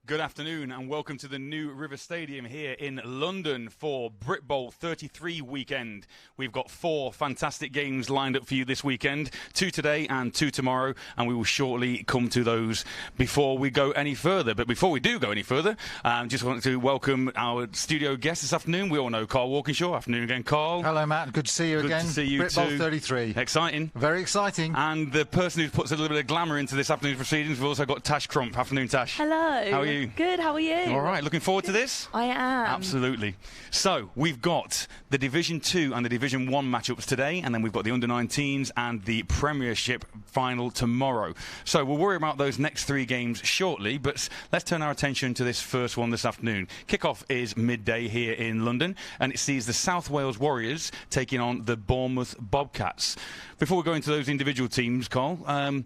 Good afternoon and welcome to the New River Stadium here in London for Brit Bowl 33 weekend. We've got 4 fantastic games lined up for you this weekend, 2 today and 2 tomorrow, and we will shortly come to those before we go any further. But before we do go any further, just want to welcome our studio guest this afternoon. We all know Carl Walkinshaw. Afternoon again, Carl. Hello, Matt. Good to see you again. Good to see you Brit too. Bowl 33. Exciting. Very exciting. And the person who puts a little bit of glamour into this afternoon's proceedings, we've also got Tash Crump. Afternoon, Tash. Hello. How are you? Good, how are you? All right, looking forward to this? I am. Absolutely. So, we've got the Division 2 and the Division 1 matchups today, and then we've got the Under-19s and the Premiership final tomorrow. So, we'll worry about those next 3 games shortly, but let's turn our attention to this first one this afternoon. Kick-off is midday here in London, and it sees the South Wales Warriors taking on the Bournemouth Bobcats. Before we go into those individual teams, Carl,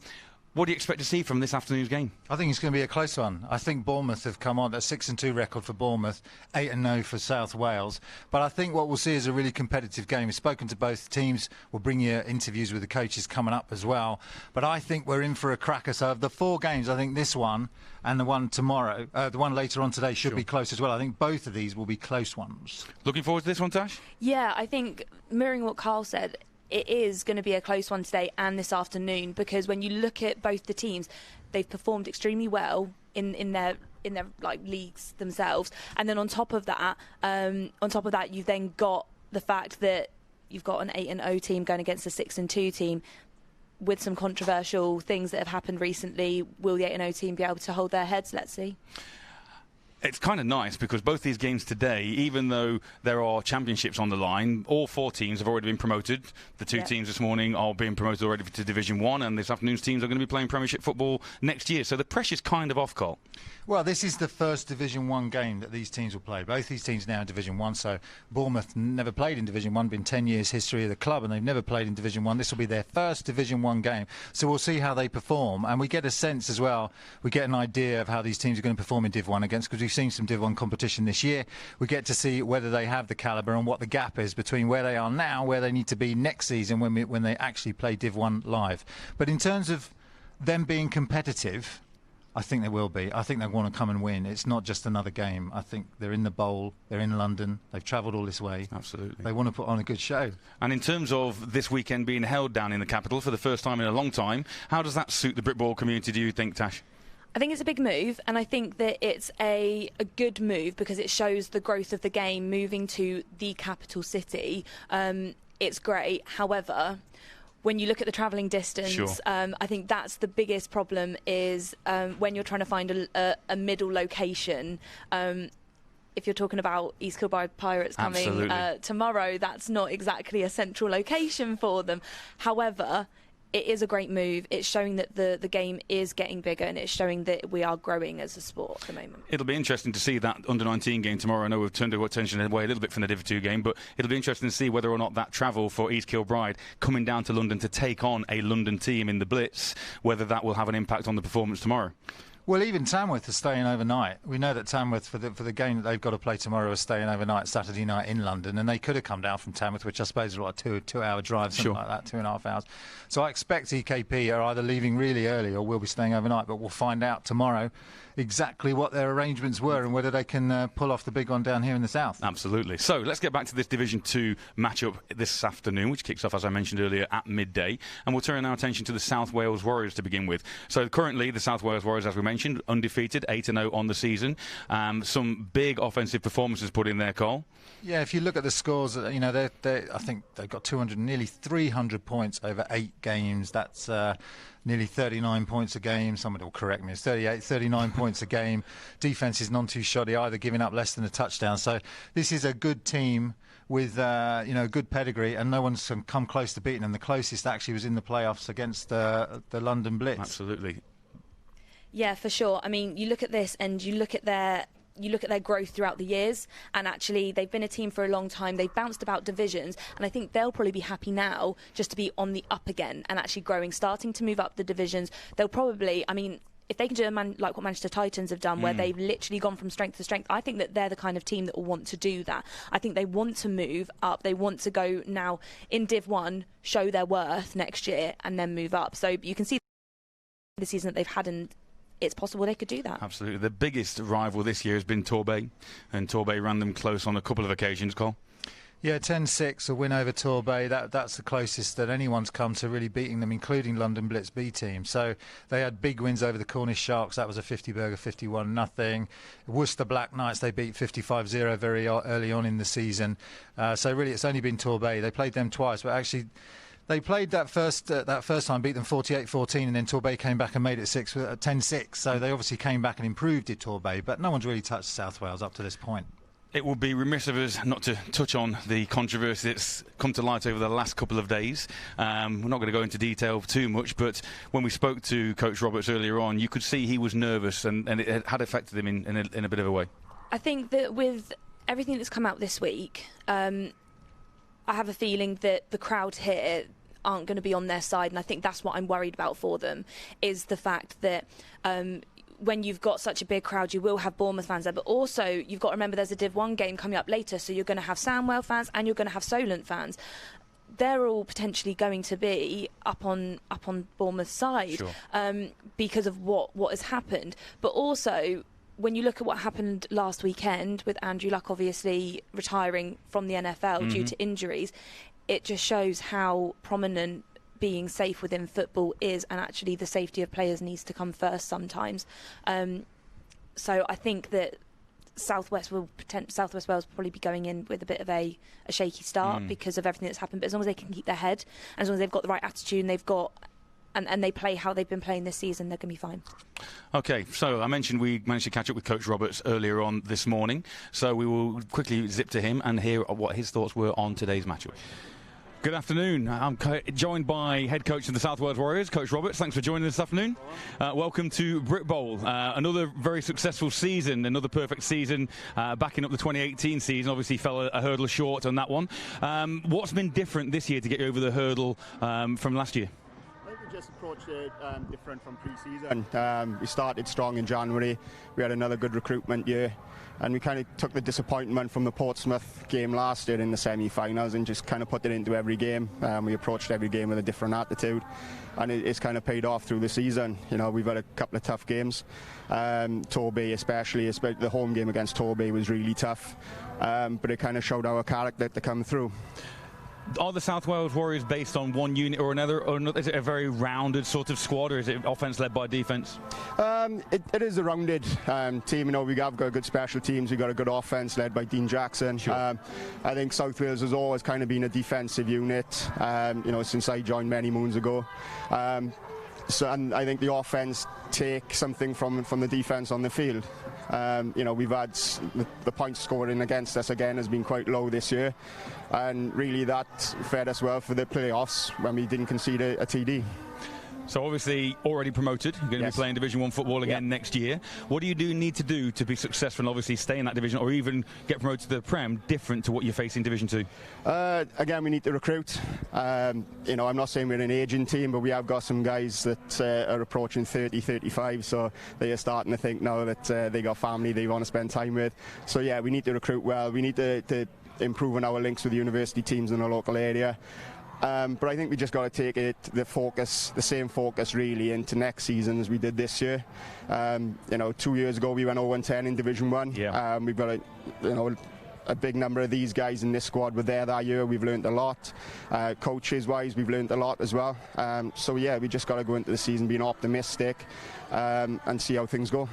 what do you expect to see from this afternoon's game? I think it's going to be a close one. I think Bournemouth have come on. That's 6-2 record for Bournemouth, 8-0 for South Wales. But I think what we'll see is a really competitive game. We've spoken to both teams. We'll bring you interviews with the coaches coming up as well. But I think we're in for a cracker. So of the 4 games, I think this one and the one tomorrow, the one later on today, should be close as well. I think both of these will be close ones. Looking forward to this one, Tash? Yeah, I think, mirroring what Carl said, it is going to be a close one today and this afternoon, because when you look at both the teams, they've performed extremely well in their like leagues themselves, and then on top of that, you've then got the fact that you've got an 8-0 team going against a 6-2 team. With some controversial things that have happened recently, will the 8-0 team be able to hold their heads? Let's see. It's kind of nice because both these games today, even though there are championships on the line, all 4 teams have already been promoted. The 2 teams this morning are being promoted already to Division 1, and this afternoon's teams are going to be playing Premiership football next year. So the pressure's kind of off, Carl. Well, this is the first Division 1 game that these teams will play. Both these teams now in Division 1, so Bournemouth never played in Division 1, been 10 years history of the club, and they've never played in Division 1. This will be their first Division 1 game. So we'll see how they perform, and we get a sense as well, we get an idea of how these teams are going to perform in Div 1 against, because we've seen some Div 1 competition this year. We get to see whether they have the calibre and what the gap is between where they are now, where they need to be next season when they actually play Div 1 live. But in terms of them being competitive, I think they will be. I think they want to come and win. It's not just another game. I think they're in the bowl. They're in London. They've travelled all this way. Absolutely. They want to put on a good show. And in terms of this weekend being held down in the capital for the first time in a long time, how does that suit the Brit Ball community, do you think, Tash? I think it's a big move, and I think that it's a good move because it shows the growth of the game moving to the capital city. It's great. However, when you look at the travelling distance, I think that's the biggest problem is when you're trying to find a middle location. If you're talking about East Kilbride Pirates coming tomorrow, that's not exactly a central location for them. However, it is a great move. It's showing that the game is getting bigger, and it's showing that we are growing as a sport at the moment. It'll be interesting to see that Under-19 game tomorrow. I know we've turned our attention away a little bit from the Div 2 game, but it'll be interesting to see whether or not that travel for East Kilbride coming down to London to take on a London team in the Blitz, whether that will have an impact on the performance tomorrow. Well, even Tamworth is staying overnight. We know that Tamworth, for the game that they've got to play tomorrow, is staying overnight Saturday night in London, and they could have come down from Tamworth, which I suppose is like a 2-hour drive, something like that, 2.5 hours. So I expect EKP are either leaving really early or will be staying overnight, but we'll find out tomorrow exactly what their arrangements were and whether they can pull off the big one down here in the south. Absolutely. So let's get back to this Division 2 matchup this afternoon, which kicks off, as I mentioned earlier, at midday. And we'll turn our attention to the South Wales Warriors to begin with. So currently, the South Wales Warriors, as we mentioned, undefeated, 8-0 on the season. Some big offensive performances put in there, Cole. Yeah, if you look at the scores, you know, I think they've got 200, nearly 300 points over 8 games. That's nearly 39 points a game. Someone will correct me. It's 39 points a game. Defence is none too shoddy either, giving up less than a touchdown. So this is a good team with good pedigree, and no one's come close to beating them. The closest actually was in the playoffs against the London Blitz. Absolutely. Yeah, for sure. I mean, you look at this and you look at their growth throughout the years, and actually they've been a team for a long time. They've bounced about divisions, and I think they'll probably be happy now just to be on the up again and actually growing, starting to move up the divisions. They'll probably, I mean, if they can do like what Manchester Titans have done, where they've literally gone from strength to strength, I think that they're the kind of team that will want to do that. I think they want to move up. They want to go now in Div 1, show their worth next year, and then move up. So you can see the season that they've had in it's possible they could do that. Absolutely. The biggest rival this year has been Torbay, and Torbay ran them close on a couple of occasions, Cole. Yeah, 10-6, a win over Torbay. That's the closest that anyone's come to really beating them, including London Blitz B team. So they had big wins over the Cornish Sharks. That was a 50-burger, 51-0. Worcester Black Knights, they beat 55-0 very early on in the season. So really, it's only been Torbay. They played them twice, but actually they played that first time, beat them 48-14, and then Torbay came back and made it 10-6. So they obviously came back and improved it, Torbay. But no one's really touched South Wales up to this point. It would be remiss of us not to touch on the controversy that's come to light over the last couple of days. We're not going to go into detail too much, but when we spoke to Coach Roberts earlier on, you could see he was nervous, and it had affected him in a bit of a way. I think that with everything that's come out this week, I have a feeling that the crowd here aren't going to be on their side, and I think that's what I'm worried about for them, is the fact that when you've got such a big crowd, you will have Bournemouth fans there, but also you've got to remember there's a Div 1 game coming up later, so you're going to have Sandwell fans and you're going to have Solent fans. They're all potentially going to be up on Bournemouth's side, sure, because of what has happened. But also, when you look at what happened last weekend with Andrew Luck obviously retiring from the NFL due to injuries, it just shows how prominent being safe within football is, and actually the safety of players needs to come first sometimes. So I think that South West Wales will probably be going in with a bit of a shaky start because of everything that's happened. But as long as they can keep their head, and as long as they've got the right attitude and they've got and they play how they've been playing this season, they're going to be fine. OK, so I mentioned we managed to catch up with Coach Roberts earlier on this morning, so we will quickly zip to him and hear what his thoughts were on today's matchup. Good afternoon. I'm joined by head coach of the South Wales Warriors, Coach Roberts. Thanks for joining us this afternoon. Welcome to Brit Bowl. Another very successful season, another perfect season, backing up the 2018 season. Obviously fell a hurdle short on that one. What's been different this year to get you over the hurdle from last year? I think we just approached it different from pre-season. We started strong in January. We had another good recruitment year. And we kind of took the disappointment from the Portsmouth game last year in the semi-finals and just kind of put it into every game. We approached every game with a different attitude, and it's kind of paid off through the season. You know, we've had a couple of tough games. Torbay especially the home game against Torbay was really tough, but it kind of showed our character to come through. Are the South Wales Warriors based on one unit or another, or is it a very rounded sort of squad, or is it offence led by defence? It is a rounded team. You know, we have got good special teams. We've got a good offence led by Dean Jackson. Sure. I think South Wales has always kind of been a defensive unit, you know, since I joined many moons ago. And I think the offence take something from the defence on the field. You know, we've had the points scoring against us again has been quite low this year, and really that fed us well for the playoffs when we didn't concede a TD. So obviously already promoted, you're going to be playing Division 1 football again next year. What do you need to do to be successful and obviously stay in that division, or even get promoted to the Prem, different to what you're facing Division 2? Again, we need to recruit. You know, I'm not saying we're an aging team, but we have got some guys that are approaching 30, 35, so they are starting to think now that they got family they want to spend time with. So yeah, we need to recruit well. We need to improve on our links with the university teams in the local area. But I think we just got to take the same focus really into next season as we did this year. You know, 2 years ago we went 0-10 in Division 1. Yeah. We've got a big number of these guys in this squad were there that year. We've learned a lot. Coaches-wise, we've learned a lot as well. So yeah, we just got to go into the season being optimistic and see how things go.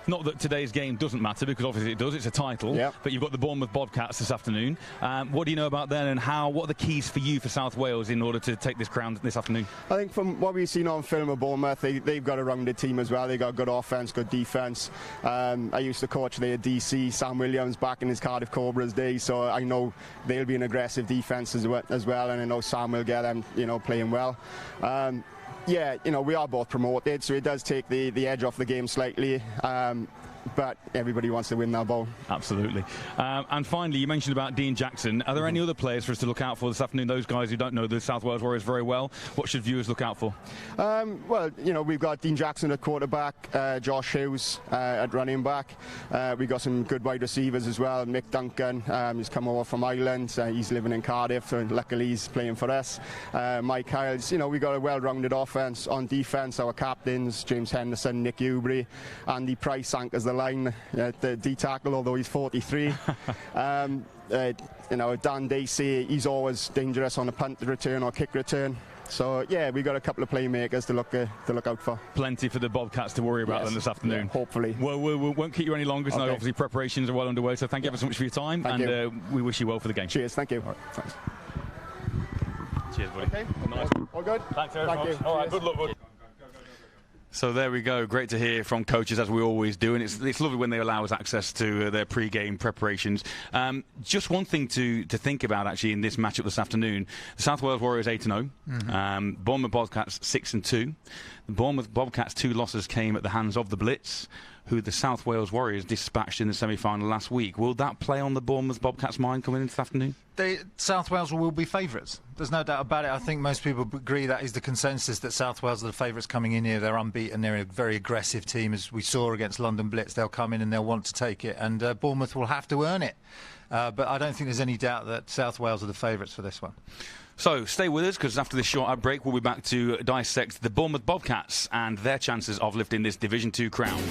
Not that today's game doesn't matter, because obviously it does, it's a title, but you've got the Bournemouth Bobcats this afternoon. What do you know about them, and what are the keys for you for South Wales in order to take this ground this afternoon? I think from what we've seen on film of Bournemouth, they've got a rounded team as well. They've got good offence, good defence. I used to coach their DC, Sam Williams, back in his Cardiff Cobras days, so I know they'll be an aggressive defence as well, and I know Sam will get them, you know, playing well. Yeah, you know, we are both promoted, so it does take the edge off the game slightly. but everybody wants to win that ball. Absolutely. And finally, you mentioned about Dean Jackson. Are there any other players for us to look out for this afternoon? Those guys who don't know the South Wales Warriors very well, what should viewers look out for? Well, you know, we've got Dean Jackson at quarterback, Josh Hughes at running back. We've got some good wide receivers as well. Mick Duncan, he's come over from Ireland. He's living in Cardiff, so luckily he's playing for us. Mike Hiles, you know, we've got a well-rounded offence. On defence, our captains, James Henderson, Nick Ewbury, Andy Price anchors the line at the D-tackle, although he's 43. You know, Dan Dacey, he's always dangerous on a punt return or kick return. So, yeah, we've got a couple of playmakers to look out for. Plenty for the Bobcats to worry about them this afternoon. Yeah, hopefully. Well, we won't keep you any longer. Okay. No, obviously, preparations are well underway. So thank you ever so much for your time. Thank you. We wish you well for the game. Cheers. Thank you. All right, thanks. Cheers, buddy. Okay. Nice. All good? Thanks very much. You. All right, good luck, buddy. So there we go. Great to hear from coaches, as we always do, and it's lovely when they allow us access to their pre-game preparations. Just one thing to think about, actually, in this matchup this afternoon. The South Wales Warriors 8-0. Bournemouth Bobcats 6-2. The Bournemouth Bobcats' 2 losses came at the hands of the Blitz, who the South Wales Warriors dispatched in the semi-final last week. Will that play on the Bournemouth Bobcats' mind coming into this afternoon? South Wales will be favourites. There's no doubt about it. I think most people agree that is the consensus, that South Wales are the favourites coming in here. They're unbeaten. They're a very aggressive team, as we saw against London Blitz. They'll come in and they'll want to take it, and Bournemouth will have to earn it. But I don't think there's any doubt that South Wales are the favourites for this one. So stay with us, because after this short ad break, we'll be back to dissect the Bournemouth Bobcats and their chances of lifting this Division 2 crown.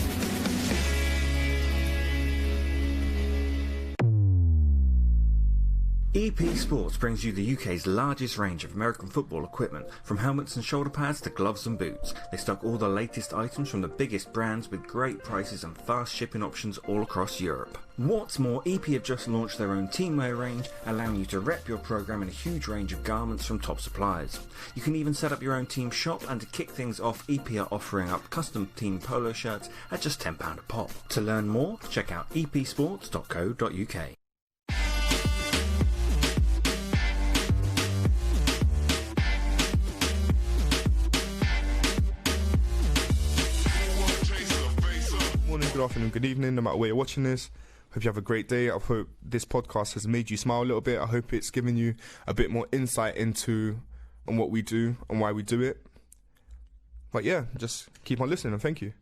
EP Sports brings you the UK's largest range of American football equipment, from helmets and shoulder pads to gloves and boots. They stock all the latest items from the biggest brands with great prices and fast shipping options all across Europe. What's more, EP have just launched their own teamwear range, allowing you to rep your programme in a huge range of garments from top suppliers. You can even set up your own team shop, and to kick things off, EP are offering up custom team polo shirts at just £10 a pop. To learn more, check out epsports.co.uk. Good afternoon, good evening, no matter where you're watching this. Hope you have a great day. I hope this podcast has made you smile a little bit. I hope it's given you a bit more insight into what we do and why we do it. But yeah, just keep on listening, and thank you.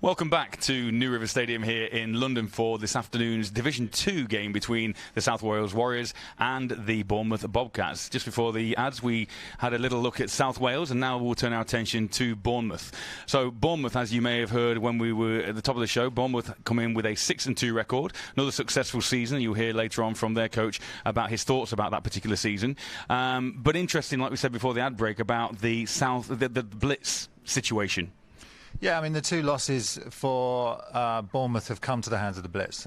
Welcome back to New River Stadium here in London for this afternoon's Division 2 game between the South Wales Warriors and the Bournemouth Bobcats. Just before the ads, we had a little look at South Wales, and now we'll turn our attention to Bournemouth. So Bournemouth, as you may have heard when we were at the top of the show, Bournemouth come in with a 6-2 record. Another successful season. You'll hear later on from their coach about his thoughts about that particular season. But interesting, like we said before the ad break, about the Blitz situation. Yeah, I mean, the 2 losses for Bournemouth have come to the hands of the Blitz.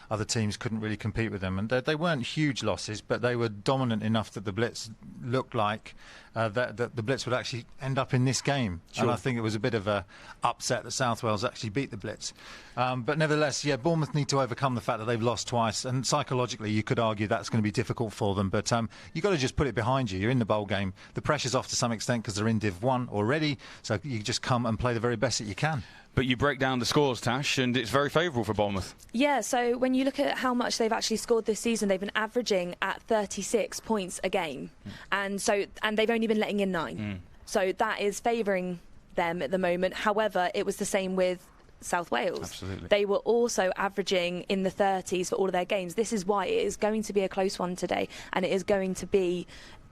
Other teams couldn't really compete with them, and they weren't huge losses, but they were dominant enough that the Blitz looked like that the Blitz would actually end up in this game. Sure. And I think it was a bit of a upset that South Wales actually beat the Blitz. But nevertheless, yeah, Bournemouth need to overcome the fact that they've lost twice, and psychologically you could argue that's going to be difficult for them, but you've got to just put it behind you. You're in the bowl game. The pressure's off to some extent because they're in Div 1 already, so you just come and play the very best that you can. But you break down the scores, Tash, and it's very favourable for Bournemouth. Yeah, so when you look at how much they've actually scored this season, they've been averaging at 36 points a game. And they've only been letting in 9. So that is favouring them at the moment. However, it was the same with South Wales. Absolutely. They were also averaging in the 30s for all of their games. This is why it is going to be a close one today, and it is going to be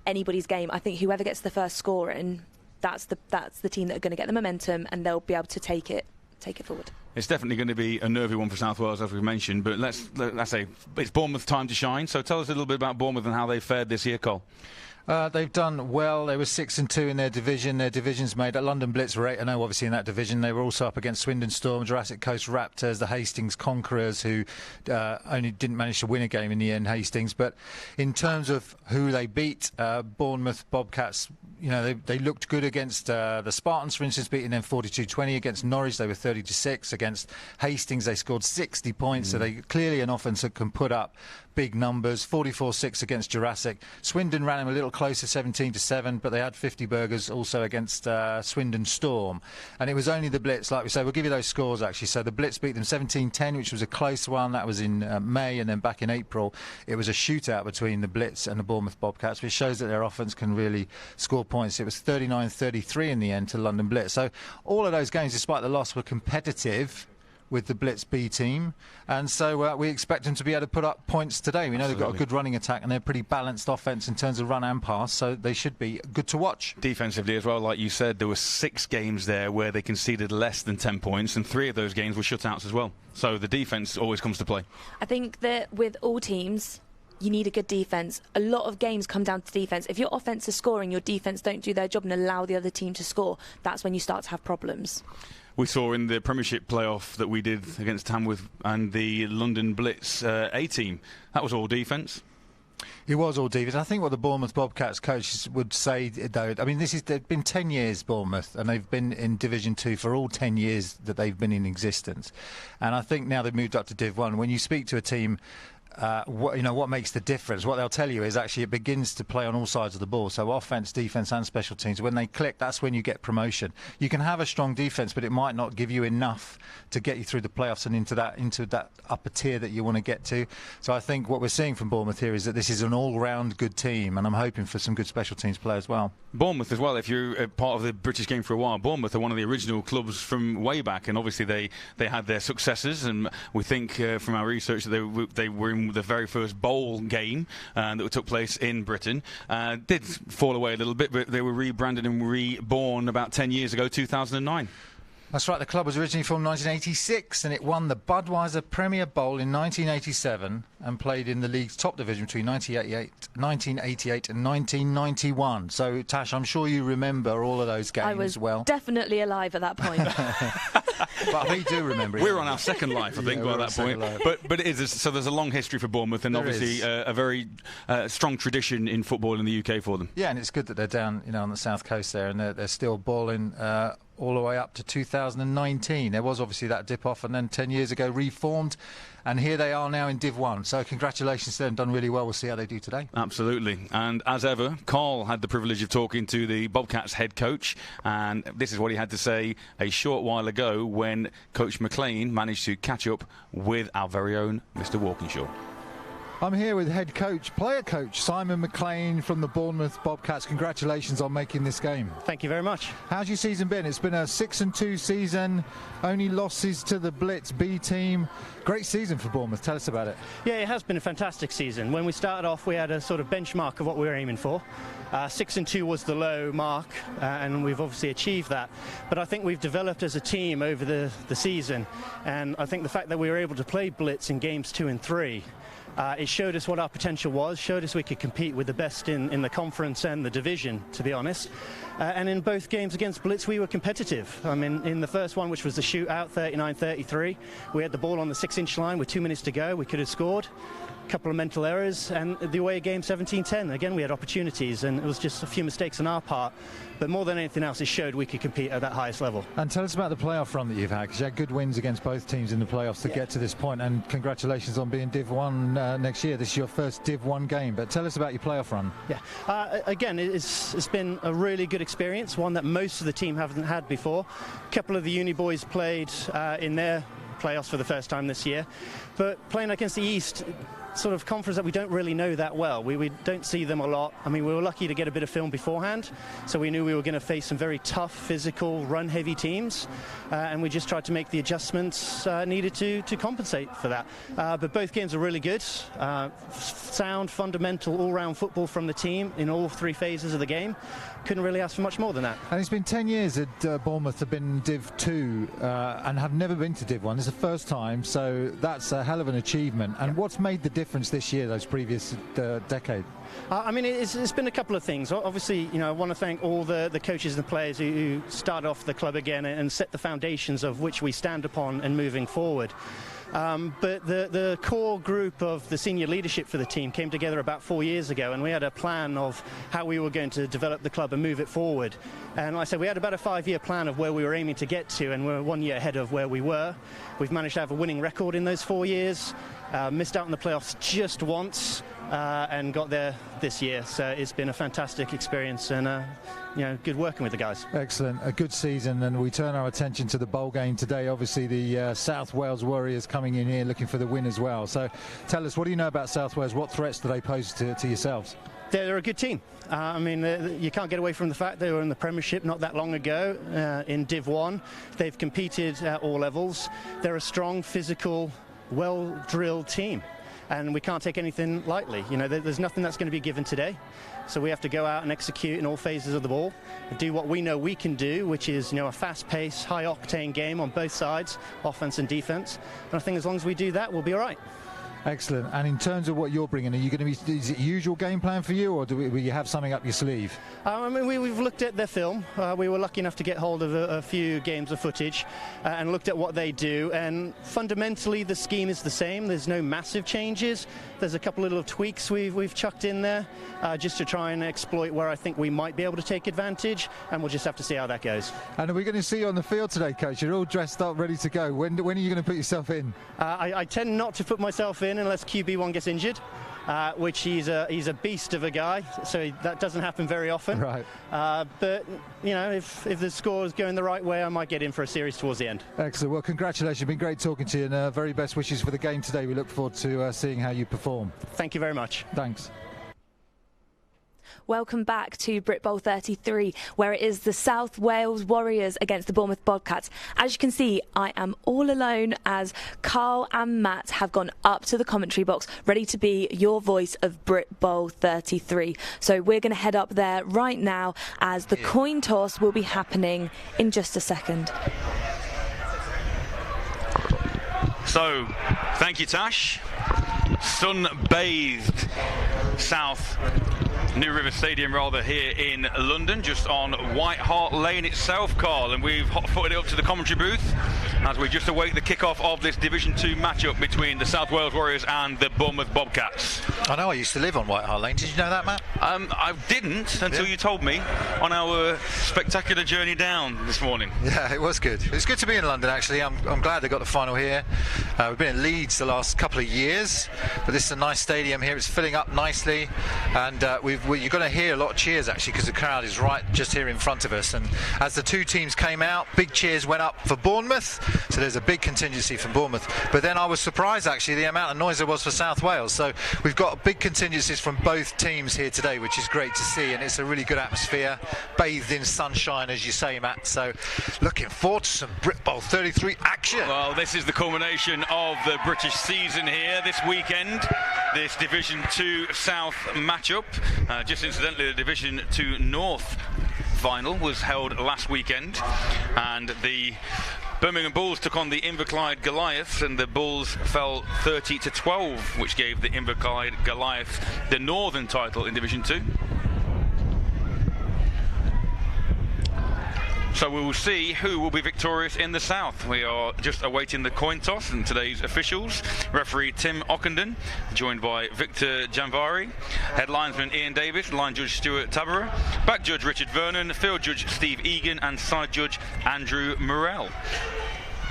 anybody's game. I think whoever gets the first score in, that's the team that are going to get the momentum, and they'll be able to take it forward. It's definitely going to be a nervy one for South Wales, as we've mentioned, but let's say it's Bournemouth time to shine. So tell us a little bit about Bournemouth and how they fared this year, Cole. They've done well. They were 6-2 in their division. Their division's made. London Blitz were 8-0, obviously, in that division. They were also up against Swindon Storm, Jurassic Coast Raptors, the Hastings Conquerors, who only didn't manage to win a game in the end, Hastings. But in terms of who they beat, Bournemouth Bobcats, you know, they looked good against the Spartans, for instance, beating them 42-20. Against Norwich, they were 30-6. Against Hastings, they scored 60 points. So they clearly an offence that can put up big numbers. 44-6 against Jurassic. Swindon ran them a little closer, 17-7, but they had 50 burgers also against Swindon Storm. And it was only the Blitz, like we say, we'll give you those scores actually. So the Blitz beat them 17-10, which was a close one. That was in May, and then back in April, it was a shootout between the Blitz and the Bournemouth Bobcats, which shows that their offence can really score points. It was 39-33 in the end to London Blitz. So all of those games, despite the loss, were competitive with the Blitz B team, and so we expect them to be able to put up points today. We know They've got a good running attack, and they're pretty balanced offence in terms of run and pass, so they should be good to watch. Defensively as well, like you said, there were 6 games there where they conceded less than 10 points, and 3 of those games were shutouts as well. So the defence always comes to play. I think that with all teams, you need a good defence. A lot of games come down to defence. If your offence is scoring, your defence don't do their job and allow the other team to score, that's when you start to have problems. We saw in the Premiership playoff that we did against Tamworth and the London Blitz A team, that was all defence. It was all defence. I think what the Bournemouth Bobcats coaches would say, though, I mean, they've been 10 years, Bournemouth, and they've been in Division 2 for all 10 years that they've been in existence. And I think now they've moved up to Div 1. When you speak to a team, what makes the difference? What they'll tell you is actually it begins to play on all sides of the ball. So offence, defence and special teams. When they click, that's when you get promotion. You can have a strong defence, but it might not give you enough to get you through the playoffs and into that upper tier that you want to get to. So I think what we're seeing from Bournemouth here is that this is an all-round good team, and I'm hoping for some good special teams play as well. Bournemouth as well, if you're a part of the British game for a while, Bournemouth are one of the original clubs from way back, and obviously they had their successes, and we think from our research that they were in the very first bowl game that took place in Britain. Did fall away a little bit, but they were rebranded and reborn about 10 years ago, 2009. That's right, the club was originally formed in 1986, and it won the Budweiser Premier Bowl in 1987 and played in the league's top division between 1988 and 1991. So, Tash, I'm sure you remember all of those games well. I was definitely alive at that point. But we do remember it. We're on our second life, I think, by that point. But it is, so there's a long history for Bournemouth, and obviously a very strong tradition in football in the UK for them. Yeah, and it's good that they're down, on the south coast there, and they're still balling all the way up to 2019. There was obviously that dip off, and then 10 years ago reformed, and here they are now in Div 1. So congratulations to them, done really well. We'll see how they do today. Absolutely. And as ever, Carl had the privilege of talking to the Bobcats head coach, and this is what he had to say a short while ago when Coach McLean managed to catch up with our very own Mr. Walkinshaw. I'm here with head coach, player coach Simon McLean from the Bournemouth Bobcats. Congratulations on making this game. Thank you very much. How's your season been? It's been a 6-2 season, only losses to the Blitz B team. Great season for Bournemouth. Tell us about it. Yeah, it has been a fantastic season. When we started off, we had a sort of benchmark of what we were aiming for. 6-2 was the low mark, and we've obviously achieved that. But I think we've developed as a team over the season, and I think the fact that we were able to play Blitz in games 2 and 3, it showed us what our potential was, showed us we could compete with the best in the conference and the division, to be honest. And in both games against Blitz, we were competitive. I mean, in the first one, which was the shootout, 39-33, we had the ball on the 6-inch line with 2 minutes to go. We could have scored. couple of mental errors, and the away game 17-10. Again, we had opportunities, and it was just a few mistakes on our part. But more than anything else, it showed we could compete at that highest level. And tell us about the playoff run that you've had, because you had good wins against both teams in the playoffs to get to this point. And congratulations on being Div 1 next year. This is your first Div 1 game. But tell us about your playoff run. Yeah. Again, it's been a really good experience, one that most of the team haven't had before. A couple of the uni boys played in their playoffs for the first time this year. But playing against the East, sort of conference that we don't really know that well. We don't see them a lot. I mean, we were lucky to get a bit of film beforehand, so we knew we were going to face some very tough, physical, run-heavy teams, and we just tried to make the adjustments needed to compensate for that. But both games are really good. Sound, fundamental, all-round football from the team in all three phases of the game. Couldn't really ask for much more than that. And it's been 10 years that Bournemouth have been Div 2 and have never been to Div 1. It's the first time, so that's a hell of an achievement. And what's made the difference this year, those previous decade? I mean, it's been a couple of things. Obviously, I want to thank all the coaches and players who started off the club again and set the foundations of which we stand upon and moving forward. But the core group of the senior leadership for the team came together about 4 years ago, and we had a plan of how we were going to develop the club and move it forward. And like I said, we had about a 5-year plan of where we were aiming to get to, and we're 1 year ahead of where we were. We've managed to have a winning record in those 4 years, missed out on the playoffs just once, and got there this year. So it's been a fantastic experience, and good working with the guys. Excellent, a good season, and we turn our attention to the bowl game today. Obviously the South Wales Warriors coming in here looking for the win as well. So tell us, what do you know about South Wales? What threats do they pose to yourselves? They're a good team. I mean, you can't get away from the fact they were in the Premiership not that long ago in Div 1. They've competed at all levels. They're a strong, physical, well-drilled team, and we can't take anything lightly. There's nothing that's going to be given today, so we have to go out and execute in all phases of the ball, do what we know we can do, which is a fast-paced, high-octane game on both sides, offense and defense. And I think as long as we do that, we'll be all right. Excellent. And in terms of what you're bringing, are you going to be? Is it usual game plan for you, or will you have something up your sleeve? I mean, we've looked at their film. We were lucky enough to get hold of a few games of footage and looked at what they do. And fundamentally, the scheme is the same. There's no massive changes. There's a couple of little tweaks we've chucked in there just to try and exploit where I think we might be able to take advantage. And we'll just have to see how that goes. And are we going to see you on the field today, Coach? You're all dressed up, ready to go. When are you going to put yourself in? I tend not to put myself in unless QB1 gets injured, which he's a beast of a guy, so that doesn't happen very often. Right. But if the score is going the right way, I might get in for a series towards the end. Excellent. Well, congratulations. It's been great talking to you, and very best wishes for the game today. We look forward to seeing how you perform. Thank you very much. Thanks. Welcome back to Brit Bowl 33, where it is the South Wales Warriors against the Bournemouth Bobcats. As you can see, I am all alone as Carl and Matt have gone up to the commentary box, ready to be your voice of Brit Bowl 33. So we're going to head up there right now as the coin toss will be happening in just a second. So, thank you, Tash. Sun-bathed South New River Stadium here in London, just on White Hart Lane itself, Carl, and we've hot-footed it up to the commentary booth as we just await the kick-off of this Division 2 matchup between the South Wales Warriors and the Bournemouth Bobcats. I know, I used to live on White Hart Lane. Did you know that, Matt? I didn't until you told me on our spectacular journey down this morning. Yeah, it was good. It was good to be in London, actually. I'm glad they got the final here. We've been in Leeds the last couple of years, but this is a nice stadium here. It's filling up nicely, and you're going to hear a lot of cheers, actually, because the crowd is right just here in front of us. And as the two teams came out, big cheers went up for Bournemouth, so there's a big contingency from Bournemouth. But then I was surprised, actually, the amount of noise there was for South Wales. So we've got big contingencies from both teams here today, which is great to see, and it's a really good atmosphere, bathed in sunshine, as you say, Matt. So looking forward to some Brit Bowl 33 action. Well, this is the culmination of the British season here this weekend, this Division 2 South matchup. Just incidentally, the Division 2 North final was held last weekend, and the Birmingham Bulls took on the Inverclyde Goliaths, and the Bulls fell 30-12, which gave the Inverclyde Goliaths the Northern title in Division 2. So we will see who will be victorious in the South. We are just awaiting the coin toss and today's officials. Referee Tim Ockenden, joined by Victor Janvari, head linesman Ian Davis, line judge Stuart Taberer, back judge Richard Vernon, field judge Steve Egan and side judge Andrew Morrell.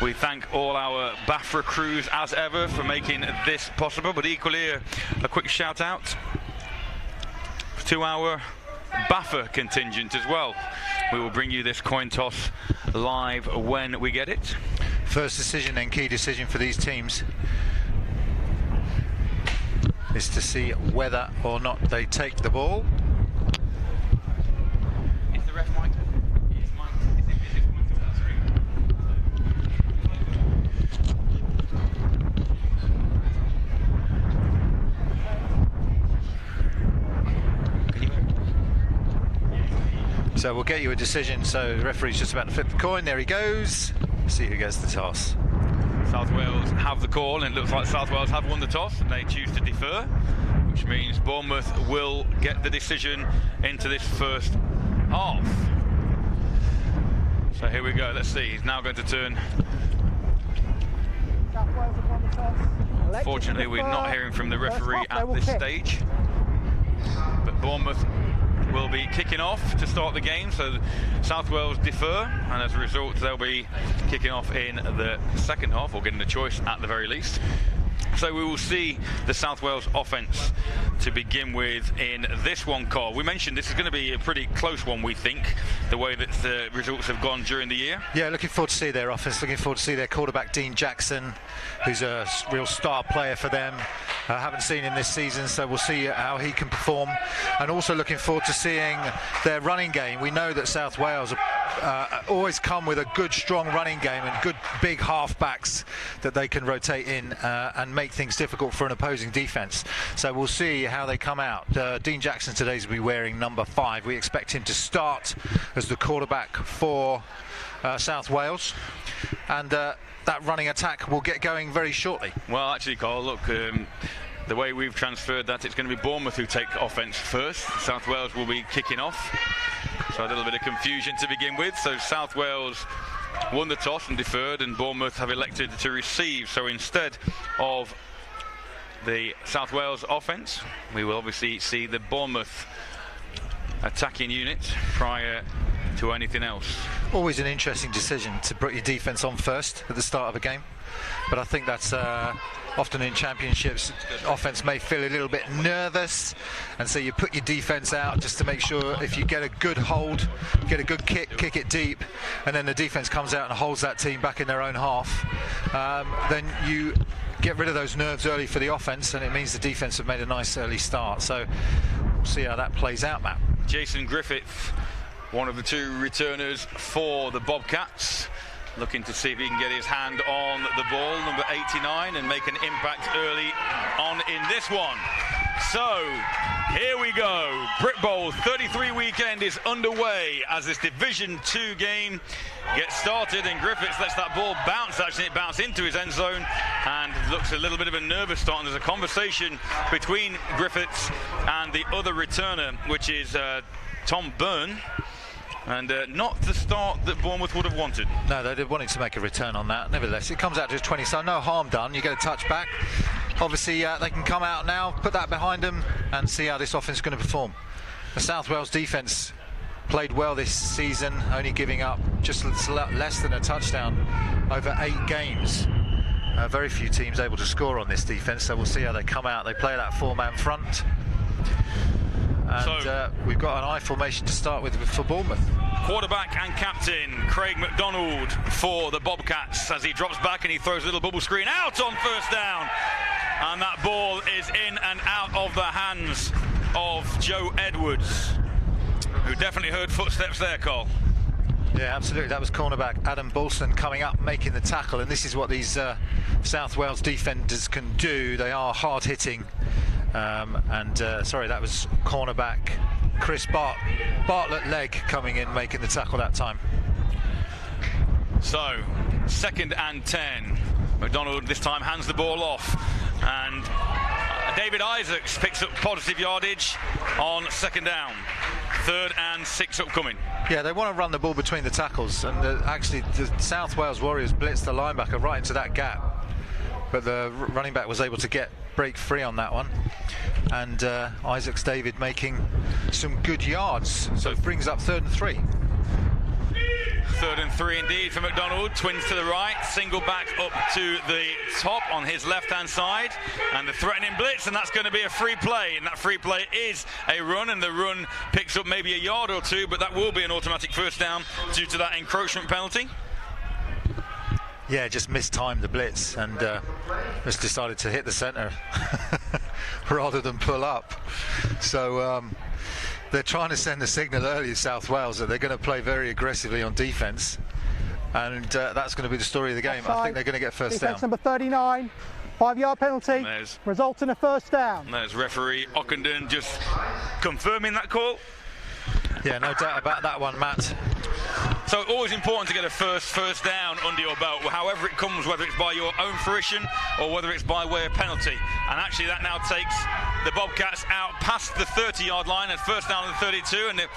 We thank all our BAFA crews as ever for making this possible, but equally a quick shout out to our BAFA contingent as well. We will bring you this coin toss live when we get it. First decision and key decision for these teams is to see whether or not they take the ball. Is the ref mic'd? Is it coming through that screen? Can you hear it? So we'll get you a decision. So the referee's just about to flip the coin. There he goes. See who gets the toss. South Wales have the call, and it looks like South Wales have won the toss, and they choose to defer, which means Bournemouth will get the decision into this first half. So here we go. Let's see. He's now going to turn. Fortunately, we're not hearing from the referee at this stage, but Bournemouth will be kicking off to start the game, so South Wales defer, and as a result they'll be kicking off in the second half, or getting a choice at the very least. So we will see the South Wales offence to begin with in this one, Carl. We mentioned this is going to be a pretty close one, we think, the way that the results have gone during the year. Yeah, looking forward to see their offence, looking forward to see their quarterback Dean Jackson, who's a real star player for them. Haven't seen him this season, so we'll see how he can perform. And also looking forward to seeing their running game. We know that South Wales always come with a good, strong running game and good, big half-backs that they can rotate in and make things difficult for an opposing defence. So we'll see how they come out. Dean Jackson today will be wearing number 5. We expect him to start as the quarterback for South Wales. And that running attack will get going very shortly. Well, actually, Carl, look, the way we've transferred that, it's going to be Bournemouth who take offence first. South Wales will be kicking off. So a little bit of confusion to begin with. So South Wales won the toss and deferred, and Bournemouth have elected to receive. So instead of the South Wales offence, we will obviously see the Bournemouth attacking unit prior to anything else. Always an interesting decision to put your defence on first at the start of a game, but I think that's often in championships, offence may feel a little bit nervous, and so you put your defence out just to make sure if you get a good hold, get a good kick it deep, and then the defence comes out and holds that team back in their own half, then you get rid of those nerves early for the offence, and it means the defence have made a nice early start. So we'll see how that plays out, Matt. Jason Griffith, one of the two returners for the Bobcats, looking to see if he can get his hand on the ball, number 89, and make an impact early on in this one. So here we go. Brit Bowl 33 weekend is underway as this Division 2 game gets started, and Griffiths lets that ball bounce. Actually, it bounced into his end zone and looks a little bit of a nervous start. And there's a conversation between Griffiths and the other returner, which is Tom Byrne. And not the start that Bournemouth would have wanted. No, they did wanting to make a return on that. Nevertheless, it comes out to 20, so no harm done. You get a touch back. Obviously, they can come out now, put that behind them, and see how this offence is going to perform. The South Wales defence played well this season, only giving up just less than a touchdown over 8 games. Very few teams able to score on this defence, so we'll see how they come out. They play that 4-man front. And so, we've got an I formation to start with for Bournemouth. Quarterback and captain Craig McDonald for the Bobcats as he drops back and he throws a little bubble screen out on first down. And that ball is in and out of the hands of Joe Edwards, who definitely heard footsteps there, Cole. Yeah, absolutely. That was cornerback Adam Bulson coming up, making the tackle. And this is what these South Wales defenders can do. They are hard-hitting. Sorry, that was cornerback Chris Bartlett-Legg coming in, making the tackle that time. So, 2nd and 10. McDonald this time hands the ball off, and David Isaacs picks up positive yardage on 2nd down. 3rd and 6 upcoming. Yeah, they want to run the ball between the tackles, and actually the South Wales Warriors blitzed the linebacker right into that gap, but the running back was able to break free on that one, and Isaacs David making some good yards, so it brings up 3rd and 3. 3rd and 3 indeed for McDonald. Twins to the right, single back up to the top on his left-hand side, and the threatening blitz, and that's going to be a free play, and that free play is a run, and the run picks up maybe a yard or two, but that will be an automatic first down due to that encroachment penalty. Yeah, just mistimed the blitz and just decided to hit the centre rather than pull up. So they're trying to send the signal early, South Wales, that they're going to play very aggressively on defence, and that's going to be the story of the game. I think they're going to get first down. Number 39, 5-yard penalty, results in a first down. There's referee Ockenden just confirming that call. Yeah, no doubt about that one, Matt. So always important to get a first down under your belt, however it comes, whether it's by your own fruition or whether it's by way of penalty. And actually that now takes the Bobcats out past the 30-yard line and first down on the 32, and his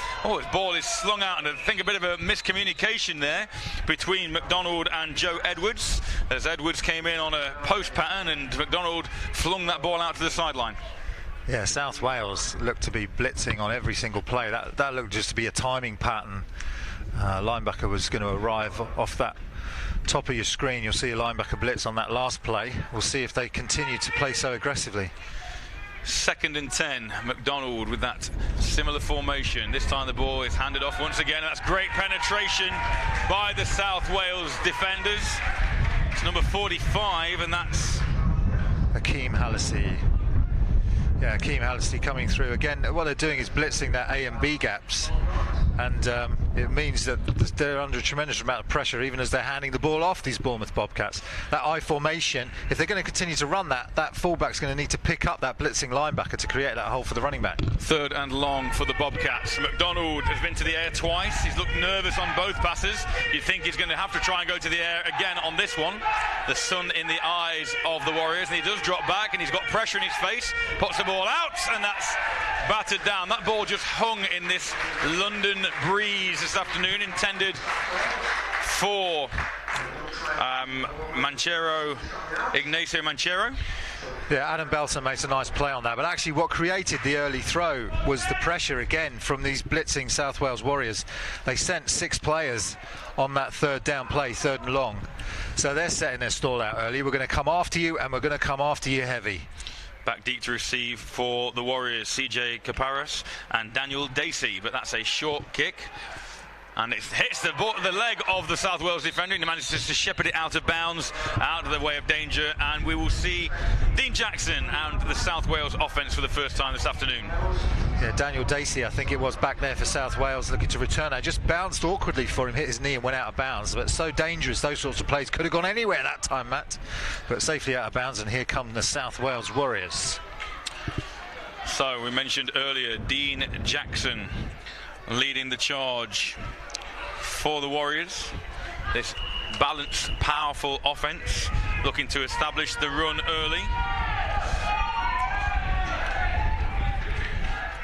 ball is slung out, and I think a bit of a miscommunication there between McDonald and Joe Edwards, as Edwards came in on a post pattern and McDonald flung that ball out to the sideline. Yeah, South Wales looked to be blitzing on every single play. That looked just to be a timing pattern. Linebacker was going to arrive off that top of your screen. You'll see a linebacker blitz on that last play. We'll see if they continue to play so aggressively. 2nd and 10, McDonald with that similar formation. This time the ball is handed off once again. That's great penetration by the South Wales defenders. It's number 45, and that's Hakeem Hallisey. Yeah, Hakeem Hallisey coming through. Again, what they're doing is blitzing their A and B gaps, and it means that they're under a tremendous amount of pressure even as they're handing the ball off, these Bournemouth Bobcats. That I formation, if they're going to continue to run that fullback's going to need to pick up that blitzing linebacker to create that hole for the running back. 3rd and long for the Bobcats. McDonald has been to the air twice. He's looked nervous on both passes. You think he's going to have to try and go to the air again on this one. The sun in the eyes of the Warriors, and he does drop back, and he's got pressure in his face, puts the ball out, and that's battered down. That ball just hung in this London breeze this afternoon, intended for Ignacio Manchero. Yeah, Adam Belson makes a nice play on that, but actually what created the early throw was the pressure again from these blitzing South Wales Warriors. They sent 6 players on that 3rd down play, 3rd and long. So they're setting their stall out early. We're going to come after you, and we're going to come after you heavy. Back deep to receive for the Warriors, CJ Caparas and Daniel Dacey, but that's a short kick, and it hits the leg of the South Wales defender, and he manages to shepherd it out of bounds, out of the way of danger, and we will see Dean Jackson and the South Wales offence for the first time this afternoon. Yeah, Daniel Dacey, I think it was, back there for South Wales, looking to return. It just bounced awkwardly for him, hit his knee and went out of bounds. But so dangerous, those sorts of plays could have gone anywhere that time, Matt. But safely out of bounds, and here come the South Wales Warriors. So we mentioned earlier, Dean Jackson leading the charge for the Warriors. This balanced, powerful offence, looking to establish the run early.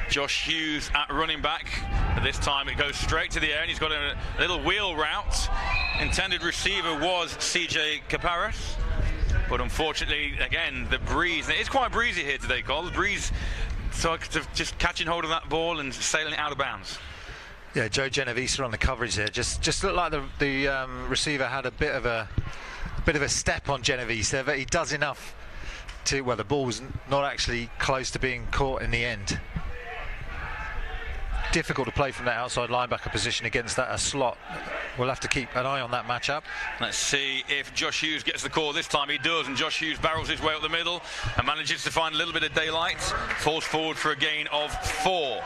Josh Hughes at running back. This time it goes straight to the air, and he's got a little wheel route. Intended receiver was CJ Caparas, but unfortunately, again, the breeze. It's quite breezy here today, Carl. The breeze, so just catching hold of that ball and sailing it out of bounds. Yeah, Joe Genovese on the coverage here. Just looked like the receiver had a bit of a step on Genovese there, but he does enough to. Well, the ball's not actually close to being caught in the end. Difficult to play from that outside linebacker position against that slot. We'll have to keep an eye on that matchup. Let's see if Josh Hughes gets the call. This time he does, and Josh Hughes barrels his way up the middle and manages to find a little bit of daylight. Falls forward for a gain of 4.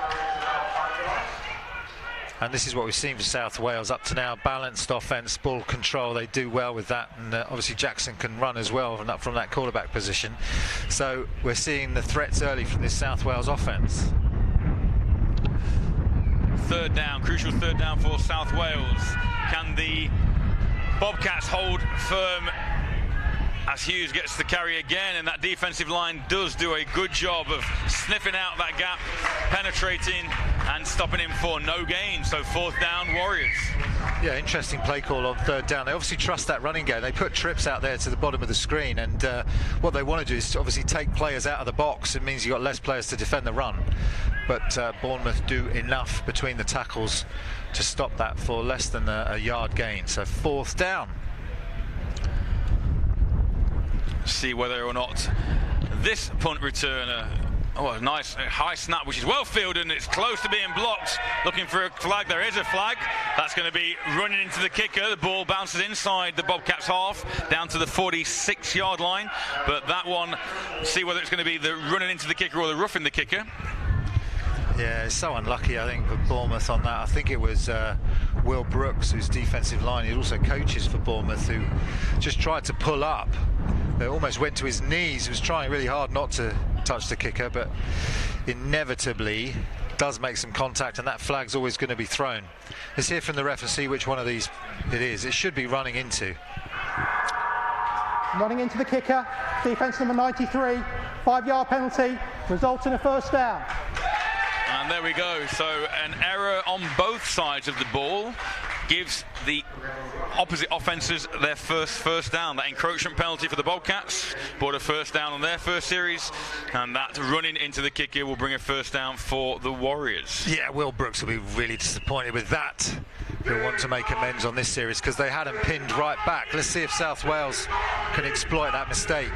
And this is what we've seen for South Wales up to now. Balanced offence, ball control. They do well with that, and obviously Jackson can run as well from that quarterback position. So we're seeing the threats early from this South Wales offence. 3rd down, crucial 3rd down for South Wales. Can the Bobcats hold firm as Hughes gets the carry again, and that defensive line does do a good job of sniffing out that gap, penetrating and stopping him for no gain. So 4th down, Warriors. Yeah, interesting play call on 3rd down. They obviously trust that running game. They put trips out there to the bottom of the screen, and what they want to do is obviously take players out of the box. It means you've got less players to defend the run. But Bournemouth do enough between the tackles to stop that for less than a yard gain. So 4th down. See whether or not this punt returner, a nice high snap, which is well fielded, and it's close to being blocked. Looking for a flag. There is a flag. That's going to be running into the kicker. The ball bounces inside the Bobcats half, down to the 46-yard line. But that one, see whether it's going to be the running into the kicker or the roughing the kicker. Yeah, it's so unlucky, I think, for Bournemouth on that. I think it was Will Brooks, whose defensive line, he also coaches for Bournemouth, who just tried to pull up. It almost went to his knees. He was trying really hard not to touch the kicker, but inevitably does make some contact, and that flag's always going to be thrown. Let's hear from the ref and see which one of these it is. It should be running into. Running into the kicker, defence number 93, 5-yard penalty, results in a 1st down. And there we go. So an error on both sides of the ball gives the opposite offences their first down. That encroachment penalty for the Bobcats brought a 1st down on their first series, and that running into the kicker will bring a 1st down for the Warriors. Yeah, Will Brooks will be really disappointed with that. He'll want to make amends on this series because they had him pinned right back. Let's see if South Wales can exploit that mistake.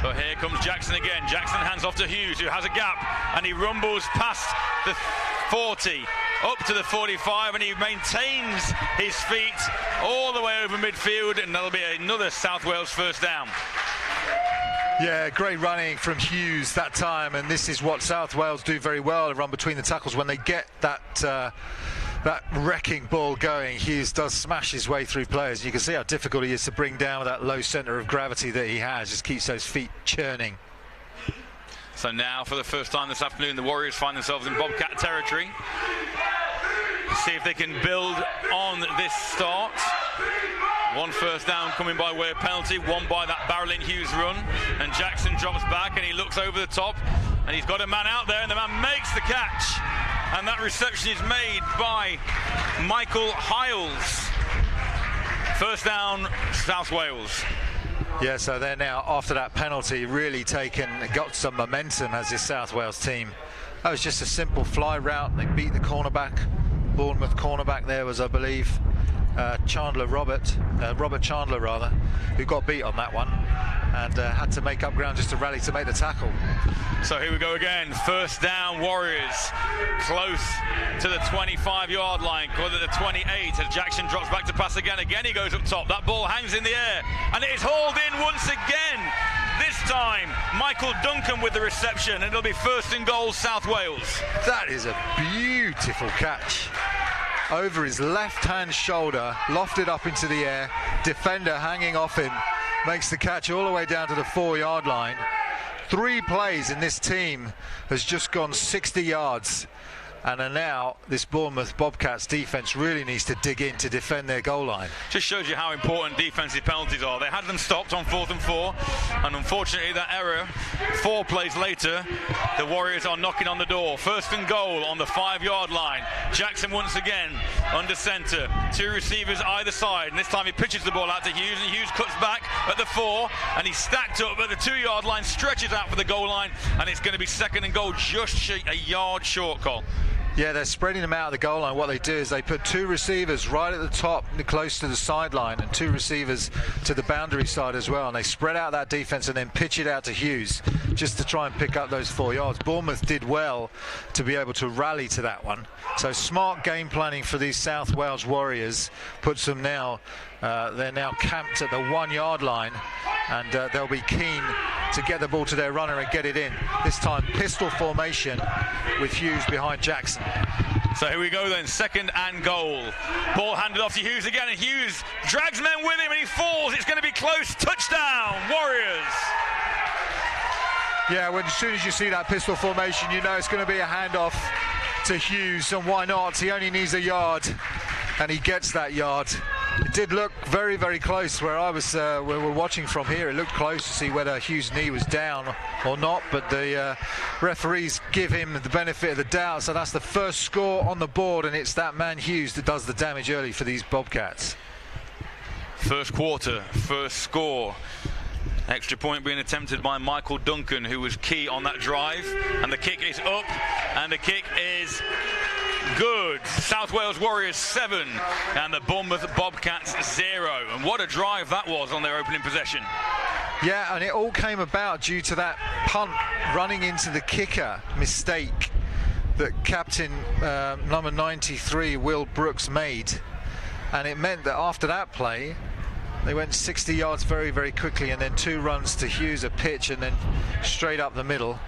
But here comes Jackson again. Jackson hands off to Hughes, who has a gap, and he rumbles past the 40 up to the 45, and he maintains his feet all the way over midfield, and that'll be another South Wales 1st down. Yeah, great running from Hughes that time, and this is what South Wales do very well, to run between the tackles. When they get that wrecking ball going, Hughes does smash his way through players. You can see how difficult he is to bring down with that low centre of gravity that he has. Just keeps those feet churning. So now, for the first time this afternoon, the Warriors find themselves in Bobcat territory. See if they can build on this start. 1 1st down coming by way of penalty, one by that barreling Hughes run, and Jackson drops back and he looks over the top, and he's got a man out there, and the man makes the catch, and that reception is made by Michael Hiles. 1st down, South Wales. Yeah, so they're now, after that penalty, really got some momentum as this South Wales team. That was just a simple fly route. They beat the cornerback. Bournemouth cornerback there was, I believe, Robert Chandler rather, who got beat on that one and had to make up ground just to rally to make the tackle. So here we go again. 1st down, Warriors close to the 25-yard line, close to the 28 as Jackson drops back to pass again. Again he goes up top. That ball hangs in the air and it is hauled in once again. This time Michael Duncan with the reception, and it'll be 1st and goal, South Wales. That is a beautiful catch. Over his left-hand shoulder, lofted up into the air, defender hanging off him, makes the catch all the way down to the 4-yard line. 3 plays in this team has just gone 60 yards, and now this Bournemouth Bobcats defence really needs to dig in to defend their goal line. Just shows you how important defensive penalties are. They had them stopped on 4th and 4, and unfortunately that error, 4 plays later, the Warriors are knocking on the door. 1st and goal on the 5-yard line. Jackson once again under centre, 2 receivers either side, and this time he pitches the ball out to Hughes, and Hughes cuts back at the 4, and he's stacked up at the 2-yard line, stretches out for the goal line, and it's going to be 2nd and goal, just a yard short, Cole. Yeah, they're spreading them out of the goal line. What they do is they put 2 receivers right at the top, close to the sideline, and 2 receivers to the boundary side as well. And they spread out that defence and then pitch it out to Hughes just to try and pick up those 4 yards. Bournemouth did well to be able to rally to that one. So smart game planning for these South Wales Warriors puts them now. They're now camped at the 1-yard line, and they'll be keen to get the ball to their runner and get it in. This time pistol formation with Hughes behind Jackson. So here we go then, 2nd and goal. Ball handed off to Hughes again, and Hughes drags men with him and he falls. It's going to be close. Touchdown, Warriors. Yeah, as soon as you see that pistol formation, you know it's going to be a handoff to Hughes, and why not? He only needs a yard, and he gets that yard. It did look very, very close where I was, where we're watching from here. It looked close to see whether Hughes' knee was down or not, but the referees give him the benefit of the doubt. So that's the first score on the board, and it's that man Hughes that does the damage early for these Bobcats. First quarter, first score. Extra point being attempted by Michael Duncan, who was key on that drive. And the kick is up, and the kick is good. South Wales Warriors 7 and the Bournemouth Bobcats 0. And what a drive that was on their opening possession. Yeah, and it all came about due to that punt running into the kicker mistake that captain number 93 Will Brooks made. And it meant that after that play they went 60 yards very, very quickly, and then 2 runs to Hughes, a pitch, and then straight up the middle,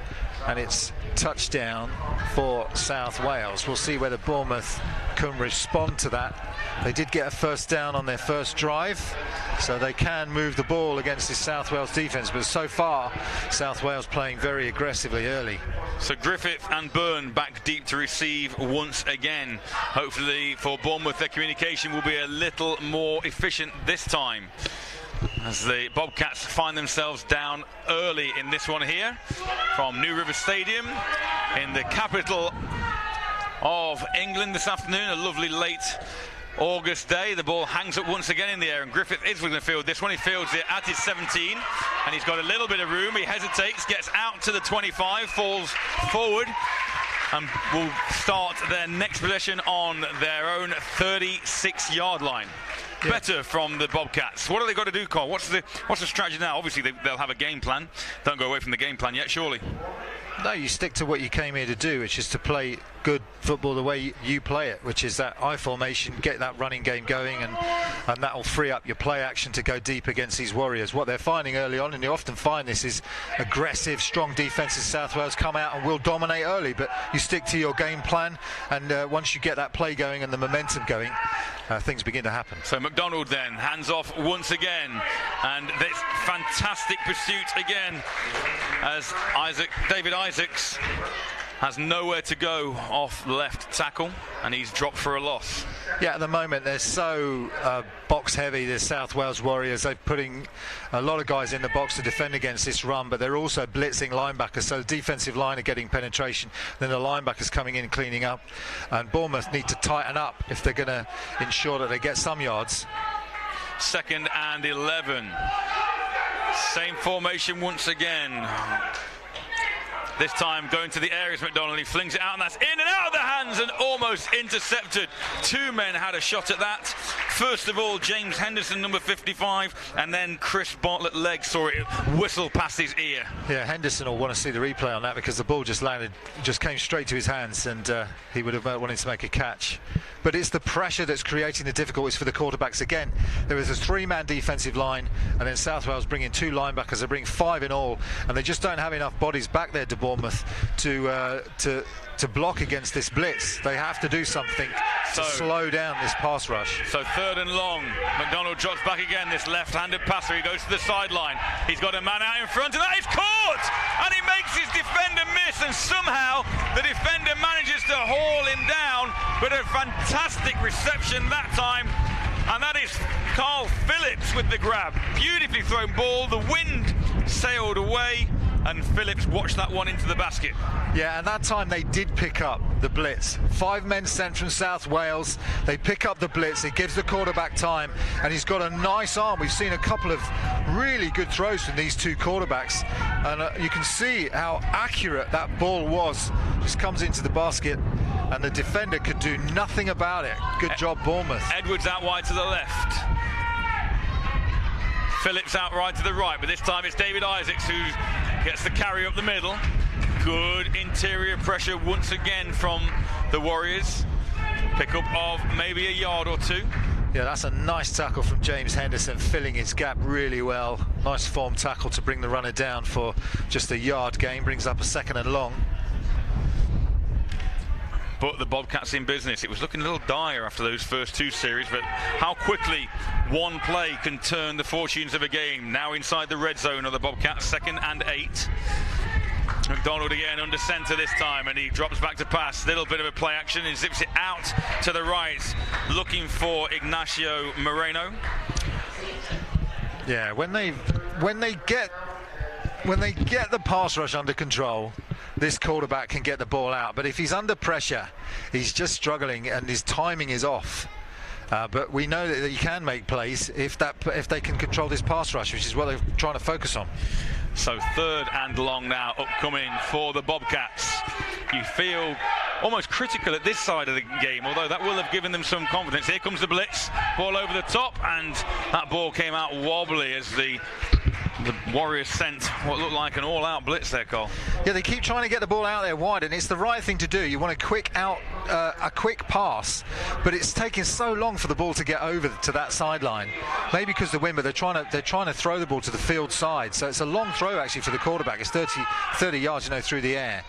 and it's touchdown for South Wales. We'll see whether Bournemouth can respond to that. They did get a first down on their first drive, so they can move the ball against this South Wales defence, but so far South Wales playing very aggressively early. So Griffith and Byrne back deep to receive once again. Hopefully for Bournemouth their communication will be a little more efficient this time, as the Bobcats find themselves down early in this one here from New River Stadium in the capital of England this afternoon. A lovely late August day. The ball hangs up once again in the air, and Griffith is going to field this one. He fields it at his 17, and he's got a little bit of room. He hesitates, gets out to the 25, falls forward, and will start their next possession on their own 36-yard line. Yeah. Better from the Bobcats. What have they got to do, Carl? What's the strategy now? Obviously they'll have a game plan. Don't go away from the game plan yet, surely. No, you stick to what you came here to do, which is to play good football the way you play it, which is that I formation, get that running game going, and that will free up your play action to go deep against these Warriors. What they're finding early on, and you often find this, is aggressive, strong defences. South Wales come out and will dominate early, but you stick to your game plan, and once you get that play going and the momentum going, things begin to happen. So McDonald then hands off once again, and this fantastic pursuit again as David Isaacs has nowhere to go off left tackle, and he's dropped for a loss. Yeah, at the moment they're so box heavy, the South Wales Warriors. They're putting a lot of guys in the box to defend against this run, but they're also blitzing linebackers, so the defensive line are getting penetration, then the linebackers coming in cleaning up, and Bournemouth need to tighten up if they're going to ensure that they get some yards. 2nd and 11. Same formation once again. This time going to the areas, McDonald. He flings it out, and that's in and out of the hands and almost intercepted. 2 men had a shot at that. First of all, James Henderson, number 55, and then Chris Bartlett-Legg saw it whistle past his ear. Yeah, Henderson will want to see the replay on that, because the ball just came straight to his hands, and he would have wanted to make a catch. But it's the pressure that's creating the difficulties for the quarterbacks. Again, there is a 3-man defensive line, and then South Wales bring in 2 linebackers. They bring 5 in all, and they just don't have enough bodies back there to Bournemouth to block against this blitz. They have to do something to slow down this pass rush. So 3rd and long. McDonald drops back again, this left-handed passer. He goes to the sideline. He's got a man out in front, and that is caught! And he makes his defender miss, and somehow the defender manages to haul him down, but a fantastic reception that time. And that is Carl Phillips with the grab. Beautifully thrown ball. The wind sailed away, and Phillips watched that one into the basket. Yeah, and that time they did pick up the blitz. 5 men sent from South Wales. They pick up the blitz. It gives the quarterback time, and he's got a nice arm. We've seen a couple of really good throws from these 2 quarterbacks, and you can see how accurate that ball was. Just comes into the basket, and the defender could do nothing about it. Good job, Bournemouth. Edwards out wide to the left. Phillips out right to the right, but this time it's David Isaacs who gets the carry up the middle. Good interior pressure once again from the Warriors. Pick up of maybe a yard or 2. Yeah, that's a nice tackle from James Henderson, filling his gap really well. Nice form tackle to bring the runner down for just a yard gain. Brings up a 2nd and long. But the Bobcats in business. It was looking a little dire after those first 2 series, but how quickly one play can turn the fortunes of a game. Now inside the red zone of the Bobcats, 2nd and 8. McDonald again under centre this time, and he drops back to pass. Little bit of a play action, and zips it out to the right, looking for Ignacio Moreno. Yeah, when they get the pass rush under control, this quarterback can get the ball out. But if he's under pressure, he's just struggling, and his timing is off. But we know that he can make plays if they can control this pass rush, which is what they're trying to focus on. So 3rd and long now upcoming for the Bobcats. You feel almost critical at this side of the game, although that will have given them some confidence. Here comes the blitz, ball over the top, and that ball came out wobbly as the Warriors sent what looked like an all-out blitz there, Cole. Yeah, they keep trying to get the ball out there wide, and it's the right thing to do. You want a quick pass, but it's taking so long for the ball to get over to that sideline. Maybe because the wind, but they're trying to throw the ball to the field side. So it's a long throw actually for the quarterback. It's 30 yards, through the air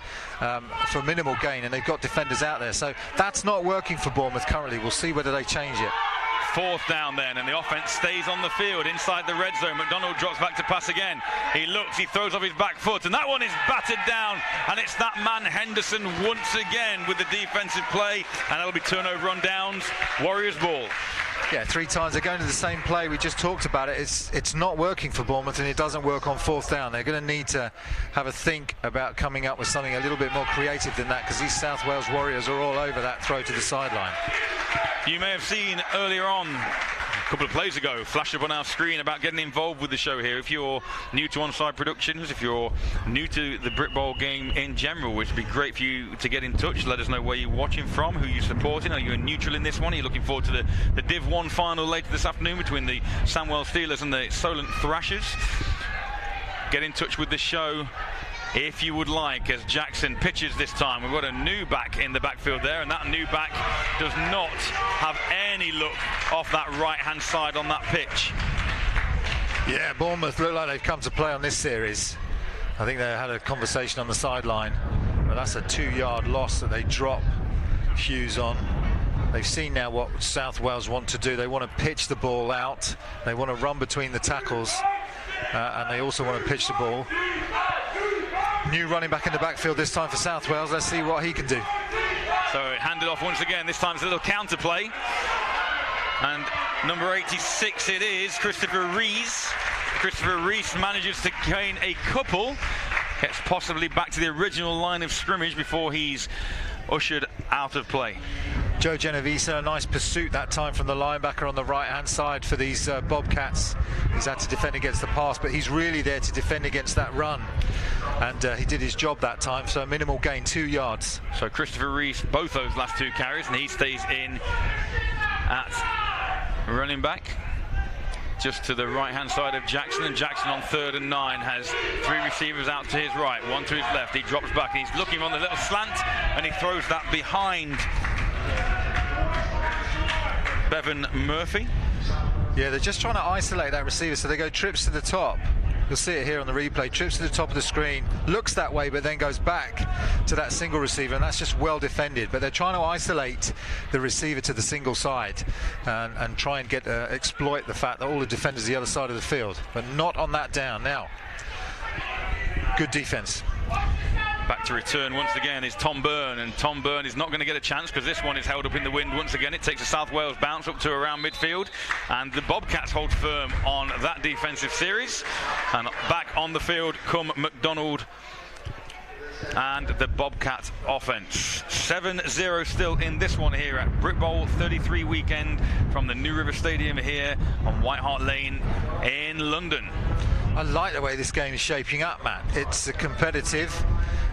for minimal gain, and they've got defenders out there. So that's not working for Bournemouth currently. We'll see whether they change it. 4th down then, and the offense stays on the field inside the red zone. McDonald drops back to pass again. He looks, he throws off his back foot, and that one is battered down, and it's that man Henderson once again with the defensive play, and that'll be turnover on downs. Warriors ball. Yeah, 3 times they're going to the same play. We just talked about it. It's not working for Bournemouth, and it doesn't work on 4th down. They're going to need to have a think about coming up with something a little bit more creative than that, because these South Wales Warriors are all over that throw to the sideline. You may have seen earlier on, a couple of plays ago, flash up on our screen about getting involved with the show here. If you're new to Onside Productions, if you're new to the Brit Bowl game in general, which would be great for you to get in touch. Let us know where you're watching from, who you're supporting. Are you a neutral in this one? Are you looking forward to the Div 1 final later this afternoon between the Sandwell Steelers and the Solent Thrashers? Get in touch with the show if you would like, as Jackson pitches this time. We've got a new back in the backfield there, and that new back does not have any look off that right-hand side on that pitch. Yeah, Bournemouth look like they've come to play on this series. I think they had a conversation on the sideline, but that's a 2-yard loss that they drop Hughes on. They've seen now what South Wales want to do. They want to pitch the ball out. They want to run between the tackles, and they also want to pitch the ball. New running back in the backfield this time for South Wales. Let's see what he can do. So handed off once again. This time it's a little counter play. And number 86 it is, Christopher Rees. Christopher Rees manages to gain a couple. Gets possibly back to the original line of scrimmage before he's ushered out of play. Joe Genovese, a nice pursuit that time from the linebacker on the right-hand side for these Bobcats. He's had to defend against the pass, but he's really there to defend against that run. And he did his job that time, so minimal gain, 2 yards. So Christopher Rees, both those last 2 carries, and he stays in at running back, just to the right-hand side of Jackson, and Jackson on 3rd and 9 has 3 receivers out to his right, 1 to his left. He drops back, and he's looking on the little slant, and he throws that behind Bevan Murphy. Yeah, they're just trying to isolate that receiver, so they go trips to the top. You'll see it here on the replay. Trips to the top of the screen, looks that way, but then goes back to that single receiver, and that's just well defended. But they're trying to isolate the receiver to the single side and try and exploit the fact that all the defenders are the other side of the field, but not on that down. Now, good defense. Back to return once again is Tom Byrne, and Tom Byrne is not going to get a chance because this one is held up in the wind once again. It takes a South Wales bounce up to around midfield, and the Bobcats hold firm on that defensive series. And back on the field come McDonald and the Bobcat offense. 7-0 still in this one here at Brit Bowl 33 weekend from the New River Stadium here on White Hart Lane in London. I like the way this game is shaping up, Matt. It's competitive.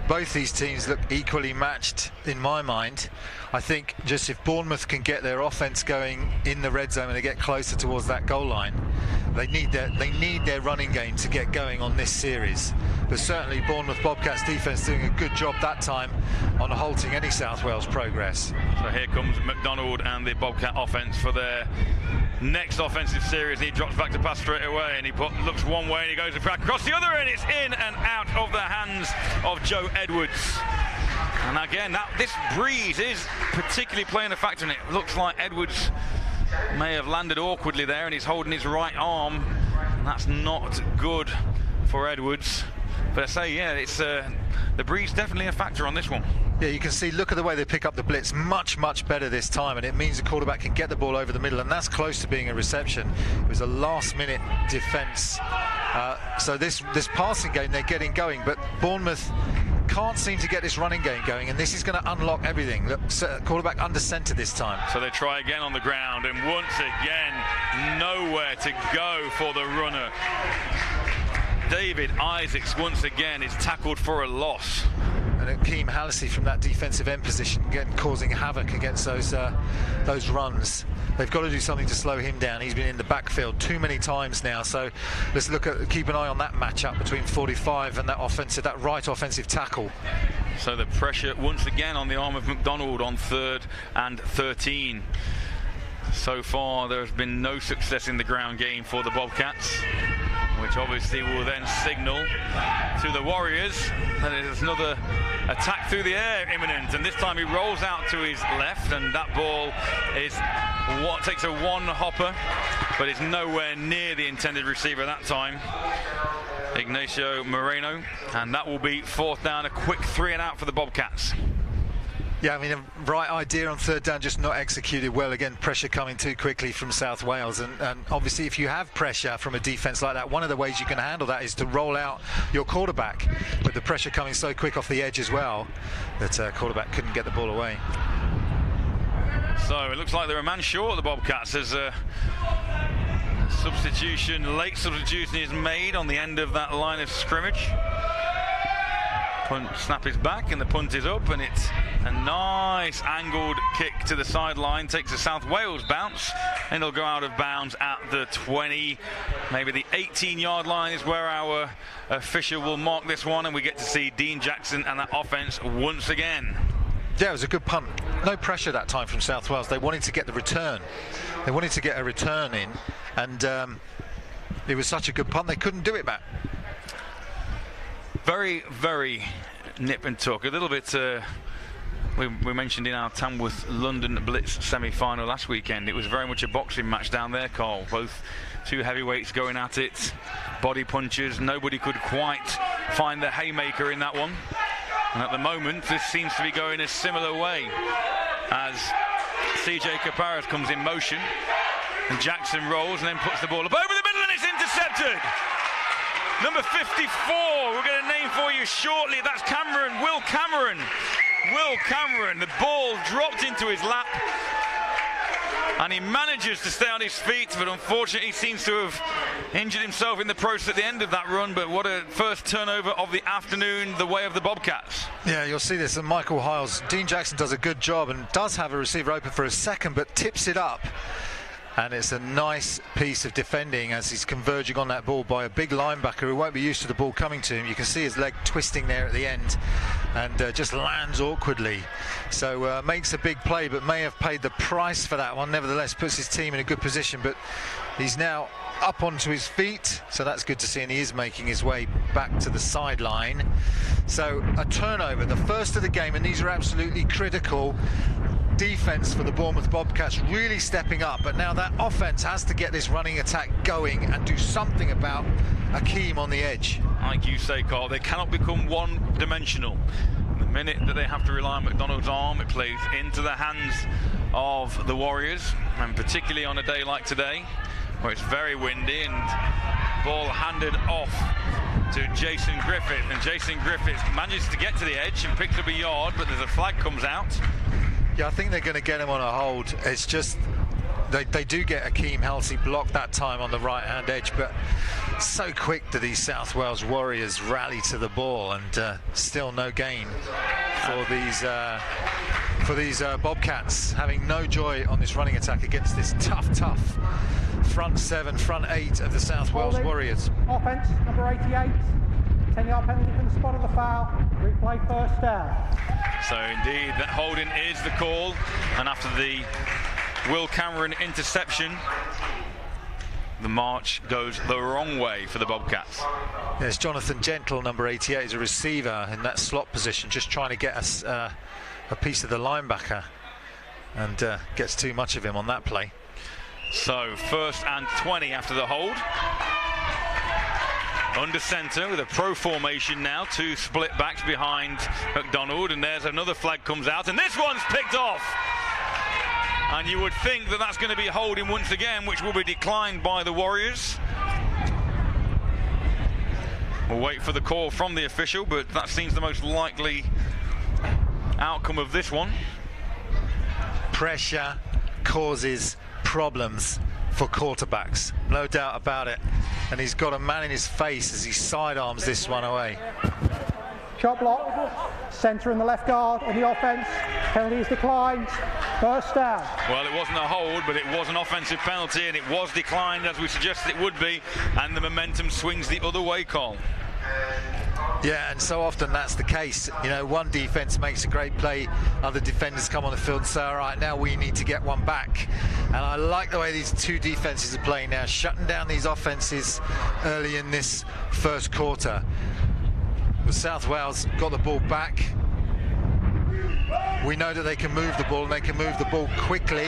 Both these teams look equally matched in my mind. I think just if Bournemouth can get their offense going in the red zone and they get closer towards that goal line, they need their running game to get going on this series. But certainly Bournemouth Bobcats defense doing a good job that time on halting any South Wales progress. So here comes McDonald and the Bobcat offense for their next offensive series. He drops back to pass straight away, and he looks one way and he goes back across the other, and it's in and out of the hands of Joe Edwards. And again, this breeze is particularly playing a factor in it. It looks like Edwards may have landed awkwardly there, and he's holding his right arm, and that's not good for Edwards. But I say, yeah, it's the breeze definitely a factor on this one. Yeah, you can see, look at the way they pick up the blitz, much better this time, and it means the quarterback can get the ball over the middle, and that's close to being a reception. It was a last-minute defence. So this passing game, they're getting going, but Bournemouth can't seem to get this running game going, and this is going to unlock everything. Look, quarterback under centre this time. So they try again on the ground, and once again, nowhere to go for the runner. David Isaacs once again is tackled for a loss. And Akeem Hallisey from that defensive end position, again causing havoc against those runs. They've got to do something to slow him down. He's been in the backfield too many times now. So let's keep an eye on that matchup between 45 and that right offensive tackle. So the pressure once again on the arm of McDonald on 3rd and 13. So far there has been no success in the ground game for the Bobcats, which obviously will then signal to the Warriors that there's another attack through the air imminent, and this time he rolls out to his left, and that ball takes a one-hopper, but is nowhere near the intended receiver that time, Ignacio Moreno, and that will be 4th down, a quick 3 and out for the Bobcats. Yeah, I mean, a right idea on 3rd down, just not executed well. Again, pressure coming too quickly from South Wales. And obviously, if you have pressure from a defence like that, one of the ways you can handle that is to roll out your quarterback. With the pressure coming so quick off the edge as well, that quarterback couldn't get the ball away. So it looks like they're a man short, the Bobcats, as a late substitution is made on the end of that line of scrimmage. Snap is back and the punt is up, and it's a nice angled kick to the sideline, takes a South Wales bounce, and it'll go out of bounds at the 20, maybe the 18-yard line is where our official will mark this one, and we get to see Dean Jackson and that offense once again. Yeah, it was a good punt. No pressure that time from South Wales. They wanted to get the return. They wanted to get a return in, and it was such a good punt they couldn't do it back. Very, very nip and tuck. A little bit, we mentioned in our Tamworth London Blitz semi-final last weekend, it was very much a boxing match down there, Carl. Both two heavyweights going at it, body punches. Nobody could quite find the haymaker in that one. And at the moment, this seems to be going a similar way as CJ Caparas comes in motion, and Jackson rolls and then puts the ball up over the middle, and it's intercepted. Number 54, we're going to name for you shortly. That's Cameron, Will Cameron. Will Cameron, the ball dropped into his lap, and he manages to stay on his feet, but unfortunately seems to have injured himself in the process at the end of that run. But what a first turnover of the afternoon, the way of the Bobcats. Yeah, you'll see this, and Michael Hiles, Dean Jackson does a good job and does have a receiver open for a second, but tips it up. And it's a nice piece of defending as he's converging on that ball by a big linebacker who won't be used to the ball coming to him. You can see his leg twisting there at the end, and just lands awkwardly. So makes a big play, but may have paid the price for that one. Nevertheless, puts his team in a good position, but he's now up onto his feet, so that's good to see, and he is making his way back to the sideline. So a turnover, the first of the game, and these are absolutely critical. Defense for the Bournemouth Bobcats really stepping up, but now that offense has to get this running attack going and do something about Akeem on the edge. Like you say, Carl, they cannot become one-dimensional. The minute that they have to rely on McDonald's arm, it plays into the hands of the Warriors, and particularly on a day like today where it's very windy, and ball handed off to Jason Griffith, and Jason Griffith manages to get to the edge and picks up a yard, but there's a flag comes out. Yeah, I think they're going to get him on a hold. It's just they do get Akeem Halsey blocked that time on the right-hand edge, but so quick do these South Wales Warriors rally to the ball, and still no gain for these Bobcats, having no joy on this running attack against this tough front 7, front 8 of the South Wales Warriors. Offense, number 88. 10-yard penalty from the spot of the foul. Replay first down. So indeed, that holding is the call, and after the Will Cameron interception, the march goes the wrong way for the Bobcats. Yes, Jonathan Gentle, number 88, is a receiver in that slot position, just trying to get us a piece of the linebacker, and gets too much of him on that play. So 1st and 20 after the hold. under centre with a pro formation now. 2 split backs behind McDonald, and there's another flag comes out, and this one's picked off. And you would think that that's going to be holding once again, which will be declined by the Warriors. We'll wait for the call from the official, but that seems the most likely outcome of this one. Pressure causes problems for quarterbacks, no doubt about it. And he's got a man in his face as he sidearms this one away. Shot block, centre in the left guard in the offence. Penalty is declined. First down. Well, it wasn't a hold, but it was an offensive penalty, and it was declined as we suggested it would be, and the momentum swings the other way, Cole. Yeah, and so often that's the case. You know, one defence makes a great play, other defenders come on the field and say, all right, now we need to get one back. And I like the way these 2 defences are playing now, shutting down these offences early in this first quarter. But South Wales got the ball back. We know that they can move the ball, and they can move the ball quickly.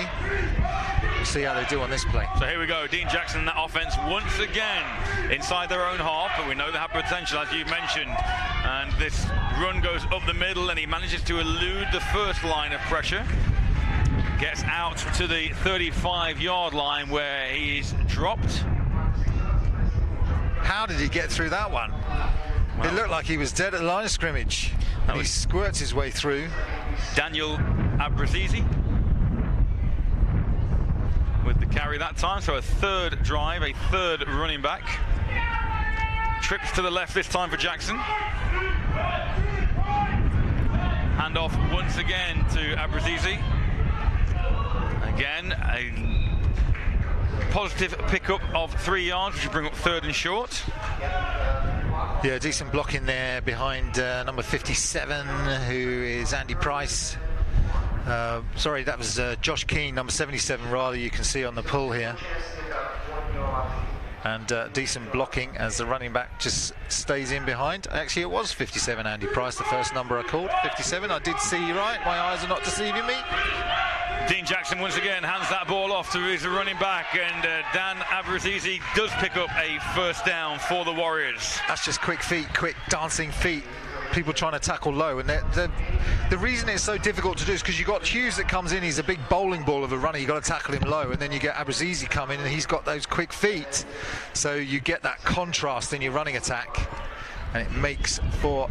We'll see how they do on this play. So here we go, Dean Jackson and that offence once again inside their own half, but we know they have potential, as you mentioned. And this run goes up the middle, and he manages to elude the first line of pressure. Gets out to the 35-yard line where he's dropped. How did he get through that one? Well, it looked like he was dead at the line of scrimmage. And he squirts his way through. Daniel Abrazizi with the carry that time, so a 3rd drive, a 3rd running back. Trips to the left this time for Jackson. Hand off once again to Abrazizi. Again, a positive pickup of 3 yards, which will bring up 3rd and short. Yeah, decent blocking there behind number 57, who is Andy Price. Sorry, that was Josh Keane, number 77, rather, you can see on the pull here. And decent blocking as the running back just stays in behind. Actually, it was 57, Andy Price, the first number I called. 57, I did see you right. My eyes are not deceiving me. Dean Jackson once again hands that ball off to his running back, and Dan Abrazizi does pick up a first down for the Warriors. That's just quick feet, quick dancing feet. People trying to tackle low, and the reason it's so difficult to do is because you've got Hughes that comes in, he's a big bowling ball of a runner, you've got to tackle him low, and then you get Abrazizi coming and he's got those quick feet, so you get that contrast in your running attack, and it makes for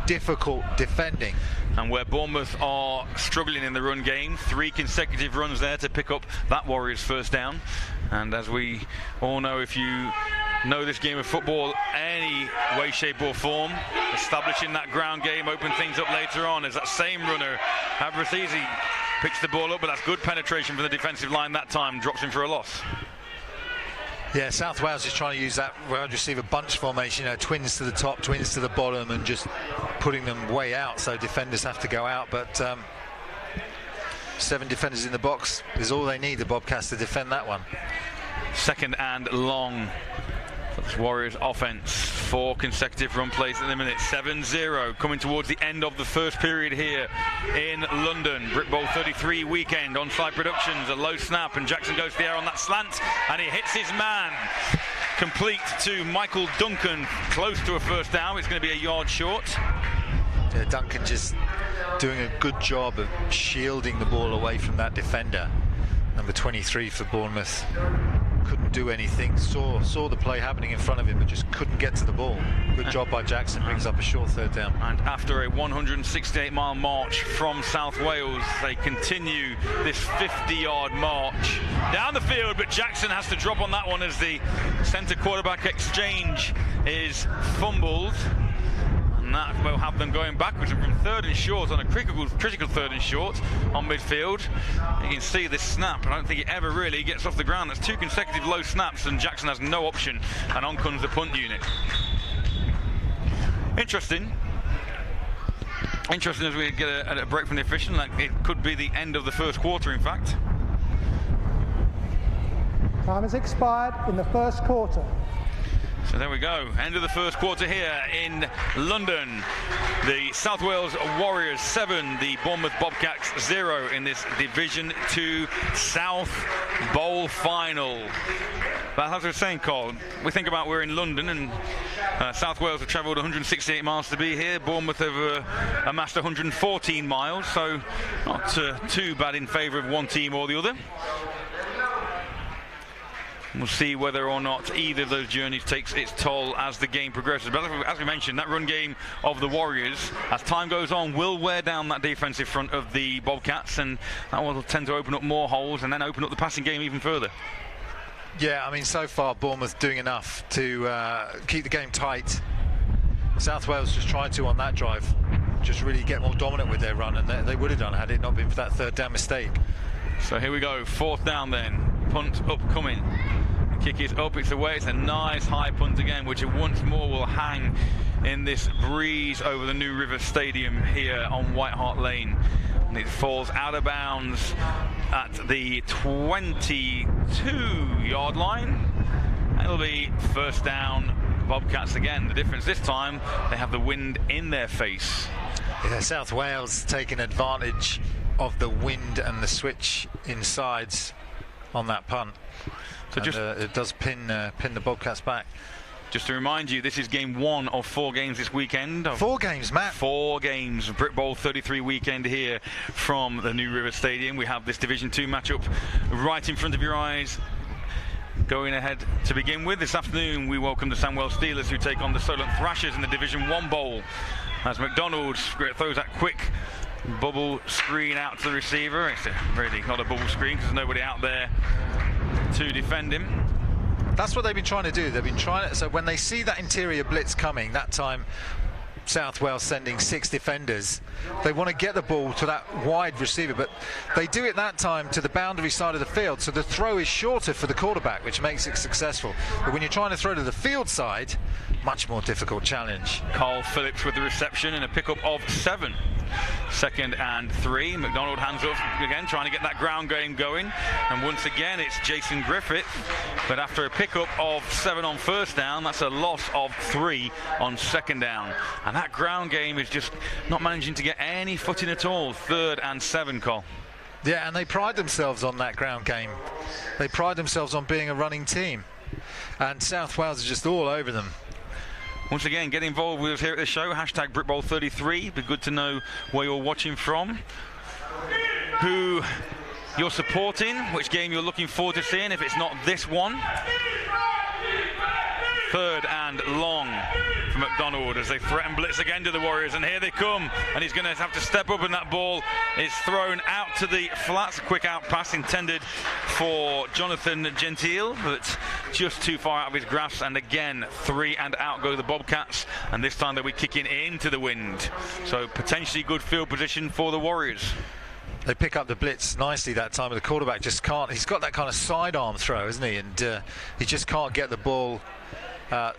difficult defending. And where Bournemouth are struggling in the run game, 3 consecutive runs there to pick up that Warriors first down. And as we all know, if you know this game of football any way, shape or form, establishing that ground game, open things up later on, as that same runner, Abrazizi, picks the ball up, but that's good penetration from the defensive line that time, drops him for a loss. Yeah, South Wales is trying to use that wide receiver bunch formation, you know, twins to the top, twins to the bottom, and just putting them way out, so defenders have to go out. But 7 defenders in the box is all they need, the Bobcats, to defend that one. 2nd and long. That's Warriors offense. 4 consecutive run plays at the minute. 7-0 coming towards the end of the first period here in London. Brick Bowl 33 weekend. Onside Productions, a low snap, and Jackson goes to the air on that slant, and he hits his man. Complete to Michael Duncan, close to a first down. It's going to be a yard short. Yeah, Duncan just doing a good job of shielding the ball away from that defender. Number 23 for Bournemouth. Couldn't do anything, saw the play happening in front of him, but just couldn't get to the ball. Good job by Jackson, brings up a short 3rd down. And after a 168-mile march from South Wales, they continue this 50-yard march down the field, but Jackson has to drop on that one as the centre quarterback exchange is fumbled. And that will have them going backwards and from 3rd and short on a critical 3rd and short on midfield. You can see this snap. I don't think it ever really gets off the ground. That's 2 consecutive low snaps, and Jackson has no option, and on comes the punt unit. Interesting as we get a break from the official. Like, it could be the end of the first quarter, in fact. Time has expired in the first quarter. So there we go, end of the first quarter here in London. The South Wales Warriors 7, the Bournemouth Bobcats 0 in this Division 2 South Bowl final. But as I was saying, Cole, we think about we're in London, and South Wales have travelled 168 miles to be here. Bournemouth have amassed 114 miles, so not too bad in favour of one team or the other. We'll see whether or not either of those journeys takes its toll as the game progresses. But as we mentioned, that run game of the Warriors, as time goes on, will wear down that defensive front of the Bobcats, and that will tend to open up more holes and then open up the passing game even further. Yeah, I mean, so far Bournemouth doing enough to keep the game tight. South Wales just tried to on that drive, just really get more dominant with their run, and they would have done had it not been for that third down mistake. So here we go, fourth down then. Punt upcoming. The kick is up, it's away. It's a nice high punt again, which once more will hang in this breeze over the New River Stadium here on White Hart Lane. And it falls out of bounds at the 22-yard line. It'll be first down, Bobcats again. The difference this time, they have the wind in their face. Yeah, South Wales taking advantage of the wind and the switch insides on that punt. So and, it does pin the Bobcats back. Just to remind you, this is game 1 of 4 games this weekend. 4 games, Matt. 4 games. Brit Bowl 33 weekend here from the New River Stadium. We have this Division 2 matchup right in front of your eyes. Going ahead to begin with, this afternoon we welcome the Sandwell Steelers, who take on the Solent Thrashers in the Division 1 Bowl. As McDonald throws that quick bubble screen out to the receiver. It's really not a bubble screen because there's nobody out there to defend him. That's what they've been trying to do. They've been trying to, so when they see that interior blitz coming, that time South Wales sending 6 defenders, they want to get the ball to that wide receiver, but they do it that time to the boundary side of the field, so the throw is shorter for the quarterback, which makes it successful. But when you're trying to throw to the field side, much more difficult challenge. Carl Phillips with the reception and a pickup of 7. 2nd and 3. McDonald hands up again, trying to get that ground game going, and once again it's Jason Griffith, but after a pickup of 7 on first down, that's a loss of 3 on second down, and that ground game is just not managing to get any footing at all. 3rd and 7, Cole. Yeah, and they pride themselves on that ground game. They pride themselves on being a running team, and South Wales is just all over them. Once again, get involved with us here at the show. Hashtag BritBowl33. Be good to know where you're watching from, who you're supporting, which game you're looking forward to seeing if it's not this one. 3rd and long for McDonald as they threaten blitz again to the Warriors, and here they come, and he's going to have to step up, and that ball is thrown out to the flats. A quick out pass intended for Jonathan Gentile, but just too far out of his grasp, and again 3 and out go the Bobcats, and this time they'll be kicking into the wind, so potentially good field position for the Warriors. They pick up the blitz nicely that time, but the quarterback just can't. He's got that kind of sidearm throw, isn't he? And he just can't get the ball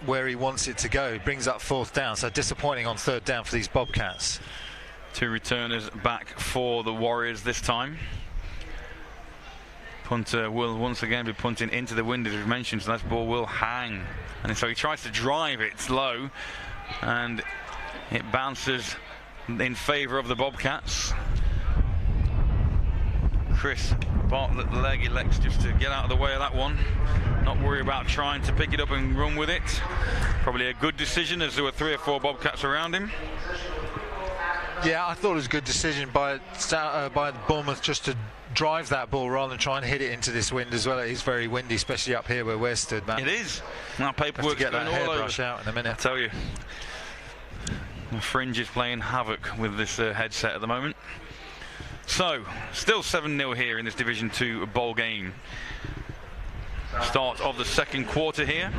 where he wants it to go. He brings up 4th down, so disappointing on 3rd down for these Bobcats. 2 returners back for the Warriors this time. Punter will once again be punting into the wind, as we've mentioned, so that ball will hang. And so he tries to drive it slow, and it bounces in favour of the Bobcats. Chris Bartlett leg elects just to get out of the way of that one, not worry about trying to pick it up and run with it. Probably a good decision, as there were 3 or 4 Bobcats around him. Yeah, I thought it was a good decision by Bournemouth just to drive that ball rather than try and hit it into this wind as well. It is very windy, especially up here where we're stood, man. It is. Now paperwork's get that going all hairbrush over. out in a minute. I tell you, the fringe is playing havoc with this headset at the moment. So, still 7-0 here in this Division 2 bowl game. Start of the 2nd quarter here.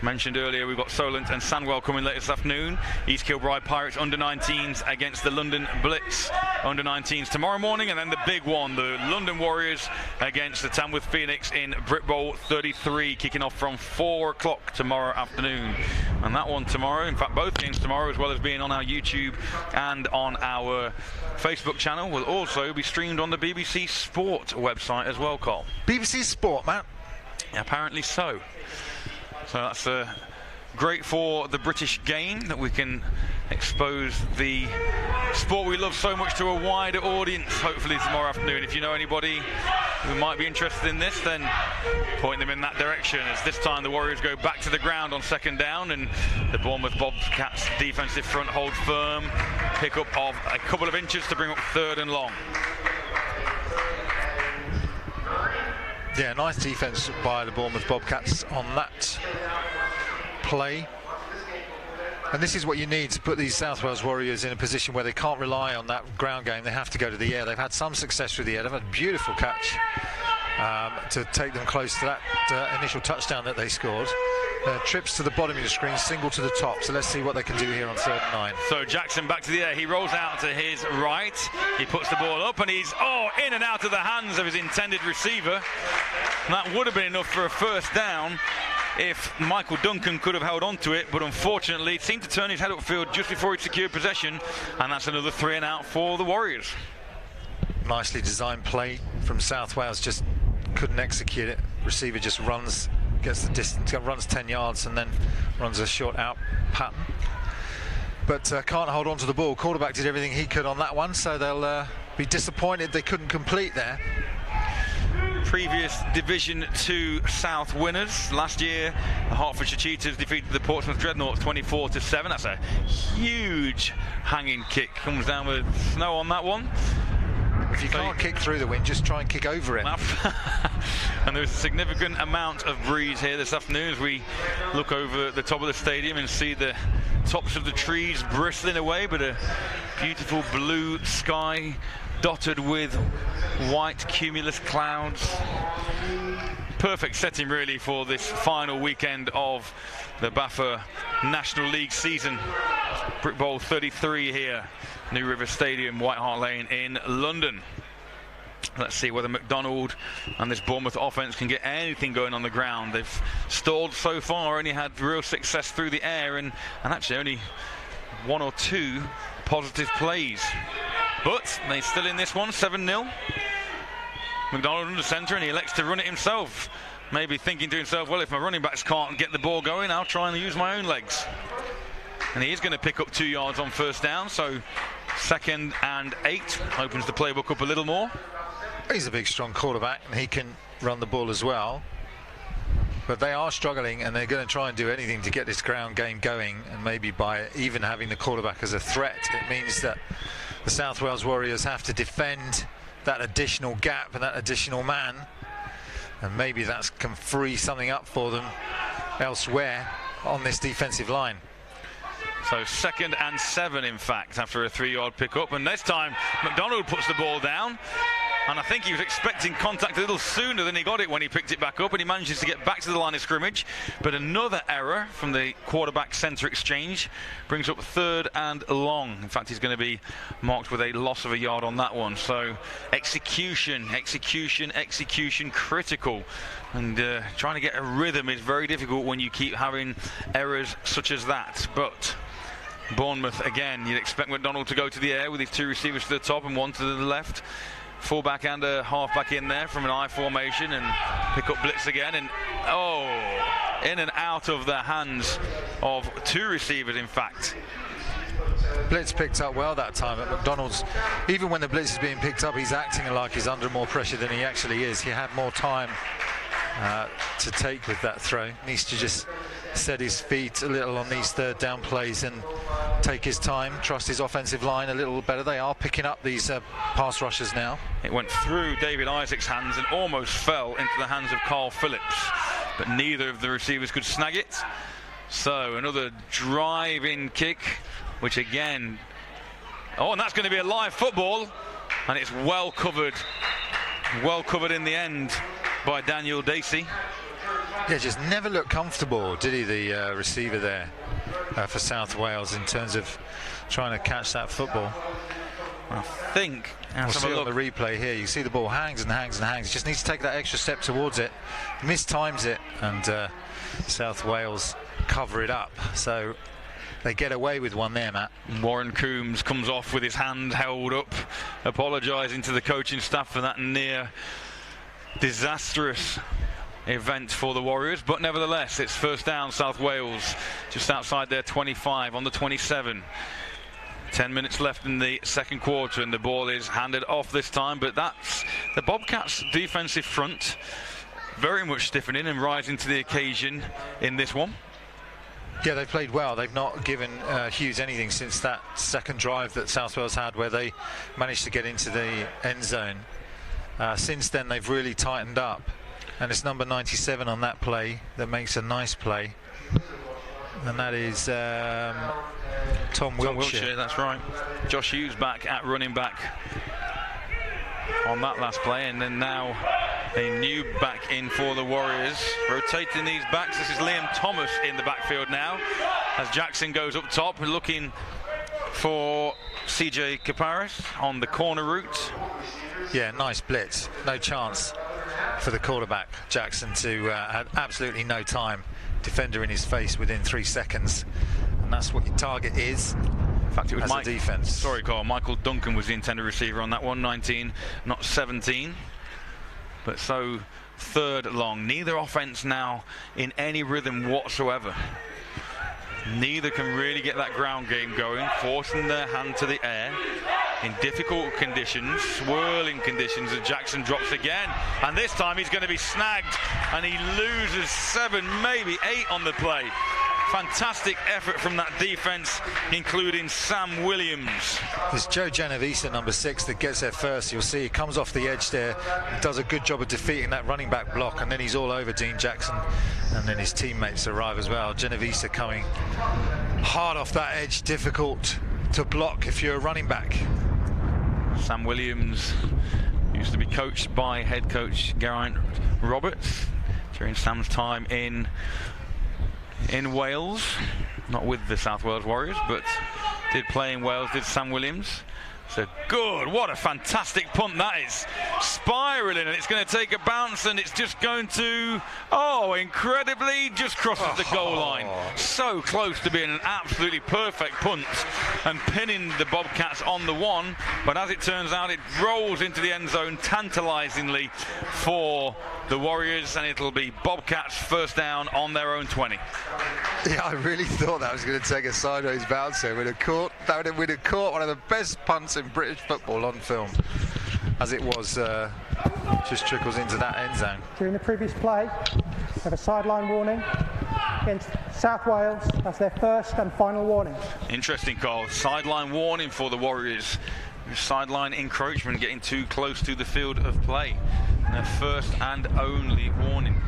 Mentioned earlier, we've got Solent and Sandwell coming later this afternoon. East Kilbride Pirates under-19s against the London Blitz under-19s tomorrow morning, and then the big one, the London Warriors against the Tamworth Phoenix in Brit Bowl 33, kicking off from 4 o'clock tomorrow afternoon. And that one tomorrow, in fact both games tomorrow, as well as being on our YouTube and on our Facebook channel, will also be streamed on the BBC Sport website as well, Cole. BBC Sport, Matt? Yeah, apparently so. So that's great for the British game that we can expose the sport we love so much to a wider audience, hopefully tomorrow afternoon. If you know anybody who might be interested in this, then point them in that direction, as this time the Warriors go back to the ground on second down, and the Bournemouth Bobcats defensive front hold firm, pick up of a couple of inches to bring up third and long. Yeah, nice defence by the Bournemouth Bobcats on that play. And this is what you need to put these South Wales Warriors in a position where they can't rely on that ground game. They have to go to the air. They've had some success through the air. They've had a beautiful catch to take them close to that initial touchdown that they scored. Trips to the bottom of the screen, single to the top. So let's see what they can do here on 3rd and 9. So Jackson back to the air. He rolls out to his right. He puts the ball up, and he's in and out of the hands of his intended receiver. And that would have been enough for a first down if Michael Duncan could have held on to it, but unfortunately it seemed to turn his head upfield just before he secured possession, and that's another 3 and out for the Warriors. Nicely designed play from South Wales, just couldn't execute it. Receiver just runs, gets the distance, runs 10 yards and then runs a short out pattern, but can't hold on to the ball. Quarterback did everything he could on that one, so they'll be disappointed they couldn't complete there. Previous Division 2 South winners last year, the Hertfordshire Cheetahs defeated the Portsmouth Dreadnoughts 24-7. That's a huge hanging kick, comes down with snow on that one. If you can't kick through the wind, just try and kick over it. And there's a significant amount of breeze here this afternoon as we look over the top of the stadium and see the tops of the trees bristling away, but a beautiful blue sky dotted with white cumulus clouds. Perfect setting really for this final weekend of the BAFA National League season. Brick Bowl 33 here, New River Stadium, White Hart Lane in London. Let's see whether McDonald and this Bournemouth offense can get anything going on the ground. They've stalled so far, only had real success through the air, and actually only 1 or 2 positive plays. But they're still in this one, 7-0. McDonald under centre, and he elects to run it himself. Maybe thinking to himself, well, if my running backs can't get the ball going, I'll try and use my own legs. And he is going to pick up 2 yards on first down, so 2nd and 8. Opens the playbook up a little more. He's a big, strong quarterback, and he can run the ball as well. But they are struggling, and they're going to try and do anything to get this ground game going, and maybe by even having the quarterback as a threat, it means that the South Wales Warriors have to defend that additional gap and that additional man, and maybe that can free something up for them elsewhere on this defensive line. So 2nd and 7, in fact, after a 3-yard pickup, and this time McDonald puts the ball down. And I think he was expecting contact a little sooner than he got it when he picked it back up, and he manages to get back to the line of scrimmage. But another error from the quarterback-centre exchange brings up 3rd and long. In fact, he's going to be marked with a loss of a yard on that one. So execution, critical. And trying to get a rhythm is very difficult when you keep having errors such as that. But Bournemouth, again, you'd expect McDonald to go to the air with his 2 receivers to the top and 1 to the left. Fullback and a halfback in there from an I formation, and pick up blitz again, and in and out of the hands of 2 receivers, in fact. Blitz picked up well that time at McDonald's. Even when the blitz is being picked up, he's acting like he's under more pressure than he actually is. He had more time to take with that throw. Needs to just set his feet a little on these 3rd down plays and take his time, trust his offensive line a little better. They are picking up these pass rushers now. It went through David Isaac's hands and almost fell into the hands of Carl Phillips, but neither of the receivers could snag it. So another drive-in kick, which again, and that's going to be a live football, and it's well covered in the end by Daniel Dacey. Yeah, just never looked comfortable, did he, the receiver there for South Wales, in terms of trying to catch that football. I think, we'll see on the replay here, you see the ball hangs and hangs and hangs. He just needs to take that extra step towards it, mistimes it, and South Wales cover it up. So they get away with one there, Matt. Warren Coombs comes off with his hand held up, apologising to the coaching staff for that near disastrous event for the Warriors, but nevertheless it's first down, South Wales, just outside their 25 on the 27. 10 minutes left in the second quarter and the ball is handed off this time, but that's the Bobcats' defensive front very much stiffening and rising to the occasion in this one. Yeah, they've played well. They've not given Hughes anything since that second drive that South Wales had where they managed to get into the end zone. Since then they've really tightened up, and it's number 97 on that play that makes a nice play, and that is Tom Wiltshire. That's right. Josh Hughes back at running back on that last play, and then now a new back in for the Warriors. Rotating these backs, this is Liam Thomas in the backfield now as Jackson goes up top and looking for CJ Kaparis on the corner route. Yeah, nice blitz. No chance for the quarterback Jackson to have absolutely no time. Defender in his face within 3 seconds, and that's what your target is. In fact, it was a defense. Sorry, Carl. Michael Duncan was the intended receiver on that one. 19, not 17. But so third long. Neither offense now in any rhythm whatsoever. Neither can really get that ground game going, forcing their hand to the air in difficult conditions, swirling conditions, as Jackson drops again. And this time he's going to be snagged, and he loses 7, maybe 8 on the play. Fantastic effort from that defense, including Sam Williams. It's Joe Genovese, number 6, that gets there first. You'll see he comes off the edge there, does a good job of defeating that running back block, and then he's all over Dean Jackson, and then his teammates arrive as well. Genovese coming hard off that edge, difficult to block if you're a running back. Sam Williams used to be coached by head coach Geraint Roberts during Sam's time in Wales, not with the South Wales Warriors, but did play in Wales, did Sam Williams. So good, what a fantastic punt that is. Spiraling, and it's going to take a bounce, and it's just going to, incredibly just crosses the goal line. So close to being an absolutely perfect punt and pinning the Bobcats on the 1, but as it turns out it rolls into the end zone tantalizingly for the Warriors, and it'll be Bobcats first down on their own 20. Yeah, I really thought that was going to take a sideways bounce there. We'd have caught one of the best punts in British football on film. As it was, just trickles into that end zone. During the previous play, we have a sideline warning against South Wales. That's their first and final warning. Interesting call. Sideline warning for the Warriors. Sideline encroachment, getting too close to the field of play. Their first and only warning.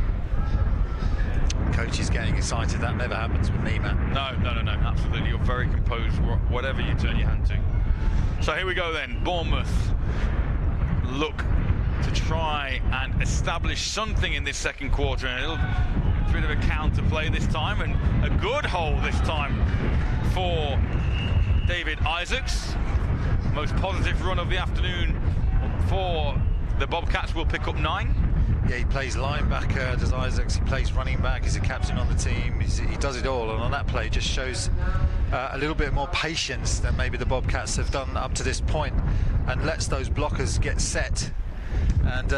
Coach is getting excited. That never happens with me, man. No, absolutely. You're very composed, whatever you turn your hand to. So here we go then. Bournemouth look to try and establish something in this second quarter, and a little bit of a counter play this time, and a good hole this time for David Isaacs. Most positive run of the afternoon for the Bobcats. Will pick up 9. Yeah, he plays linebacker, does Isaacs. He plays running back. He's a captain on the team. He does it all, and on that play just shows a little bit more patience than maybe the Bobcats have done up to this point, and lets those blockers get set, and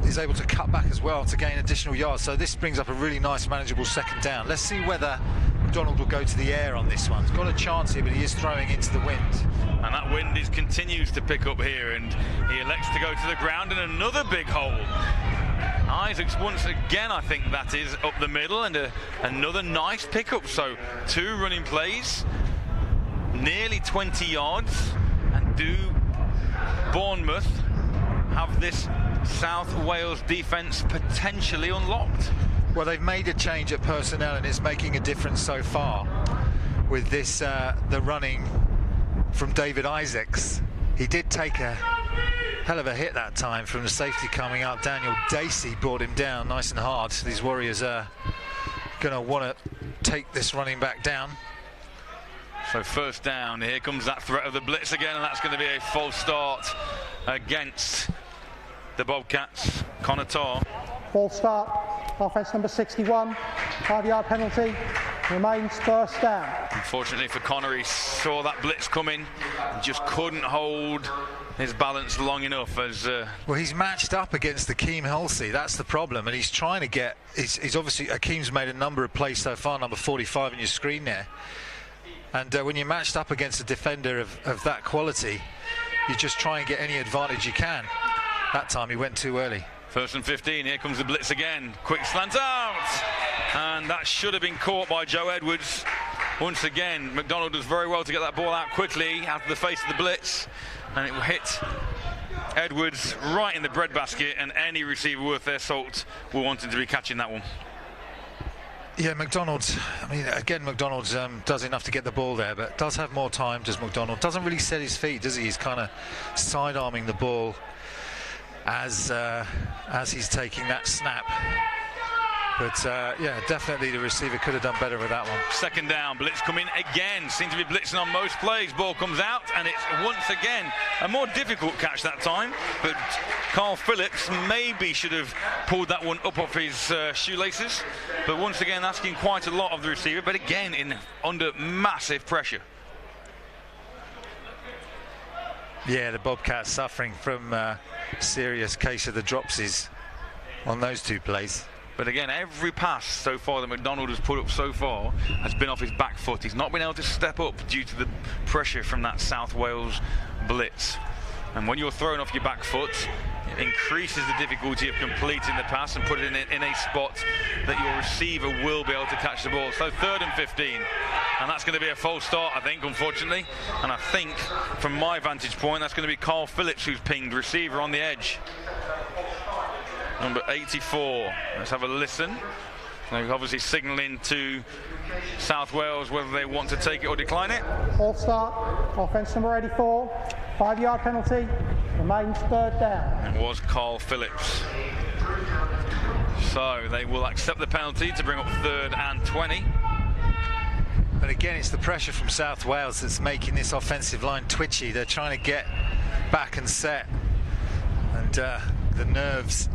is able to cut back as well to gain additional yards. So this brings up a really nice, manageable second down. Let's see whether McDonald will go to the air on this one. He's got a chance here, but he is throwing into the wind. And that wind continues to pick up here, and he elects to go to the ground in another big hole. Isaacs once again, I think that is, up the middle, and another nice pickup. So 2 running plays, nearly 20 yards, and do Bournemouth have this South Wales defence potentially unlocked? Well, they've made a change at personnel, and it's making a difference so far with this the running from David Isaacs. He did take a hell of a hit that time from the safety coming up. Daniel Dacey brought him down nice and hard. These Warriors are going to want to take this running back down. So first down, here comes that threat of the blitz again, and that's going to be a false start against the Bobcats. Connor Tarr. False start, offense number 61, 5-yard penalty, remains first down. Unfortunately for Connor, he saw that blitz coming and just couldn't hold his balance long enough as... Well, he's matched up against Akeem Halsey. That's the problem, and he's trying to get... He's obviously... Akeem's made a number of plays so far, number 45 on your screen there. And when you're matched up against a defender of that quality, you just try and get any advantage you can. That time he went too early. 1st and 15, here comes the blitz again. Quick slant out! And that should have been caught by Joe Edwards. Once again, McDonald does very well to get that ball out quickly out of the face of the blitz. And it will hit Edwards right in the breadbasket, and any receiver worth their salt will want him to be catching that one. Yeah, McDonald's, I mean, again, McDonald's does enough to get the ball there, but does have more time, does McDonald. Doesn't really set his feet, does he? He's kind of side-arming the ball as he's taking that snap. But, yeah, definitely the receiver could have done better with that one. 2nd down, blitz coming again. Seems to be blitzing on most plays. Ball comes out, and it's once again a more difficult catch that time. But Carl Phillips maybe should have pulled that one up off his shoelaces. But once again, asking quite a lot of the receiver. But again, under massive pressure. Yeah, the Bobcats suffering from a serious case of the dropsies on those 2 plays. But again, every pass so far that McDonald has put up so far has been off his back foot. He's not been able to step up due to the pressure from that South Wales blitz. And when you're thrown off your back foot, it increases the difficulty of completing the pass and putting it in a spot that your receiver will be able to catch the ball. So 3rd and 15. And that's going to be a false start, I think, unfortunately. And I think, from my vantage point, that's going to be Carl Phillips who's pinged, receiver on the edge. Number 84. Let's have a listen. They're obviously signalling to South Wales whether they want to take it or decline it. False start, offence number 84, 5-yard penalty, remains 3rd down. It was Carl Phillips. So they will accept the penalty to bring up 3rd and 20. But again, it's the pressure from South Wales that's making this offensive line twitchy. They're trying to get back and set. And the nerves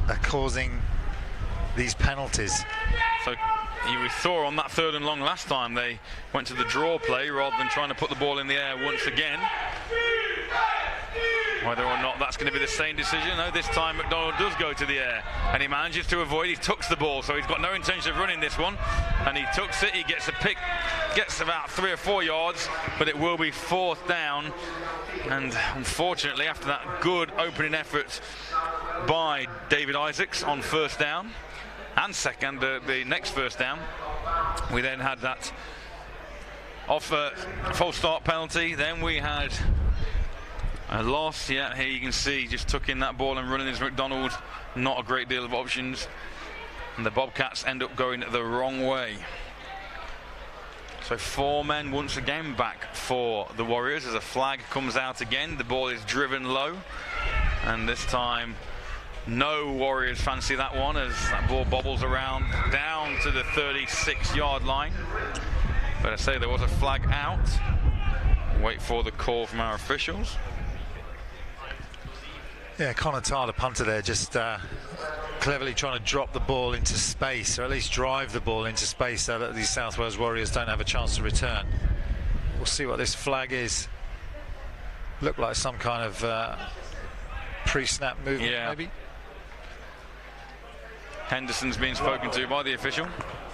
are causing these penalties. So you saw on that 3rd and long last time they went to the draw play rather than trying to put the ball in the air once again. Whether or not that's going to be the same decision, no, this time McDonald does go to the air and he manages to avoid. He tucks the ball, so he's got no intention of running this one, and he tucks it. He gets a pick, gets about 3 or 4 yards, but it will be 4th down. And unfortunately, after that good opening effort by David Isaacs on 1st down and the next 1st down, we then had that false start penalty. Then we had a loss. Yeah, here you can see just tucking that ball and running as McDonald. Not a great deal of options, and the Bobcats end up going the wrong way. So 4 men once again back for the Warriors as a flag comes out again. The ball is driven low, and this time no Warriors fancy that one as that ball bobbles around down to the 36-yard line. But I say there was a flag out. Wait for the call from our officials. Yeah, Connor Tarr, the punter there, just cleverly trying to drop the ball into space, or at least drive the ball into space so that these South Wales Warriors don't have a chance to return. We'll see what this flag is. Look like some kind of pre-snap movement, maybe. Henderson's being spoken to by the official.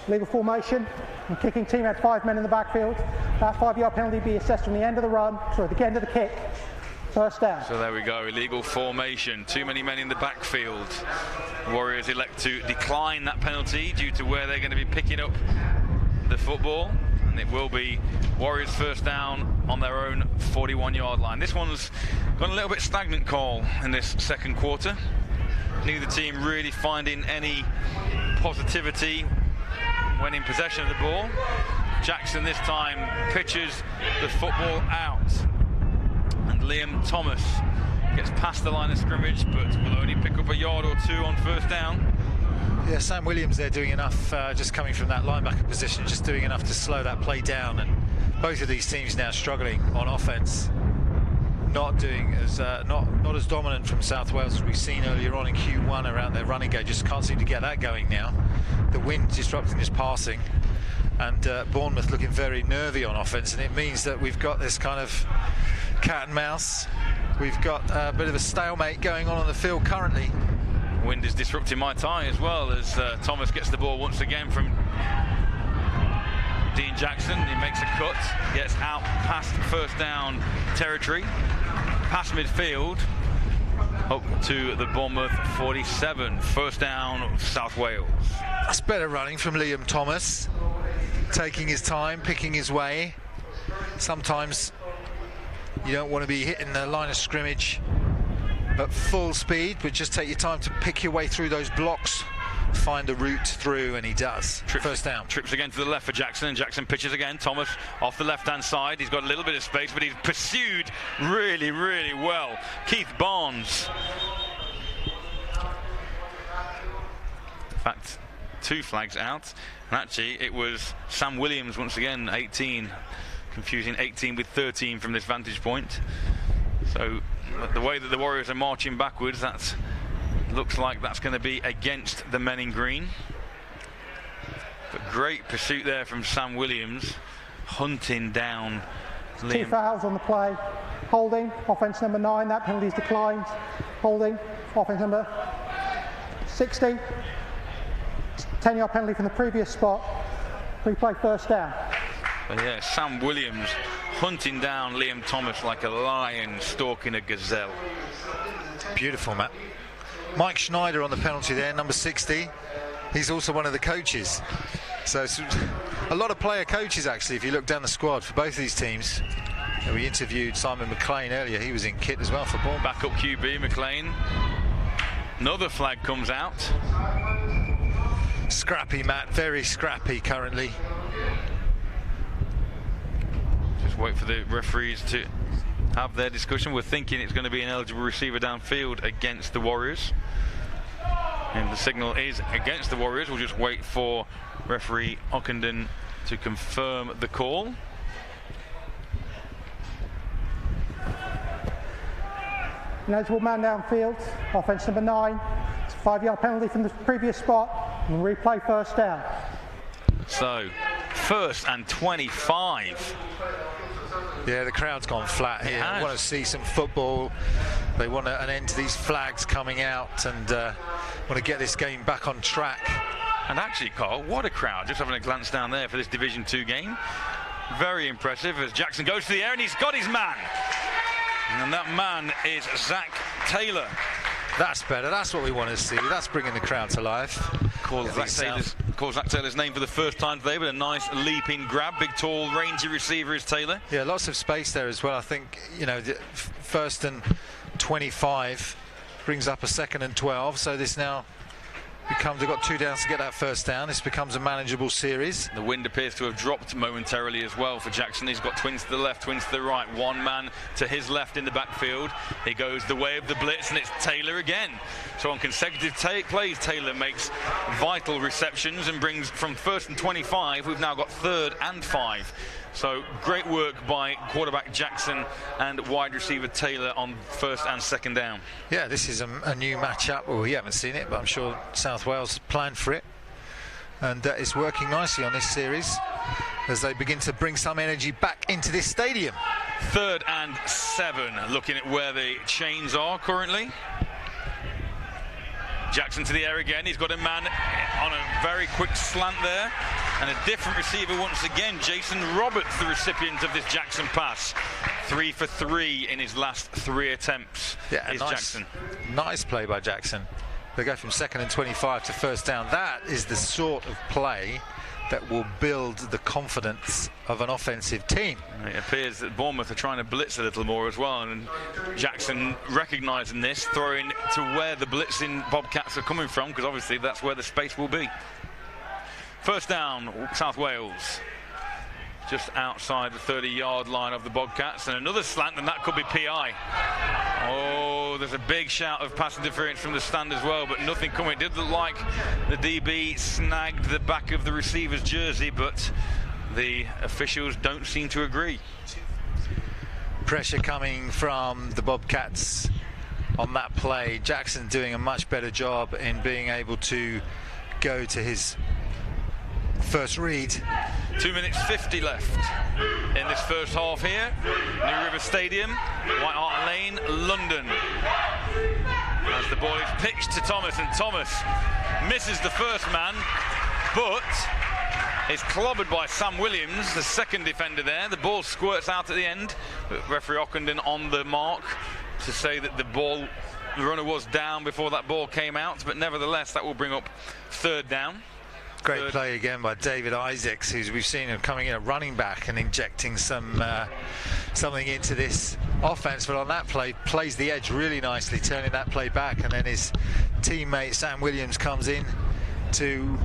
Legal formation. The kicking team had 5 men in the backfield. That 5-yard penalty be assessed from the end of the run, sorry, the end of the kick. 1st down. So there we go, illegal formation. Too many men in the backfield. Warriors elect to decline that penalty due to where they're going to be picking up the football. And it will be Warriors 1st down on their own 41-yard line. This one's got a little bit stagnant, call in this 2nd quarter. Neither team really finding any positivity when in possession of the ball. Jackson this time pitches the football out, and Liam Thomas gets past the line of scrimmage but will only pick up a yard or 2 on 1st down. Yeah, Sam Williams there doing enough, just coming from that linebacker position, just doing enough to slow that play down. And both of these teams now struggling on offense, not doing as not as dominant from South Wales as we've seen earlier on in Q1 around their running game. Just can't seem to get that going now. The wind disrupting this passing, and Bournemouth looking very nervy on offense, and it means that we've got this kind of cat and mouse we've got a bit of a stalemate going on the field currently. Wind is disrupting my tie as well as Thomas gets the ball once again from Dean Jackson. He makes a cut, gets out past first down territory, past midfield, up to the Bournemouth 47. First down, South Wales. That's better running from Liam Thomas, taking his time, picking his way. Sometimes you don't want to be hitting the line of scrimmage at full speed, but just take your time to pick your way through those blocks, find a route through, and he does. First down. Trips again to the left for Jackson, and Jackson pitches again. Thomas off the left-hand side. He's got a little bit of space, but he's pursued really, really well. Keith Barnes. In fact, 2 flags out, and actually it was Sam Williams once again, 18, confusing 18 with 13 from this vantage point. So the way that the Warriors are marching backwards, that looks like that's going to be against the men in green. But great pursuit there from Sam Williams, hunting down Liam. 2 fouls on the play. Holding, offence number 9, that penalty's declined. Holding, offence number 60. 10-yard penalty from the previous spot. Replay first down. But yeah, Sam Williams hunting down Liam Thomas like a lion stalking a gazelle. Beautiful, Matt. Mike Schneider on the penalty there, number 60. He's also one of the coaches. So it's a lot of player coaches, actually, if you look down the squad for both of these teams. And we interviewed Simon McLean earlier. He was in kit as well for Bournemouth. Backup QB McLean. Another flag comes out. Scrappy, Matt. Very scrappy currently. Just wait for the referees to have their discussion. We're thinking it's going to be an eligible receiver downfield against the Warriors. And the signal is against the Warriors. We'll just wait for referee Ockenden to confirm the call. An eligible man downfield, offence number 9. It's a 5-yard penalty from the previous spot. And replay first down. So, 1st and 25. Yeah, the crowd's gone flat here. They want to see some football. They want an end to these flags coming out and want to get this game back on track. And actually, Carl, what a crowd. Just having a glance down there for this Division 2 game. Very impressive as Jackson goes to the air and he's got his man. And that man is Zach Taylor. That's better. That's what we want to see. That's bringing the crowd to life. Calls Zach Taylor's name for the first time today with a nice leaping grab. Big, tall, rangy receiver is Taylor. Yeah, lots of space there as well. I think, you know, the 1st and 25 brings up a 2nd and 12. So this now becomes, they've got 2 downs to get that first down. This becomes a manageable series. The wind appears to have dropped momentarily as well for Jackson. He's got twins to the left, twins to the right. One man to his left in the backfield. He goes the way of the blitz, and it's Taylor again. So on consecutive plays, Taylor makes vital receptions and brings from 1st and 25. We've now got 3rd and 5. So great work by quarterback Jackson and wide receiver Taylor on 1st and 2nd down. Yeah, this is a new matchup. Well, we haven't seen it, but I'm sure South Wales planned for it. And it's working nicely on this series as they begin to bring some energy back into this stadium. 3rd and 7, looking at where the chains are currently. Jackson to the air again. He's got a man on a very quick slant there. And a different receiver once again. Jason Roberts, the recipient of this Jackson pass. 3 for 3 in his last 3 attempts. Yeah, Jackson. Nice play by Jackson. They go from 2nd and 25 to first down. That is the sort of play that will build the confidence of an offensive team. It appears that Bournemouth are trying to blitz a little more as well, and Jackson recognising this, throwing to where the blitzing Bobcats are coming from, because obviously that's where the space will be. First down, South Wales. Just outside the 30-yard line of the Bobcats, and another slant, and that could be PI. Oh, there's a big shout of pass interference from the stand as well, but nothing coming. It did look like the DB snagged the back of the receiver's jersey, but the officials don't seem to agree. Pressure coming from the Bobcats on that play. Jackson doing a much better job in being able to go to his first read 2 minutes 50 left in this first half here. New River Stadium, White Hart Lane, London. As the ball is pitched to Thomas, and Thomas misses the first man, but is clobbered by Sam Williams, the second defender there. The ball squirts out at the end, but referee Ockenden on the mark to say that the runner was down before that ball came out, but nevertheless that will bring up third down. Great play again by David Isaacs, who we've seen him coming in at running back and injecting something into this offense. But on that play, plays the edge really nicely, turning that play back, and then his teammate Sam Williams comes in to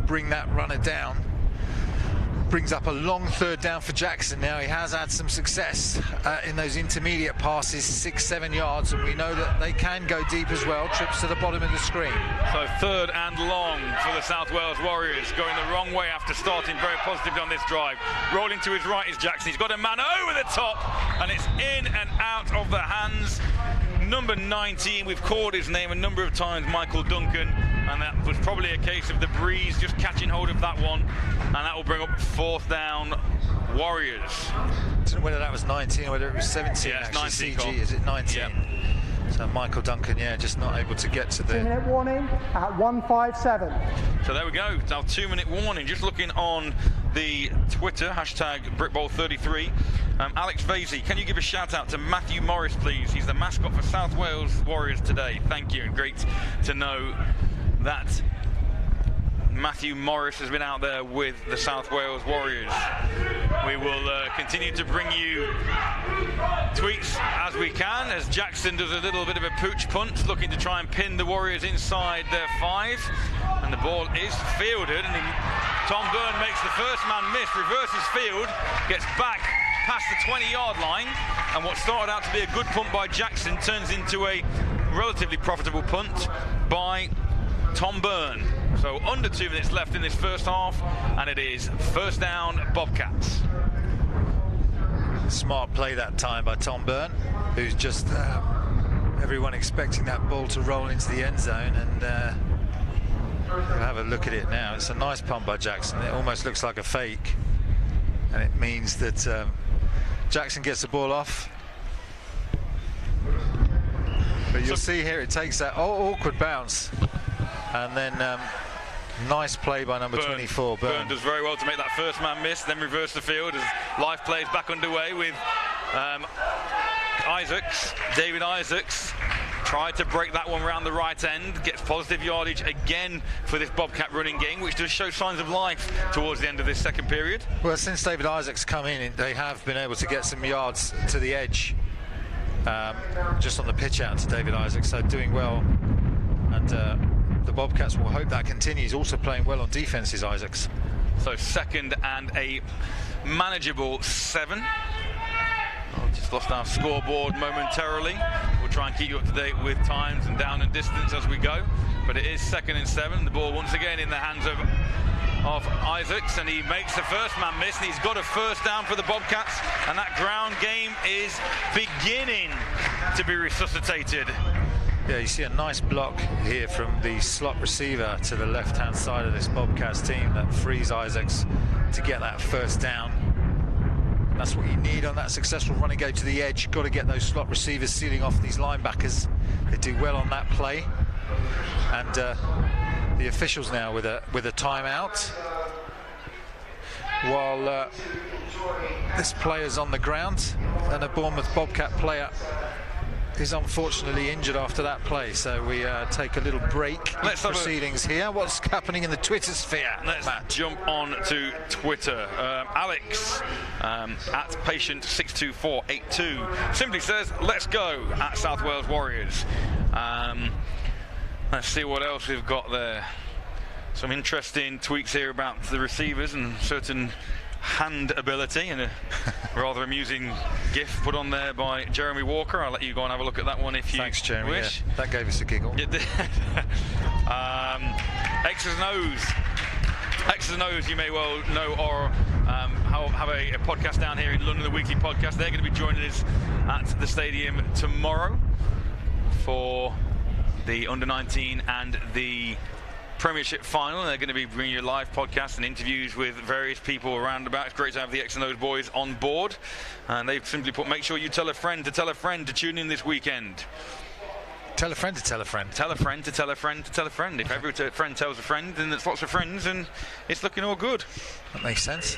bring that runner down. Brings up a long third down for Jackson. Now he has had some success in those intermediate passes, 6-7 yards, and we know that they can go deep as well. Trips to the bottom of the screen. So third and long for the South Wales Warriors, going the wrong way after starting very positively on this drive. Rolling to his right is Jackson. He's got a man over the top, and it's in and out of the hands. Number 19, we've called his name a number of times, Michael Duncan, and that was probably a case of the breeze just catching hold of that one, and that will bring up fourth down Warriors. I don't know whether that was 19 or whether it was 17. Yeah, it's actually. 19. CG, is it 19? Yeah. So Michael Duncan, just not able to get to the... 2-minute warning at 1:57. So there we go, it's our 2-minute warning. Just looking on the Twitter, hashtag BrickBowl33. Alex Vasey, can you give a shout out to Matthew Morris, please? He's the mascot for South Wales Warriors today. Thank you, and great to know that Matthew Morris has been out there with the South Wales Warriors. We will continue to bring you tweets as we can, as Jackson does a little bit of a pooch punt, looking to try and pin the Warriors inside their 5, and the ball is fielded, and Tom Byrne makes the first man miss, reverses field, gets back past the 20-yard line, and what started out to be a good punt by Jackson turns into a relatively profitable punt by Tom Byrne. So under 2 minutes left in this first half, and it is first down Bobcats. Smart play that time by Tom Byrne, who's just everyone expecting that ball to roll into the end zone, and we'll have a look at it now. It's a nice punt by Jackson. It almost looks like a fake, and it means that Jackson gets the ball off. But you'll see here it takes that awkward bounce, and then nice play by number 24. Byrne does very well to make that first man miss, then reverse the field as life plays back underway with David Isaacs. Tried to break that one around the right end, gets positive yardage again for this Bobcat running game, which does show signs of life towards the end of this second period. Well, since David Isaacs come in, they have been able to get some yards to the edge, just on the pitch out to David Isaacs, so doing well, and the Bobcats will hope that continues. Also playing well on defence is Isaacs. So second and a manageable 7. Just lost our scoreboard momentarily. We'll try and keep you up to date with times and down and distance as we go, but it is second and 7. The ball once again in the hands of Isaacs, and he makes the first man miss, and he's got a first down for the Bobcats, and that ground game is beginning to be resuscitated. Yeah, you see a nice block here from the slot receiver to the left-hand side of this Bobcats team that frees Isaacs to get that first down. That's what you need on that successful running game to the edge. You've got to get those slot receivers sealing off these linebackers. They do well on that play. And the officials now with a timeout, while this player's on the ground, and a Bournemouth Bobcat player is unfortunately injured after that play, so we take a little break in proceedings here. What's happening in the Twitter sphere? Let's jump on to Twitter. Alex at patient62482 simply says, let's go at South Wales Warriors. Let's see what else we've got there. Some interesting tweets here about the receivers and certain hand ability, and a rather amusing gif put on there by Jeremy Walker. I'll let you go and have a look at that one if you Thanks, Jeremy. wish. Yeah, that gave us a giggle. It did. X's and O's. X's and O's, you may well know, or have a podcast down here in London, the weekly podcast. They're going to be joining us at the stadium tomorrow for the under-19 and the Premiership final. They're going to be bringing you live podcasts and interviews with various people around about. It's great to have the X and O's boys on board. And they've simply put, make sure you tell a friend to tune in this weekend. Tell a friend to tell a friend. Tell a friend to tell a friend to tell a friend. If every friend tells a friend, then it's lots of friends, and it's looking all good. That makes sense.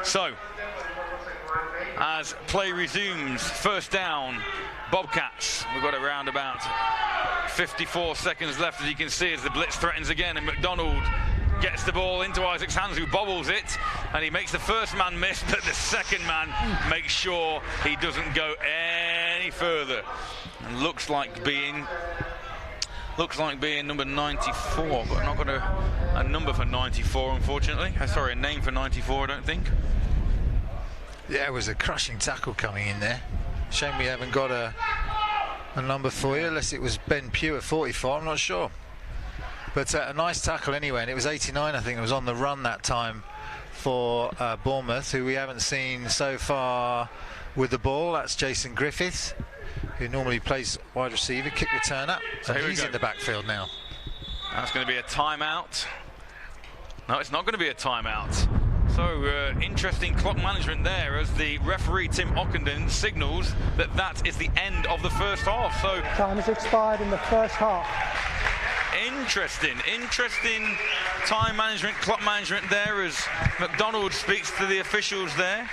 So, as play resumes, first down, Bobcats. We've got around about 54 seconds left, as you can see, as the blitz threatens again, and McDonald gets the ball into Isaac's hands, who bobbles it, and he makes the first man miss, but the second man makes sure he doesn't go any further. And looks like being number 94, but not got a number for 94, unfortunately. Sorry, a name for 94, I don't think. Yeah, it was a crushing tackle coming in there. Shame we haven't got a number for you, unless it was Ben Pugh at 44, I'm not sure. But a nice tackle anyway, and it was 89, I think, it was on the run that time for Bournemouth, who we haven't seen so far with the ball. That's Jason Griffiths, who normally plays wide receiver, kick returner. So he's in the backfield now. That's going to be a timeout. No, it's not going to be a timeout. So interesting clock management there, as the referee Tim Ockenden signals that is the end of the first half. So time has expired in the first half. Interesting time management, clock management there, as McDonald speaks to the officials there.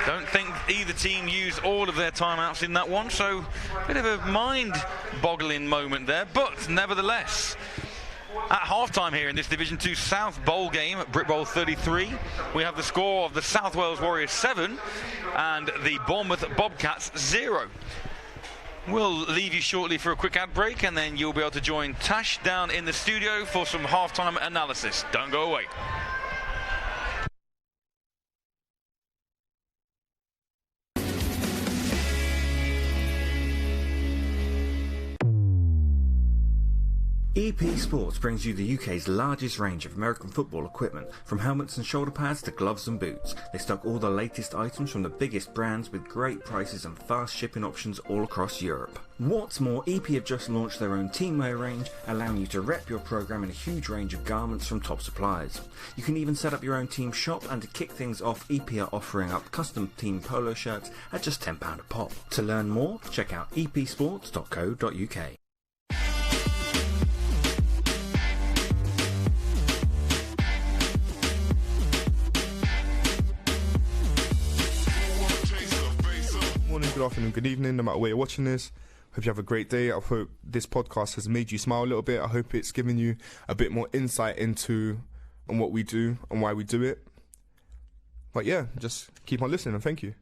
Don't think either team used all of their timeouts in that one, so a bit of a mind-boggling moment there, but nevertheless, at half-time here in this Division 2 South Bowl game at Brit Bowl 33, we have the score of the South Wales Warriors 7 and the Bournemouth Bobcats 0. We'll leave you shortly for a quick ad break, and then you'll be able to join Tash down in the studio for some half-time analysis. Don't go away. EP Sports brings you the UK's largest range of American football equipment, from helmets and shoulder pads to gloves and boots. They stock all the latest items from the biggest brands with great prices and fast shipping options all across Europe. What's more, EP have just launched their own team wear range, allowing you to rep your programme in a huge range of garments from top suppliers. You can even set up your own team shop, and to kick things off, EP are offering up custom team polo shirts at just £10 a pop. To learn more, check out epsports.co.uk. Good afternoon, good evening, no matter where you're watching this. Hope you have a great day. I hope this podcast has made you smile a little bit. I hope it's given you a bit more insight into what we do and why we do it. But yeah, just keep on listening, and thank you.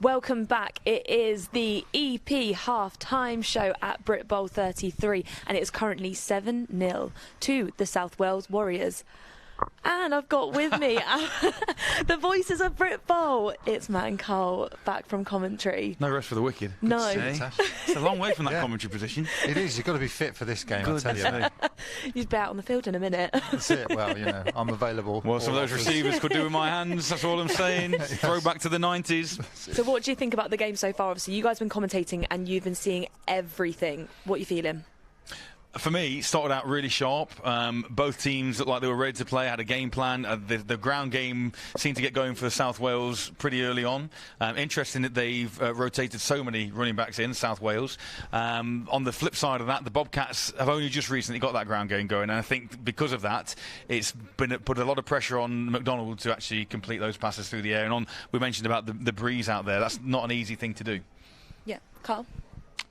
Welcome back. It is the EP half-time show at Brit Bowl 33, and it is currently 7-0 to the South Wales Warriors. And I've got with me the voices of Brit Bowl. It's Matt and Carl back from commentary. No rest for the wicked. No. It's a long way from that commentary position. It is. You've got to be fit for this game, I tell you. You'd be out on the field in a minute. That's it. Well, you know, I'm available. Well, some of those receivers could do with my hands. That's all I'm saying. Yes. Throw back to the 90s. So what do you think about the game so far? Obviously, you guys have been commentating and you've been seeing everything. What are you feeling? For me, it started out really sharp. Both teams looked like they were ready to play, had a game plan. The ground game seemed to get going for South Wales pretty early on. Interesting that they've rotated so many running backs in South Wales. On the flip side of that, the Bobcats have only just recently got that ground game going, and I think because of that, it's put a lot of pressure on McDonald to actually complete those passes through the air. And we mentioned about the breeze out there. That's not an easy thing to do. Yeah, Carl?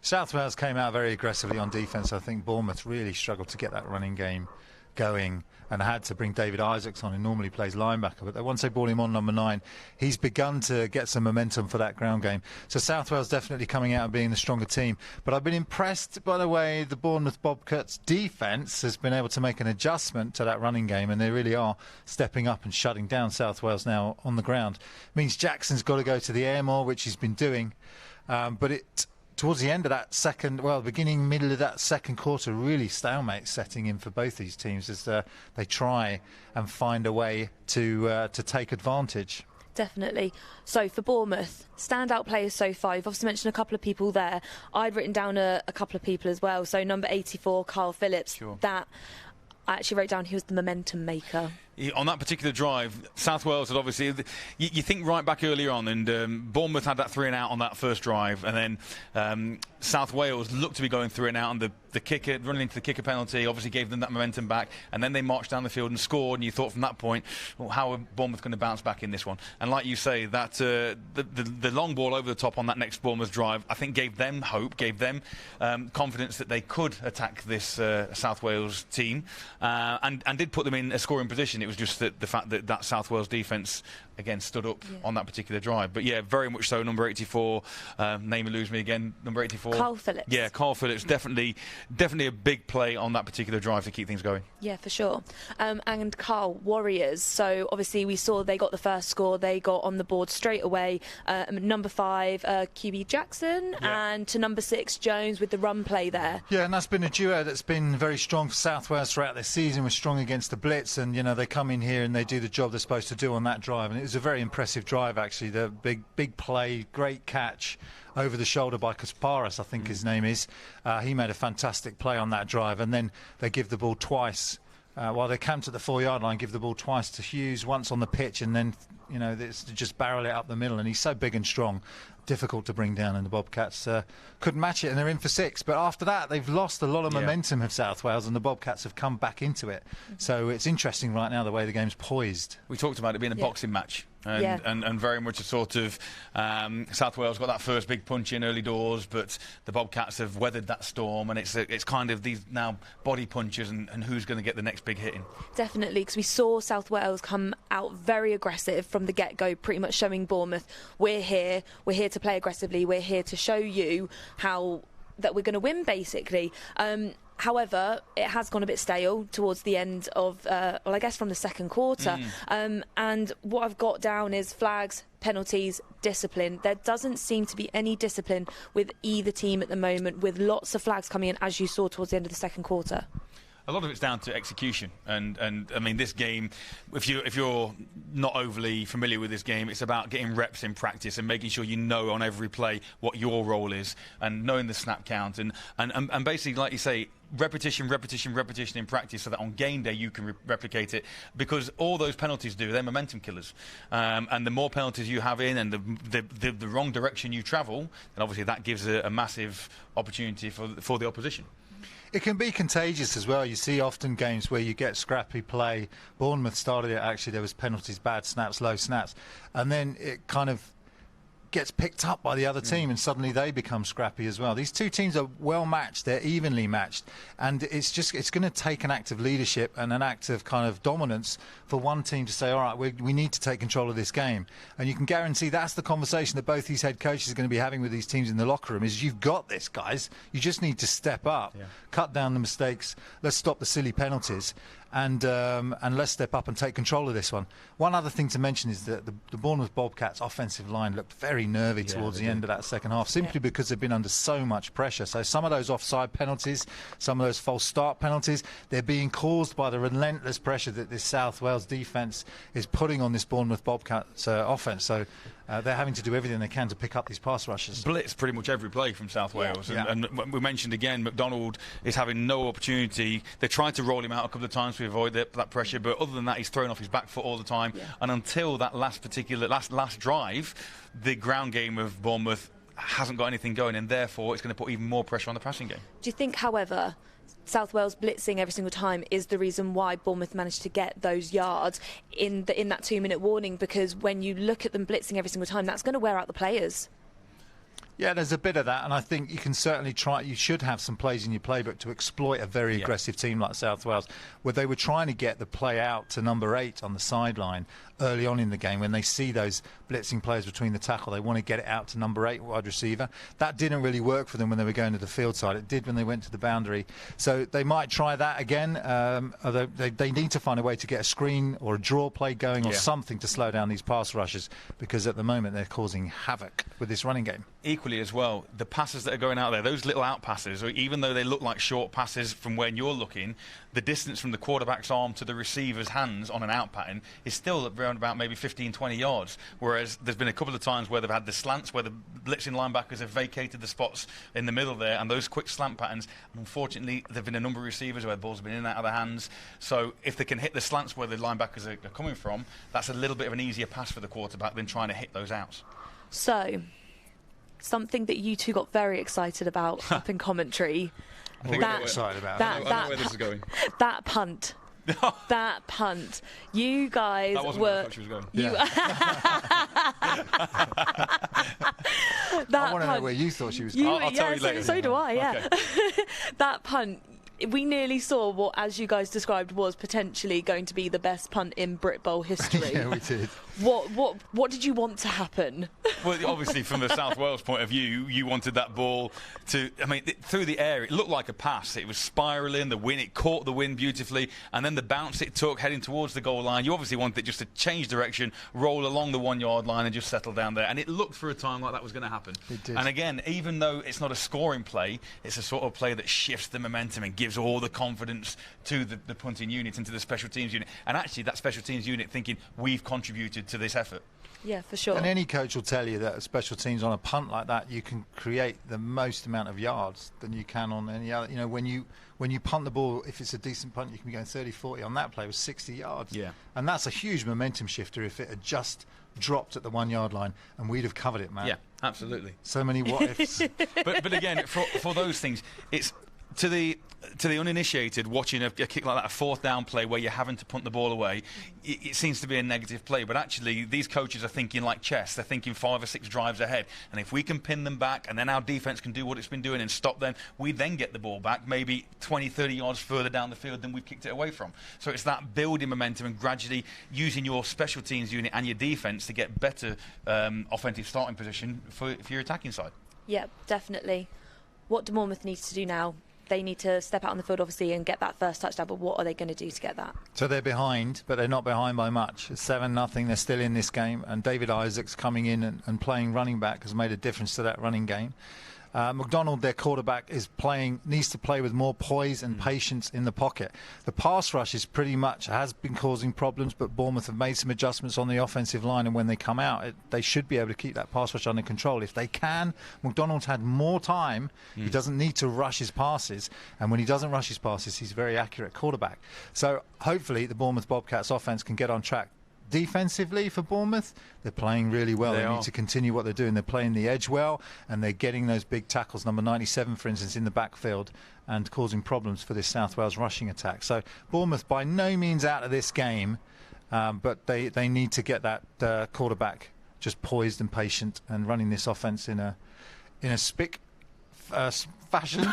South Wales came out very aggressively on defence. I think Bournemouth really struggled to get that running game going and had to bring David Isaacs on, who normally plays linebacker. But once they brought him on number 9, he's begun to get some momentum for that ground game. So South Wales definitely coming out and being the stronger team. But I've been impressed by the way the Bournemouth Bobcats defence has been able to make an adjustment to that running game, and they really are stepping up and shutting down South Wales now on the ground. It means Jackson's got to go to the air more, which he's been doing. But towards the end of that middle of that second quarter, really stalemate setting in for both these teams as they try and find a way to take advantage. Definitely. So for Bournemouth, standout players so far. You've obviously mentioned a couple of people there. I'd written down a couple of people as well. So number 84, Carl Phillips. Sure. That I actually wrote down he was the momentum maker. On that particular drive, South Wales had obviously, you think right back earlier on, and Bournemouth had that 3 and out on that first drive, and then South Wales looked to be going 3 and out, and the kicker, running into the kicker penalty, obviously gave them that momentum back, and then they marched down the field and scored, and you thought from that point, well, how are Bournemouth going to bounce back in this one? And like you say, that the long ball over the top on that next Bournemouth drive, I think gave them hope, gave them confidence that they could attack this South Wales team, and did put them in a scoring position. It was just the fact that South Wales defence again stood up on that particular drive. But yeah, very much so. Number 84, name eludes me again. Number 84, Carl Phillips. Yeah, Carl Phillips, definitely a big play on that particular drive to keep things going. Yeah, for sure. And Carl, Warriors. So obviously we saw they got the first score. They got on the board straight away. Number 5, QB Jackson, and to number 6, Jones with the run play there. Yeah, and that's been a duo that's been very strong for South Wales throughout this season. Was strong against the blitz, and they come in here and they do the job they're supposed to do on that drive. And it was a very impressive drive, actually. The big play, great catch over the shoulder by Kasparas, I think his name is. He made a fantastic play on that drive, and then they give the ball twice. While they camped at the 4-yard line, give the ball twice to Hughes, once on the pitch, and then just barrel it up the middle. And he's so big and strong, difficult to bring down, and the Bobcats couldn't match it, and they're in for 6. But after that, they've lost a lot of momentum of South Wales, and the Bobcats have come back into it. So it's interesting right now the way the game's poised. We talked about it being a boxing match. And very much a sort of South Wales got that first big punch in early doors, but the Bobcats have weathered that storm, and it's kind of these now body punches and who's going to get the next big hit in. Definitely, because we saw South Wales come out very aggressive from the get-go, pretty much showing Bournemouth, we're here to play aggressively, we're here to show you how that we're going to win, basically. However, it has gone a bit stale towards the end of, I guess from the second quarter. And what I've got down is flags, penalties, discipline. There doesn't seem to be any discipline with either team at the moment, with lots of flags coming in, as you saw towards the end of the second quarter. A lot of it's down to execution, and I mean, this game, if you're not overly familiar with this game, it's about getting reps in practice and making sure you know on every play what your role is, and knowing the snap count, and basically, like you say, repetition in practice, so that on game day you can replicate it, because all those penalties they're momentum killers, and the more penalties you have in, and the wrong direction you travel, then obviously that gives a massive opportunity for the opposition. It can be contagious as well. You see often games where you get scrappy play. Bournemouth started it, actually. There was penalties, bad snaps, low snaps. And then it kind of gets picked up by the other team, and suddenly they become scrappy as well. These two teams are well matched, they're evenly matched, and it's going to take an act of leadership and an act of kind of dominance for one team to say, all right, we need to take control of this game. And you can guarantee that's the conversation that both these head coaches are going to be having with these teams in the locker room, is you've got this, guys. You just need to step up, cut down the mistakes, let's stop the silly penalties, and let's step up and take control of this one. One other thing to mention is that the Bournemouth Bobcats offensive line looked very nervy towards the end of that second half, simply because they've been under so much pressure. So some of those offside penalties, some of those false start penalties, they're being caused by the relentless pressure that this South Wales defence is putting on this Bournemouth Bobcats offence. So they're having to do everything they can to pick up these pass rushes. Blitz pretty much every play from South Wales. And we mentioned again, McDonald is having no opportunity. They tried to roll him out a couple of times to avoid that pressure, but other than that, he's thrown off his back foot all the time. And until that last drive, the ground game of Bournemouth hasn't got anything going, and therefore it's going to put even more pressure on the passing game. Do you think, however, South Wales blitzing every single time is the reason why Bournemouth managed to get those yards in that 2-minute warning? Because when you look at them blitzing every single time, that's going to wear out the players. Yeah, there's a bit of that, and I think you can certainly try. You should have some plays in your playbook to exploit a very aggressive team like South Wales, where they were trying to get the play out to number 8 on the sideline early on in the game. When they see those blitzing players between the tackle, they want to get it out to number 8 wide receiver. That didn't really work for them when they were going to the field side. It did when they went to the boundary. So they might try that again. Although they need to find a way to get a screen or a draw play going or something to slow down these pass rushes, because at the moment they're causing havoc with this running game. Equally as well, the passes that are going out there, those little out passes, or even though they look like short passes from when you're looking, the distance from the quarterback's arm to the receiver's hands on an out pattern is still around about maybe 15-20 yards, whereas there's been a couple of times where they've had the slants where the blitzing linebackers have vacated the spots in the middle there, and those quick slant patterns, unfortunately there have been a number of receivers where the ball's been in and out of their hands. So if they can hit the slants where the linebackers are coming from, that's a little bit of an easier pass for the quarterback than trying to hit those outs. So something that you two got very excited about up in commentary. I think we're excited about it. I know where this is going. That punt. That punt. You guys that wasn't were. where I thought she was going. I want to know where you thought she was going. I'll tell you later. So do I, yeah. Okay. That punt. We nearly saw what, as you guys described, was potentially going to be the best punt in Brit Bowl history. Yeah, we did. What did you want to happen? Well, obviously, from the South Wales point of view, you wanted that ball to, through the air. It looked like a pass. It was spiralling, the wind, it caught the wind beautifully, and then the bounce it took heading towards the goal line. You obviously wanted it just to change direction, roll along the 1 yard line, and just settle down there. And it looked for a time like that was going to happen. It did. And again, even though it's not a scoring play, it's a sort of play that shifts the momentum and gives all the confidence to the punting unit and to the special teams unit. And actually, that special teams unit thinking, we've contributed to this effort. Yeah, for sure. And any coach will tell you that special teams on a punt like that, you can create the most amount of yards than you can on any other. You know, when you punt the ball, if it's a decent punt, you can be going 30, 40. On that play, it was 60 yards. Yeah. And that's a huge momentum shifter if it had just dropped at the 1 yard line, and we'd have covered it, man. Yeah, absolutely. So many what ifs. but again, for those things, it's to the uninitiated watching a kick like that, a fourth down play where you're having to punt the ball away, it seems to be a negative play. But actually, these coaches are thinking like chess. They're thinking 5 or 6 drives ahead. And if we can pin them back and then our defence can do what it's been doing and stop them, we then get the ball back maybe 20, 30 yards further down the field than we've kicked it away from. So it's that building momentum and gradually using your special teams unit and your defence to get better offensive starting position for your attacking side. Yeah, definitely. What do Bournemouth need to do now? They need to step out on the field, obviously, and get that first touchdown, but what are they going to do to get that? So they're behind, but they're not behind by much. It's 7-0. They're still in this game, and David Isaacs coming in and playing running back has made a difference to that running game. McDonald, their quarterback, needs to play with more poise and patience in the pocket. The pass rush is pretty much has been causing problems, but Bournemouth have made some adjustments on the offensive line, and when they come out, they should be able to keep that pass rush under control. If they can, McDonald's had more time. He doesn't need to rush his passes, and when he doesn't rush his passes, he's a very accurate quarterback. So hopefully the Bournemouth Bobcats offense can get on track. Defensively for Bournemouth, they're playing really well. They need to continue what they're doing. They're playing the edge well, and they're getting those big tackles, number 97, for instance, in the backfield, and causing problems for this South Wales rushing attack. So Bournemouth by no means out of this game, but they need to get that quarterback just poised and patient and running this offense in a spick fashion.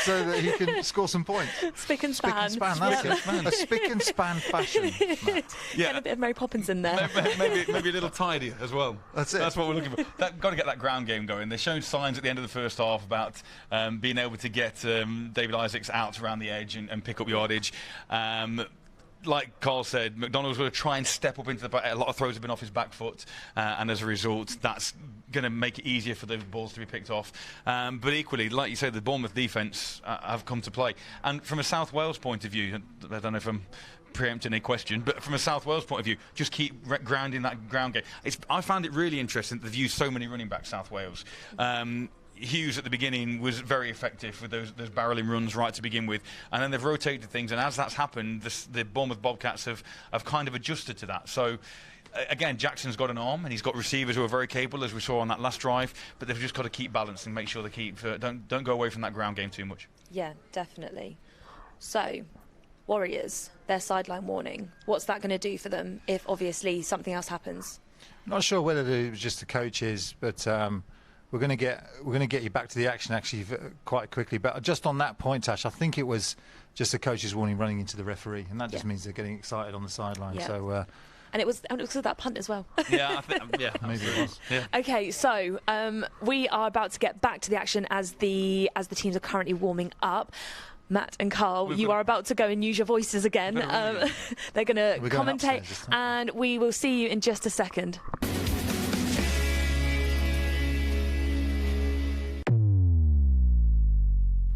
So that he can score some points. Spick and span. That's it, man. A spick and span fashion. Get a bit of Mary Poppins in there. Maybe a little tidier as well. That's it. That's what we're looking for. Got to get that ground game going. They've shown signs at the end of the first half about being able to get David Isaacs out around the edge and pick up yardage. Like Carl said, McDonald's going to try and step up into the back. A lot of throws have been off his back foot, and as a result, that's going to make it easier for those balls to be picked off. But equally, like you said, the Bournemouth defence have come to play. And from a South Wales point of view, I don't know if I'm preempting a question, but from a South Wales point of view, just keep grounding that ground game. I found it really interesting that they've used so many running backs, South Wales. Hughes at the beginning was very effective with those barreling runs right to begin with, and then they've rotated things, and as that's happened, the Bournemouth Bobcats have kind of adjusted to that. So again, Jackson's got an arm, and he's got receivers who are very capable, as we saw on that last drive, but they've just got to keep balance and make sure they keep don't go away from that ground game too much. Yeah, definitely. So, Warriors, their sideline warning. What's that going to do for them if obviously something else happens? Not sure whether it was just the coaches, but we're going to get you back to the action actually quite quickly. But just on that point, Tash, I think it was just the coaches warning running into the referee, and that just means they're getting excited on the sideline. Yeah. So. And it was because of that punt as well. Yeah, I think, maybe it was. Yeah. Okay, so we are about to get back to the action as the teams are currently warming up. Matt and Carl, you are about to go and use your voices again. They're going to commentate, and we will see you in just a second.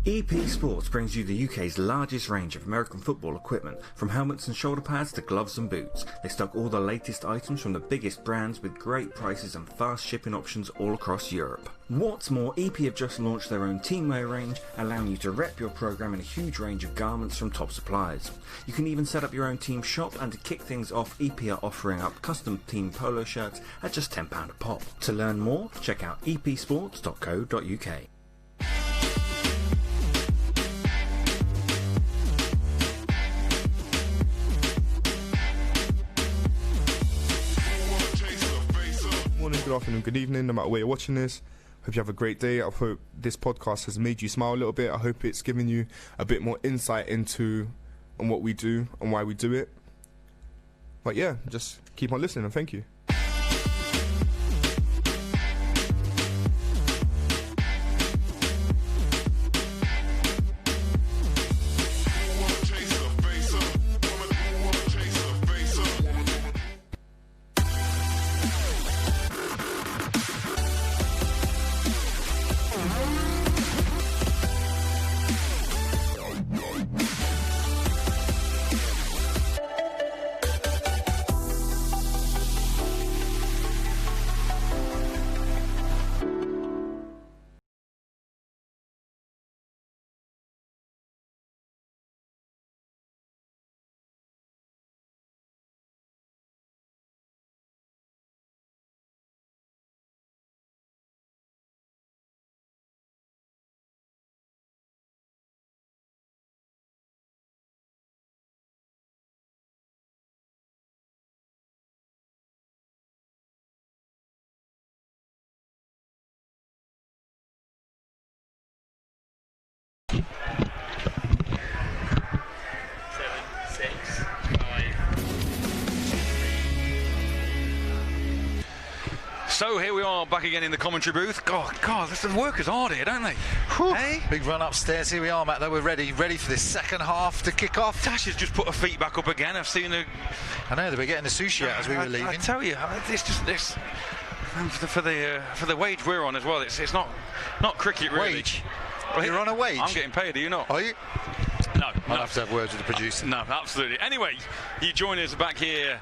EP Sports brings you the UK's largest range of American football equipment, from helmets and shoulder pads to gloves and boots. They stock all the latest items from the biggest brands with great prices and fast shipping options all across Europe. What's more, EP have just launched their own teamwear range, allowing you to rep your programme in a huge range of garments from top suppliers. You can even set up your own team shop, and to kick things off, EP are offering up custom team polo shirts at just £10 a pop. To learn more, check out epsports.co.uk. Good afternoon, good evening, no matter where you're watching this. Hope you have a great day. I hope this podcast has made you smile a little bit. I hope it's given you a bit more insight into what we do and why we do it. But yeah, just keep on listening, and thank you. So here we are back again in the commentary booth. God, the workers hard here, don't they? Hey? Big run upstairs. Here we are, Matt, though. We're ready for this second half to kick off. Tash has just put her feet back up again. I've seen her. I know, they were getting the sushi out as we were leaving. I tell you, it's just this. For the wage we're on as well, it's not cricket really. Wage? You're on a wage? I'm getting paid, are you not? Are you? No. I'll have to have words with the producer. No, absolutely. Anyway, you join us back here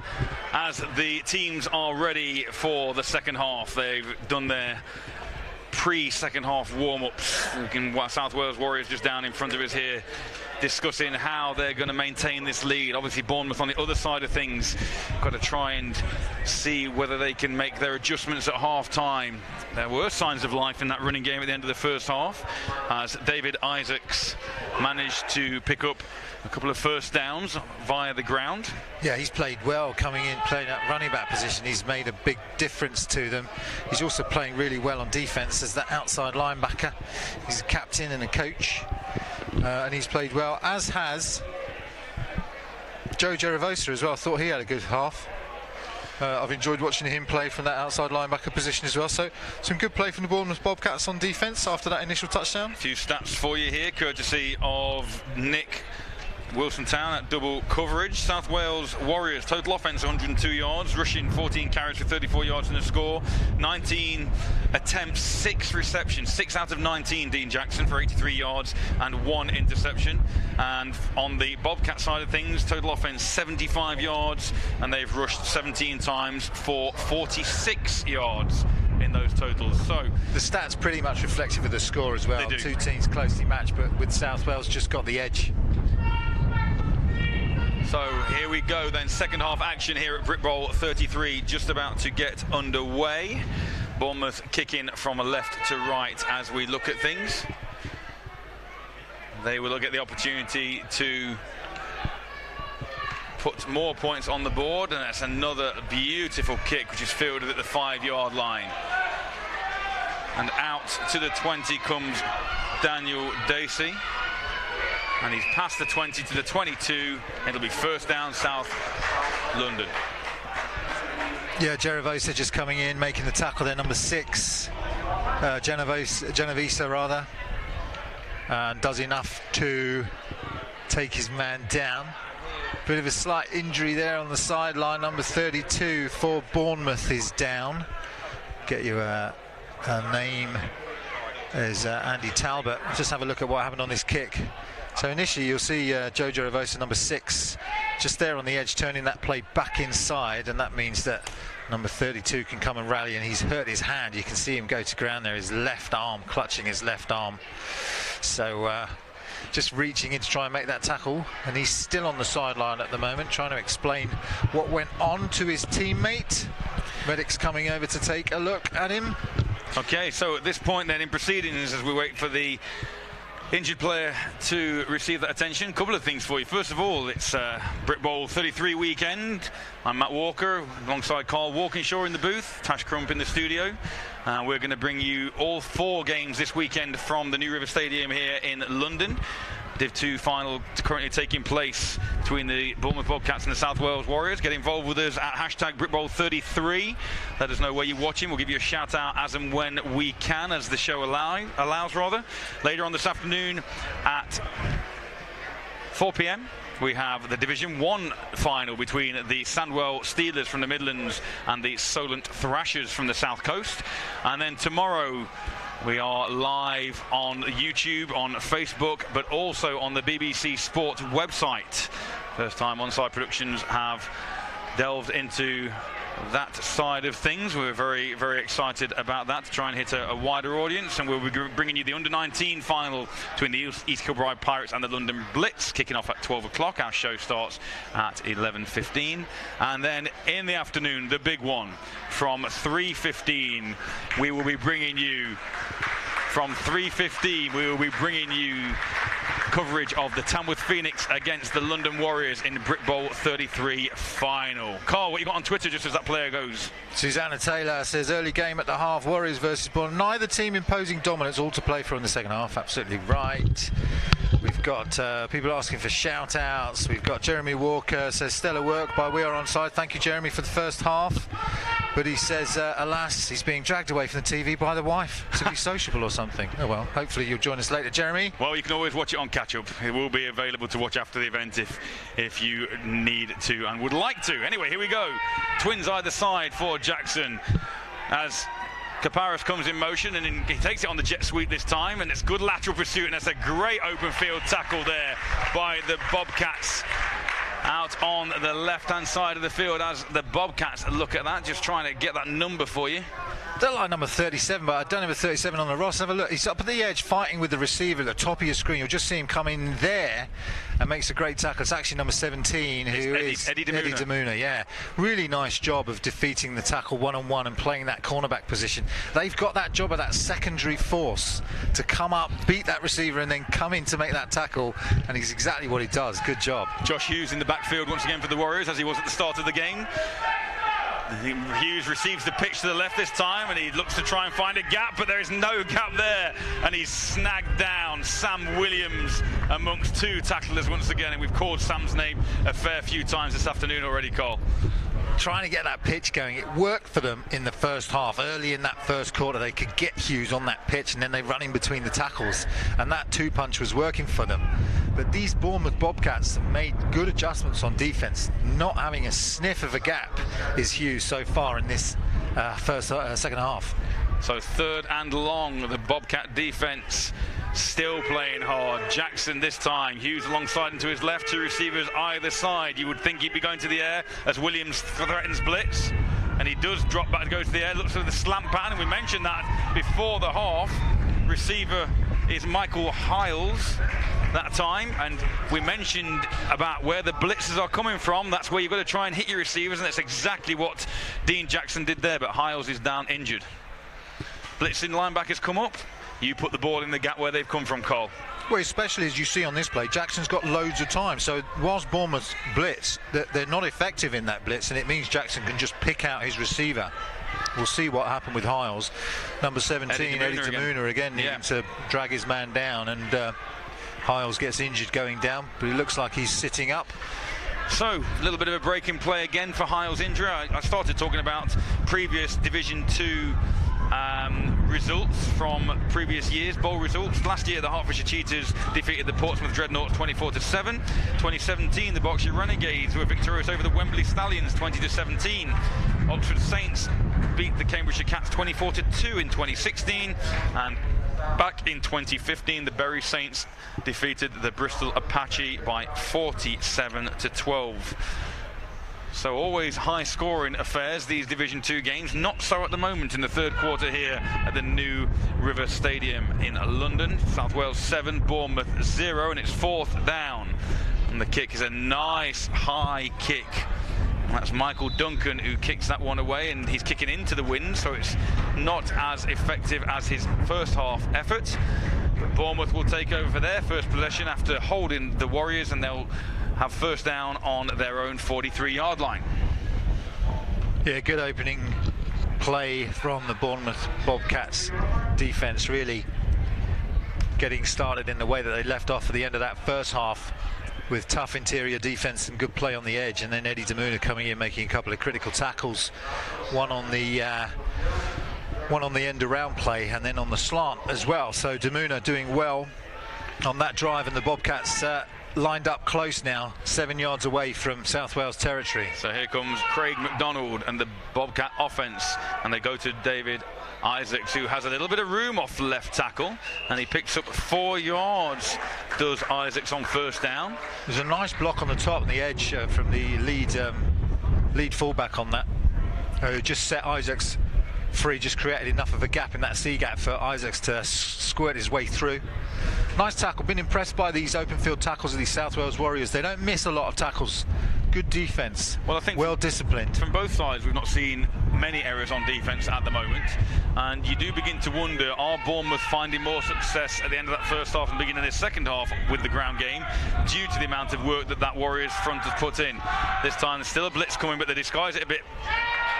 as the teams are ready for the second half. They've done their pre-second half warm-ups. South Wales Warriors just down in front of us here, discussing how they're going to maintain this lead. Obviously Bournemouth on the other side of things, got to try and see whether they can make their adjustments at half time. There were signs of life in that running game at the end of the first half, as David Isaacs managed to pick up a couple of first downs via the ground. Yeah, he's played well coming in, playing that running back position. He's made a big difference to them. He's also playing really well on defence as that outside linebacker. He's a captain and a coach, and he's played well, as has Joe Jeravosa as well. I thought he had a good half. I've enjoyed watching him play from that outside linebacker position as well. So some good play from the Bournemouth Bobcats on defence after that initial touchdown. A few stats for you here, courtesy of Nick Wilson Town at double coverage. South Wales Warriors, total offence 102 yards, rushing 14 carries for 34 yards in the score. 19 attempts, 6 receptions, 6 out of 19, Dean Jackson for 83 yards and 1 interception. And on the Bobcat side of things, total offence 75 yards, and they've rushed 17 times for 46 yards in those totals. So the stats pretty much reflective of the score as well. Two teams closely matched, but with South Wales just got the edge. So here we go then, second half action here at Brit Bowl 33, just about to get underway. Bournemouth kicking from left to right as we look at things. They will get the opportunity to put more points on the board, and that's another beautiful kick which is fielded at the 5-yard line. And out to the 20 comes Daniel Dacey. And he's past the 20 to the 22. It'll be first down, South London. Yeah, Gervais just coming in, making the tackle there, number 6. Genovese rather. And does enough to take his man down. Bit of a slight injury there on the sideline. Number 32 for Bournemouth is down. Get you a name as Andy Talbot. Just have a look at what happened on this kick. So initially you'll see Joe Gervais, number 6, just there on the edge, turning that play back inside, and that means that number 32 can come and rally, and he's hurt his hand. You can see him go to ground there, his left arm, clutching his left arm. So just reaching in to try and make that tackle, and he's still on the sideline at the moment, trying to explain what went on to his teammate. Medic's coming over to take a look at him. Okay, so at this point then in proceedings, as we wait for the injured player to receive that attention, a couple of things for you. First of all, it's Brit Bowl 33 weekend. I'm Matt Walker alongside Carl Walkinshaw in the booth, Tash Crump in the studio. We're going to bring you all 4 games this weekend from the New River Stadium here in London. Div 2 final currently taking place between the Bournemouth Bobcats and the South Wales Warriors. Get involved with us at hashtag BritBowl33. Let us know where you're watching. We'll give you a shout out as and when we can, as the show allows. Later on this afternoon at 4 p.m. we have the Division 1 final between the Sandwell Steelers from the Midlands and the Solent Thrashers from the South Coast. And then tomorrow we are live on YouTube, on Facebook, but also on the BBC Sport website. First time Onside Productions have delved into that side of things. We're very, very excited about that, to try and hit a wider audience, and we'll be bringing you the under-19 final between the East Kilbride Pirates and the London Blitz, kicking off at 12 o'clock. Our show starts at 11:15, and then in the afternoon, the big one from 3:15. We will be bringing you coverage of the Tamworth Phoenix against the London Warriors in Brit Bowl 33 final. Carl, what you got on Twitter just as that player goes? Susanna Taylor says, early game at the half, Warriors versus Bournemouth. Neither team imposing dominance, all to play for in the second half. Absolutely right. We've got people asking for shout-outs. We've got Jeremy Walker says, stellar work by We Are Onside. Thank you, Jeremy, for the first half. But he says, alas, he's being dragged away from the TV by the wife to be sociable or something. Oh well, hopefully you'll join us later, Jeremy. Well, you can always watch it on catch-up. It will be available to watch after the event if you need to and would like to. Anyway, here we go. Twins either side for Jackson as Kaparis comes in motion, and he takes it on the jet sweep this time, and it's good lateral pursuit, and that's a great open field tackle there by the Bobcats out on the left-hand side of the field as the Bobcats look at that, just trying to get that number for you. Don't like number 37, but I don't have a 37 on the roster. Have a look. He's up at the edge fighting with the receiver at the top of your screen. You'll just see him come in there and makes a great tackle. It's actually number 17, who is Eddie Damuna. Yeah, really nice job of defeating the tackle one-on-one and playing that cornerback position. They've got that job of that secondary force to come up, beat that receiver, and then come in to make that tackle, and he's exactly what he does. Good job. Josh Hughes in the backfield once again for the Warriors, as he was at the start of the game. Hughes receives the pitch to the left this time, and he looks to try and find a gap, but there is no gap there, and he's snagged down. Sam Williams amongst 2 tacklers once again, and we've called Sam's name a fair few times this afternoon already, Cole. trying to get that pitch going. It worked for them in the first half. Early in that first quarter, they could get Hughes on that pitch, and then they run in between the tackles, and that two-punch was working for them. But these Bournemouth Bobcats have made good adjustments on defence. Not having a sniff of a gap is Hughes so far in this second half. So 3rd and long, the Bobcat defence still playing hard. Jackson this time, Hughes alongside and to his left, 2 receivers either side. You would think he'd be going to the air as Williams threatens blitz, and he does drop back to go to the air. Looks for the slant pattern, and we mentioned that before the half. Receiver is Michael Hiles that time, and we mentioned about where the blitzes are coming from. That's where you've got to try and hit your receivers, and that's exactly what Dean Jackson did there, but Hiles is down injured. Blitzing linebackers come up. You put the ball in the gap where they've come from, Cole. Well, especially as you see on this play, Jackson's got loads of time. So whilst Bournemouth blitz, they're not effective in that blitz, and it means Jackson can just pick out his receiver. We'll see what happened with Hiles. Number 17, Eddie Damuna again needing to drag his man down, and Hiles gets injured going down, but it looks like he's sitting up. So, a little bit of a break in play again for Hiles' injury. I started talking about previous Division 2 results from previous years, bowl results. Last year, the Hertfordshire Cheetahs defeated the Portsmouth Dreadnoughts 24-7. 2017, the Berkshire Renegades were victorious over the Wembley Stallions 20-17. Oxford Saints beat the Cambridgeshire Cats 24-2 in 2016, and back in 2015, the Bury Saints defeated the Bristol Apache by 47-12. So always high-scoring affairs, these Division 2 games. Not so at the moment in the 3rd quarter here at the New River Stadium in London. South Wales 7, Bournemouth 0, and it's 4th down. And the kick is a nice high kick. That's Michael Duncan who kicks that one away, and he's kicking into the wind, so it's not as effective as his first half effort. But Bournemouth will take over for their first possession after holding the Warriors, and they'll have first down on their own 43-yard line. Yeah, good opening play from the Bournemouth Bobcats defence, really getting started in the way that they left off at the end of that first half, with tough interior defence and good play on the edge, and then Eddie Damuna coming in making a couple of critical tackles, one on the end around play and then on the slant as well. So Damuna doing well on that drive, and the Bobcats lined up close now, 7 yards away from South Wales territory. So here comes Craig McDonald and the Bobcat offence, and they go to David Isaacs, who has a little bit of room off the left tackle, and he picks up 4 yards, does Isaacs, on first down. There's a nice block on the top and the edge from the lead fullback on that, who just set Isaacs free, just created enough of a gap in that C gap for Isaacs to squirt his way through. Nice tackle. Been impressed by these open field tackles of these South Wales Warriors. They don't miss a lot of tackles. Good defence. Well, I think well disciplined. From both sides, we've not seen many errors on defence at the moment, and you do begin to wonder, are Bournemouth finding more success at the end of that first half and beginning of this second half with the ground game due to the amount of work that Warriors front has put in? This time there's still a blitz coming, but they disguise it a bit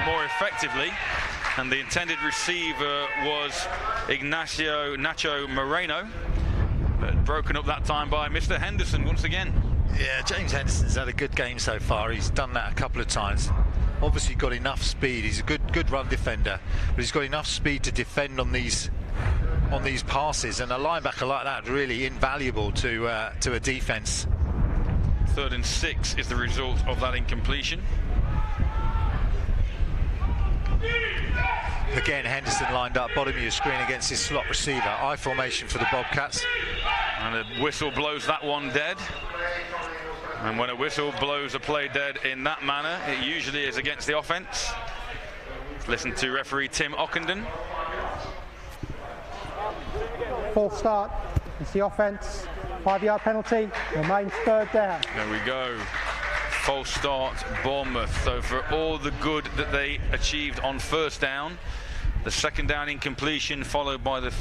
more effectively, and the intended receiver was Ignacio Nacho Moreno, but broken up that time by Mr. Henderson once again. Yeah, James Henderson's had a good game so far. He's done that a couple of times. Obviously got enough speed. He's a good run defender, but he's got enough speed to defend on these passes, and a linebacker like that really invaluable to a defence. 3rd and 6 is the result of that incompletion. Again, Henderson lined up bottom of your screen against his slot receiver. I formation for the Bobcats. And a whistle blows that one dead. And when a whistle blows a play dead in that manner, it usually is against the offence. Let's listen to referee Tim Ockenden. False start. It's the offence. 5-yard penalty. Remains 3rd down. There we go. False start, Bournemouth. So for all the good that they achieved on first down, the second down incompletion followed by the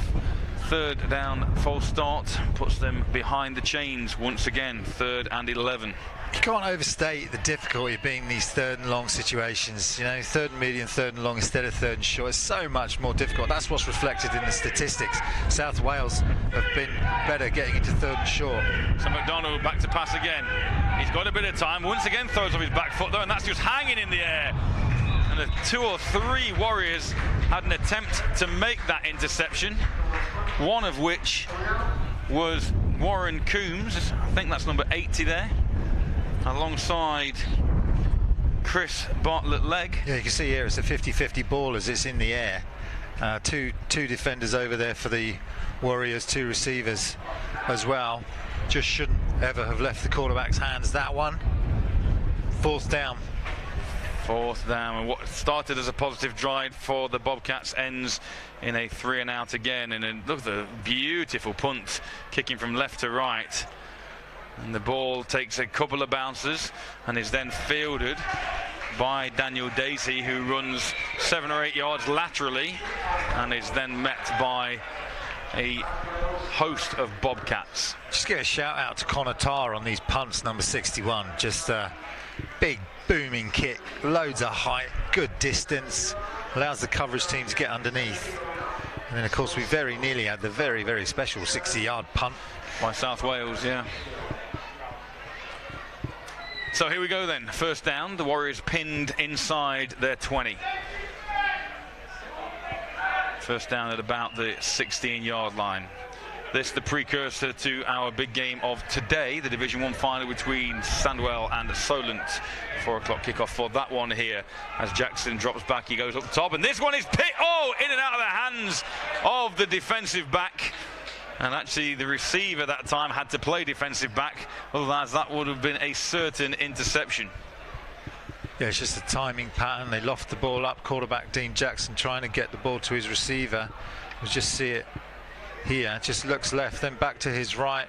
third down false start puts them behind the chains once again, 3rd and 11. You can't overstate the difficulty of being these 3rd and long situations. You know, 3rd and medium, 3rd and long instead of 3rd and short. It's so much more difficult. That's what's reflected in the statistics. South Wales have been better getting into 3rd and short. So McDonald back to pass again. He's got a bit of time. Once again throws off his back foot though, and that's just hanging in the air. And the 2 or 3 Warriors had an attempt to make that interception, one of which was Warren Coombs. I think that's number 80 there, alongside Chris Bartlett-Legg. Yeah, you can see here it's a 50-50 ball as it's in the air. Two defenders over there for the Warriors, 2 receivers as well. Just shouldn't ever have left the quarterback's hands, that one. 4th down. 4th down, and what started as a positive drive for the Bobcats ends in a 3 and out again. And then look at the beautiful punt kicking from left to right. And the ball takes a couple of bounces and is then fielded by Daniel Dacey, who runs 7 or 8 yards laterally and is then met by a host of Bobcats. Just give a shout out to Connor Tarr on these punts, number 61. Just a big booming kick, loads of height, good distance, allows the coverage team to get underneath. And then of course we very nearly had the very, very special 60-yard punt by South Wales. Yeah. So here we go then, 1st down, the Warriors pinned inside their 20. 1st down at about the 16-yard line. This the precursor to our big game of today, the Division 1 final between Sandwell and Solent. 4 o'clock kickoff for that one here. As Jackson drops back, he goes up top, and this one is in and out of the hands of the defensive back. And actually the receiver that time had to play defensive back, otherwise that would have been a certain interception. Yeah, it's just a timing pattern. They loft the ball up, quarterback Dean Jackson trying to get the ball to his receiver. We'll just see it here, just looks left, then back to his right.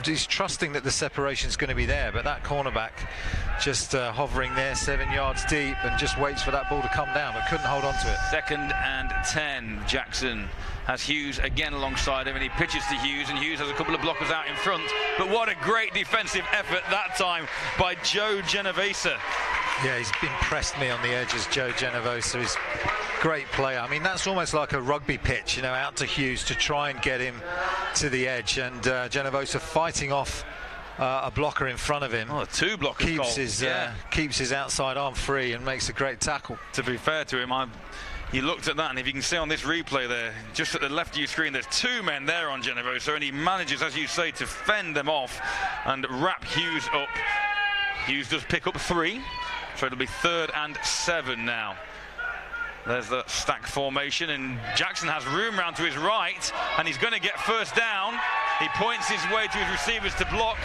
He's trusting that the separation is going to be there, but that cornerback just hovering there 7 yards deep and just waits for that ball to come down, but couldn't hold on to it. 2nd and 10. Jackson has Hughes again alongside him, and he pitches to Hughes, and Hughes has a couple of blockers out in front. But what a great defensive effort that time by Joe Genovese. Yeah, he's impressed me on the edges, Joe Genovese. He's a great player. I mean, that's almost like a rugby pitch, you know, out to Hughes to try and get him to the edge. And Genovese fighting off a blocker in front of him. Oh, 2 blockers. Keeps his outside arm free and makes a great tackle. To be fair to him, he looked at that, and if you can see on this replay there, just at the left of your screen, there's 2 men there on Genovese, and he manages, as you say, to fend them off and wrap Hughes up. Hughes does pick up 3, so it'll be 3rd and 7 now. There's the stack formation, and Jackson has room round to his right, and he's going to get 1st down. He points his way to his receivers to block,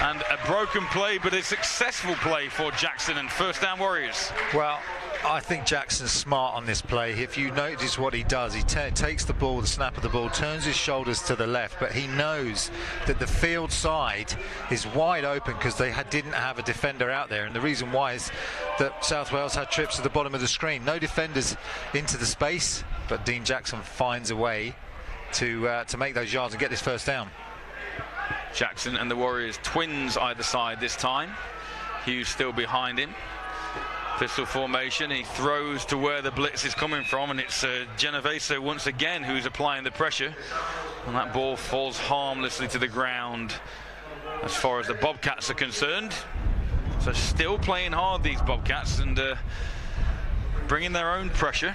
and a broken play, but a successful play for Jackson, and 1st down Warriors. Well, I think Jackson's smart on this play. If you notice what he does, he takes the ball, the snap of the ball, turns his shoulders to the left, but he knows that the field side is wide open because they didn't have a defender out there. And the reason why is that South Wales had trips to the bottom of the screen. No defenders into the space, but Dean Jackson finds a way to make those yards and get this 1st down. Jackson and the Warriors twins either side this time. Hughes still behind him. Pistol formation, he throws to where the blitz is coming from, and it's Genovese once again who's applying the pressure, and that ball falls harmlessly to the ground as far as the Bobcats are concerned. So still playing hard, these Bobcats, and bringing their own pressure.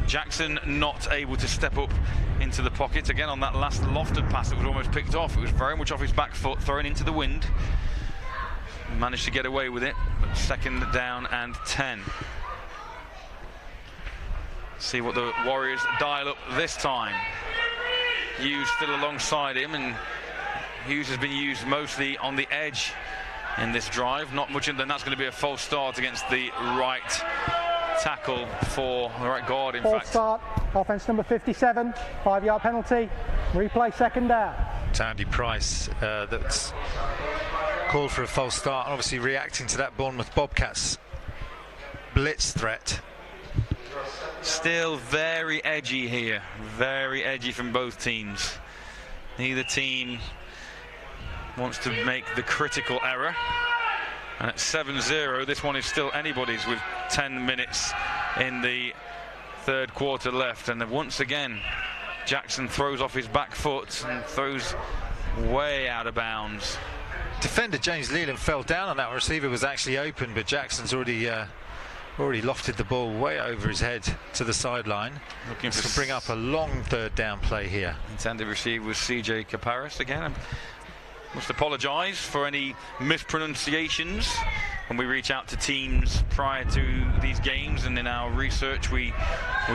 Jackson not able to step up into the pocket again on that last lofted pass that was almost picked off. It was very much off his back foot, thrown into the wind. Managed to get away with it, but 2nd down and 10. See what the Warriors dial up this time. Hughes still alongside him, and Hughes has been used mostly on the edge in this drive. Not much, and then that's going to be a false start against the right tackle for the right guard, in false fact. Start, offense number 57, 5-yard penalty, replay 2nd down. Tandy Price, that's called for a false start, obviously reacting to that Bournemouth Bobcats blitz threat. Still very edgy here. Very edgy from both teams. Neither team wants to make the critical error. And at 7-0, this one is still anybody's with 10 minutes in the third quarter left. And once again, Jackson throws off his back foot and throws way out of bounds. Defender James Leland fell down on that. Receiver was actually open, but Jackson's already lofted the ball way over his head to the sideline. Looking to bring up a long third down play here. Intended receiver was CJ Kaparis again. I must apologise for any mispronunciations when we reach out to teams prior to these games, and in our research we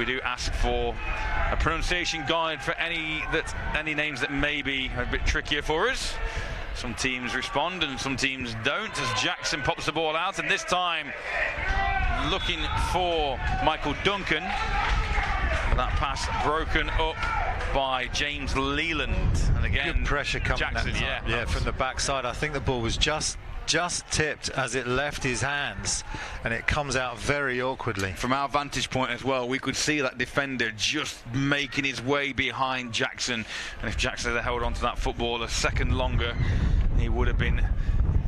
do ask for a pronunciation guide for any names that may be a bit trickier for us. Some teams respond and some teams don't, as Jackson pops the ball out, and this time looking for Michael Duncan. That pass broken up by James Leland, and again good pressure coming Jackson, that time. Yeah, from the backside. I think the ball was just tipped as it left his hands, and it comes out very awkwardly. From our vantage point as well, we could see that defender just making his way behind Jackson, and if Jackson had held on to that football a second longer, he would have been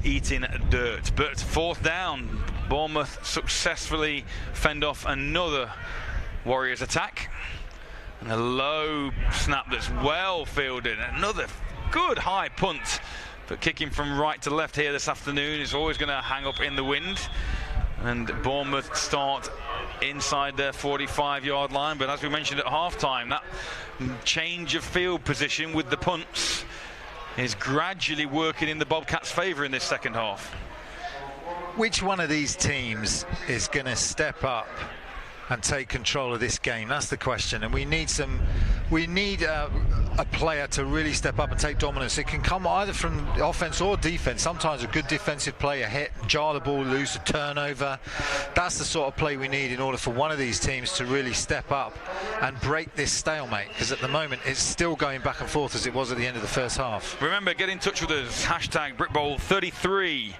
eating dirt. But fourth down, Bournemouth successfully fend off another Warriors attack, and a low snap that's well fielded. Another good high punt, but kicking from right to left here this afternoon is always going to hang up in the wind, and Bournemouth start inside their 45-yard line. But as we mentioned at half-time, that change of field position with the punts is gradually working in the Bobcats' favour in this second half. Which one of these teams is going to step up and take control of this game? That's the question, and we need a player to really step up and take dominance. It can come either from offense or defense. Sometimes a good defensive play, a hit, jar the ball loose, a turnover. That's the sort of play we need in order for one of these teams to really step up and break this stalemate, because at the moment it's still going back and forth as it was at the end of the first half. Remember, get in touch with us, hashtag BritBowl33.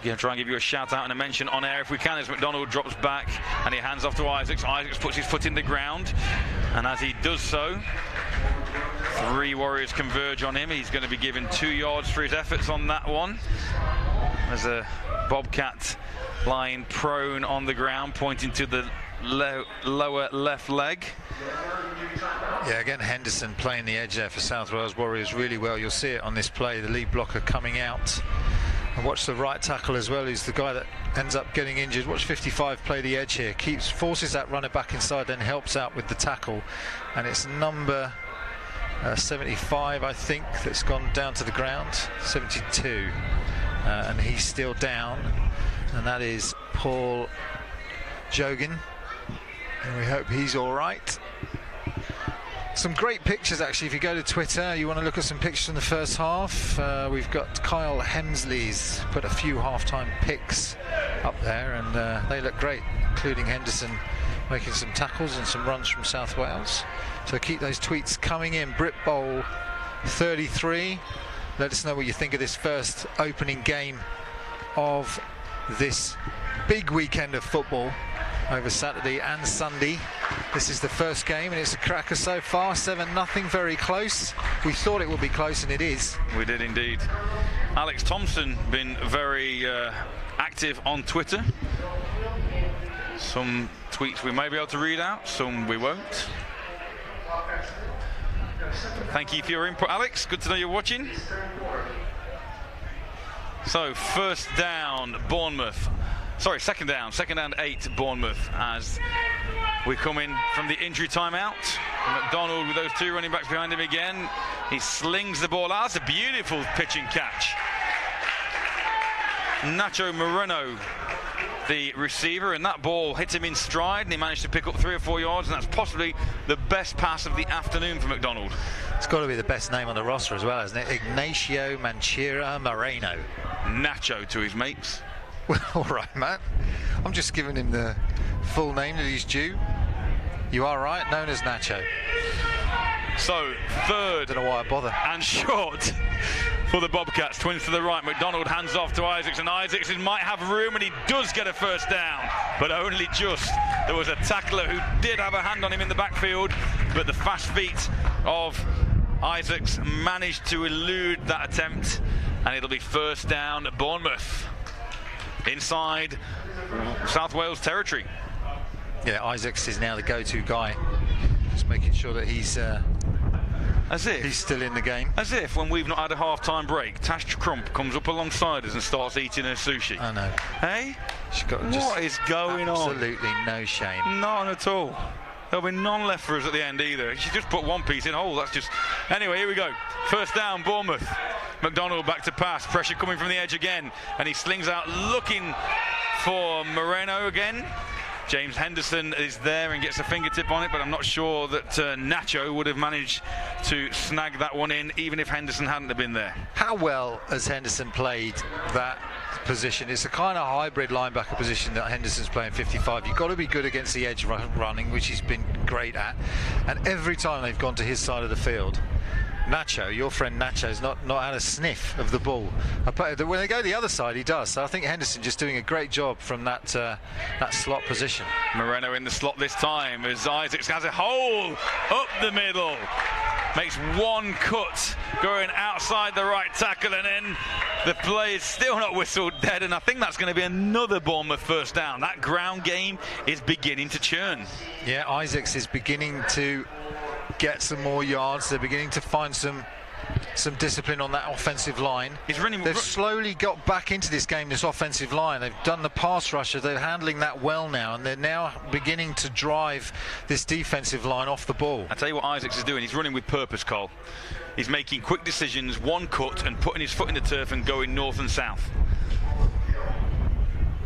Going to try and give you a shout out and a mention on air if we can, as McDonald drops back and he hands off to Isaacs. Isaacs puts his foot in the ground, and as he does so, three Warriors converge on him. He's going to be given 2 yards for his efforts on that one, as a Bobcat lying prone on the ground, pointing to the lower left leg. Yeah, again, Henderson playing the edge there for South Wales Warriors really well. You'll see it on this play, the lead blocker coming out. And watch the right tackle as well, who's the guy that ends up getting injured. Watch 55 play the edge here. Forces that runner back inside, then helps out with the tackle. And it's number 75, I think, that's gone down to the ground. 72. And he's still down. And that is Paul Jogan. And we hope he's all right. Some great pictures, actually. If you go to Twitter, you want to look at some pictures from the first half. We've got Kyle Hemsley's put a few half-time pics up there, and they look great, including Henderson making some tackles and some runs from South Wales. So keep those tweets coming in. BritBowl33. Let us know what you think of this first opening game of this big weekend of football over Saturday and Sunday. This is the first game, and it's a cracker so far. 7-0, very close. We thought it would be close, and it is. We did indeed. Alex Thompson been very active on Twitter. Some tweets we may be able to read out, some we won't. Thank you for your input, Alex. Good to know you're watching. So, first down, Bournemouth. Sorry, second down 8, Bournemouth, as we come in from the injury timeout. McDonald with those 2 running backs behind him again. He slings the ball out. That's a beautiful pitch and catch. Nacho Moreno, the receiver, and that ball hit him in stride, and he managed to pick up 3 or 4 yards, and that's possibly the best pass of the afternoon for McDonald. It's got to be the best name on the roster as well, isn't it? Ignacio Manchira Moreno. Nacho to his mates. Well, all right, Matt. I'm just giving him the full name that he's due. You are right, known as Nacho. So, third don't know why I bother. and short for the Bobcats. Twins to the right. McDonald hands off to Isaacs, and Isaacs might have room, and he does get a first down, but only just. There was a tackler who did have a hand on him in the backfield, but the fast feet of Isaacs managed to elude that attempt, and it'll be first down at Bournemouth inside South Wales territory. Yeah, Isaacs is now the go-to guy, just making sure that he's still in the game. As if when we've not had a half-time break, Tash Crump comes up alongside us and starts eating her sushi. I know. Hey? What is going on? Absolutely no shame. None at all. There'll be none left for us at the end either. She just put one piece in. Oh, that's just... Anyway, here we go. First down, Bournemouth. McDonald back to pass. Pressure coming from the edge again. And he slings out looking for Moreno again. James Henderson is there and gets a fingertip on it, but I'm not sure that Nacho would have managed to snag that one in, even if Henderson hadn't have been there. How well has Henderson played that position? It's a kind of hybrid linebacker position that Henderson's playing 55. You've got to be good against the edge running, which he's been great at. And every time they've gone to his side of the field, Nacho, your friend Nacho's not had a sniff of the ball. When they go the other side, he does. So I think Henderson just doing a great job from that slot position. Moreno in the slot this time as Isaacs has a hole up the middle. Makes one cut going outside the right tackle, and then the play is still not whistled dead, and I think that's going to be another Bournemouth first down. That ground game is beginning to churn. Yeah, Isaacs is beginning to get some more yards. They're beginning to find some discipline on that offensive line. They've slowly got back into this game, this offensive line. They've done the pass rusher. They're handling that well now, and they're now beginning to drive this defensive line off the ball. I tell you what Isaacs is doing. He's running with purpose, Cole. He's making quick decisions, one cut, and putting his foot in the turf and going north and south.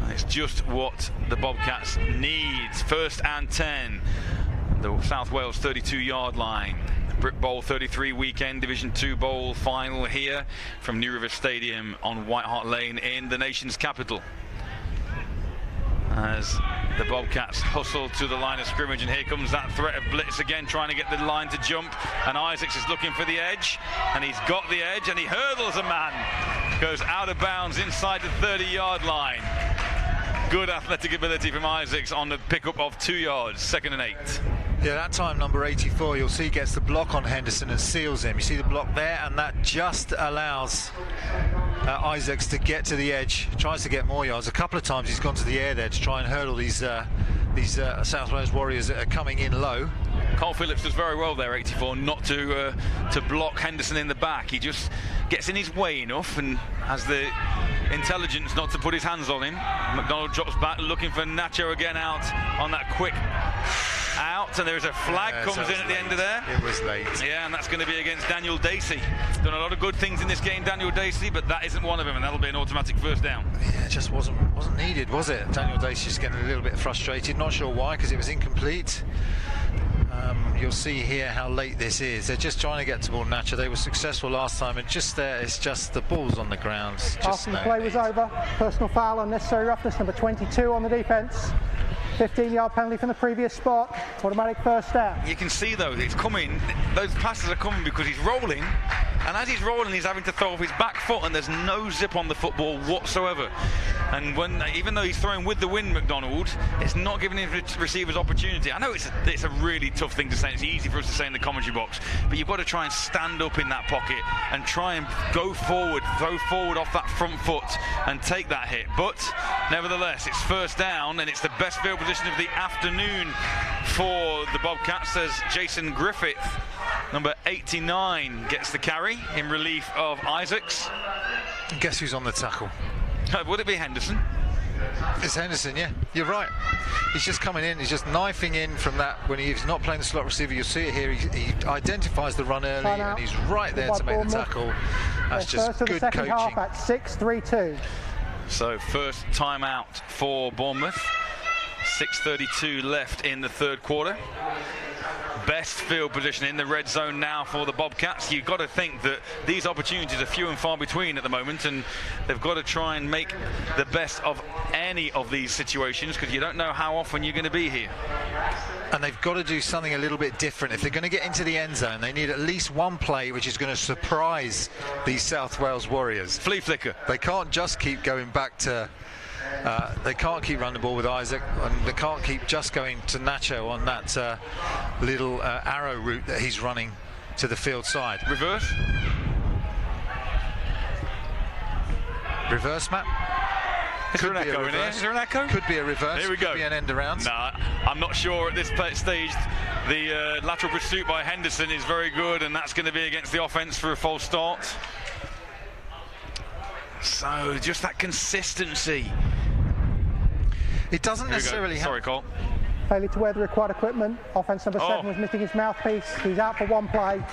It's just what the Bobcats needs. First and 10. The South Wales 32-yard line. Brit Bowl 33 weekend Division 2 Bowl final here from New River Stadium on White Hart Lane in the nation's capital. As the Bobcats hustle to the line of scrimmage, and here comes that threat of blitz again, trying to get the line to jump, and Isaacs is looking for the edge, and he's got the edge, and he hurdles a man, goes out of bounds inside the 30-yard line. Good athletic ability from Isaacs on the pickup of 2 yards, 2nd and 8. Yeah, that time number 84, you'll see, gets the block on Henderson and seals him. You see the block there, and that just allows Isaacs to get to the edge. Tries to get more yards. A couple of times he's gone to the air there to try and hurdle these South Wales Warriors that are coming in low. Cole Phillips does very well there, 84, not to block Henderson in the back. He just gets in his way enough and has the intelligence not to put his hands on him. McDonald drops back, looking for Nacho again out on that quick out, and there's a flag comes in at the end of there. It was late. Yeah, and that's going to be against Daniel Dacey. Done a lot of good things in this game, Daniel Dacey, but that isn't one of them, and that'll be an automatic first down. Yeah, it just wasn't needed, was it? Daniel Dacey's getting a little bit frustrated. Not sure why, because it was incomplete. You'll see here how late this is. They're just trying to get to ball Nacho. They were successful last time, and just there, it's just the ball's on the ground. After the play was over, personal foul, unnecessary roughness, number 22 on the defence. 15-yard penalty from the previous spot. Automatic first down. You can see, though, it's coming. Those passes are coming because he's rolling, and as he's rolling, he's having to throw off his back foot, and there's no zip on the football whatsoever. And even though he's throwing with the wind, McDonald, it's not giving his receivers opportunity. I know it's a really tough thing to say. It's easy for us to say in the commentary box, but you've got to try and stand up in that pocket and try and go forward, throw forward off that front foot and take that hit. But nevertheless, it's first down, and it's the best field position of the afternoon for the Bobcats as Jason Griffith, number 89, gets the carry in relief of Isaacs. Guess who's on the tackle? Would it be Henderson? It's Henderson, yeah. You're right. He's just coming in. He's just knifing in from that. When he's not playing the slot receiver, you'll see it here. He identifies the run early, and he's right there to make the tackle. That's just good coaching. Half at 6-3-2. So first timeout for Bournemouth. 6:32 left in the third quarter. best field position in the red zone now for the Bobcats. You've got to think that these opportunities are few and far between at the moment, and they've got to try and make the best of any of these situations, because you don't know how often you're going to be here. And they've got to do something a little bit different. If they're going to get into the end zone, they need at least one play which is going to surprise these South Wales Warriors. Flea flicker. They can't just keep going back to... they can't keep running the ball with Isaac, and they can't keep just going to Nacho on that little arrow route that he's running to the field side. Reverse, Matt? Is there an echo in here? Is there an echo? Could be a reverse. Here we go. Could be an end around. Nah, I'm not sure at this stage. The lateral pursuit by Henderson is very good, and that's going to be against the offence for a false start. So just that consistency. It doesn't necessarily have... Sorry, Cole. Failure to wear the required equipment. Offence number 7 was missing his mouthpiece. He's out for one play.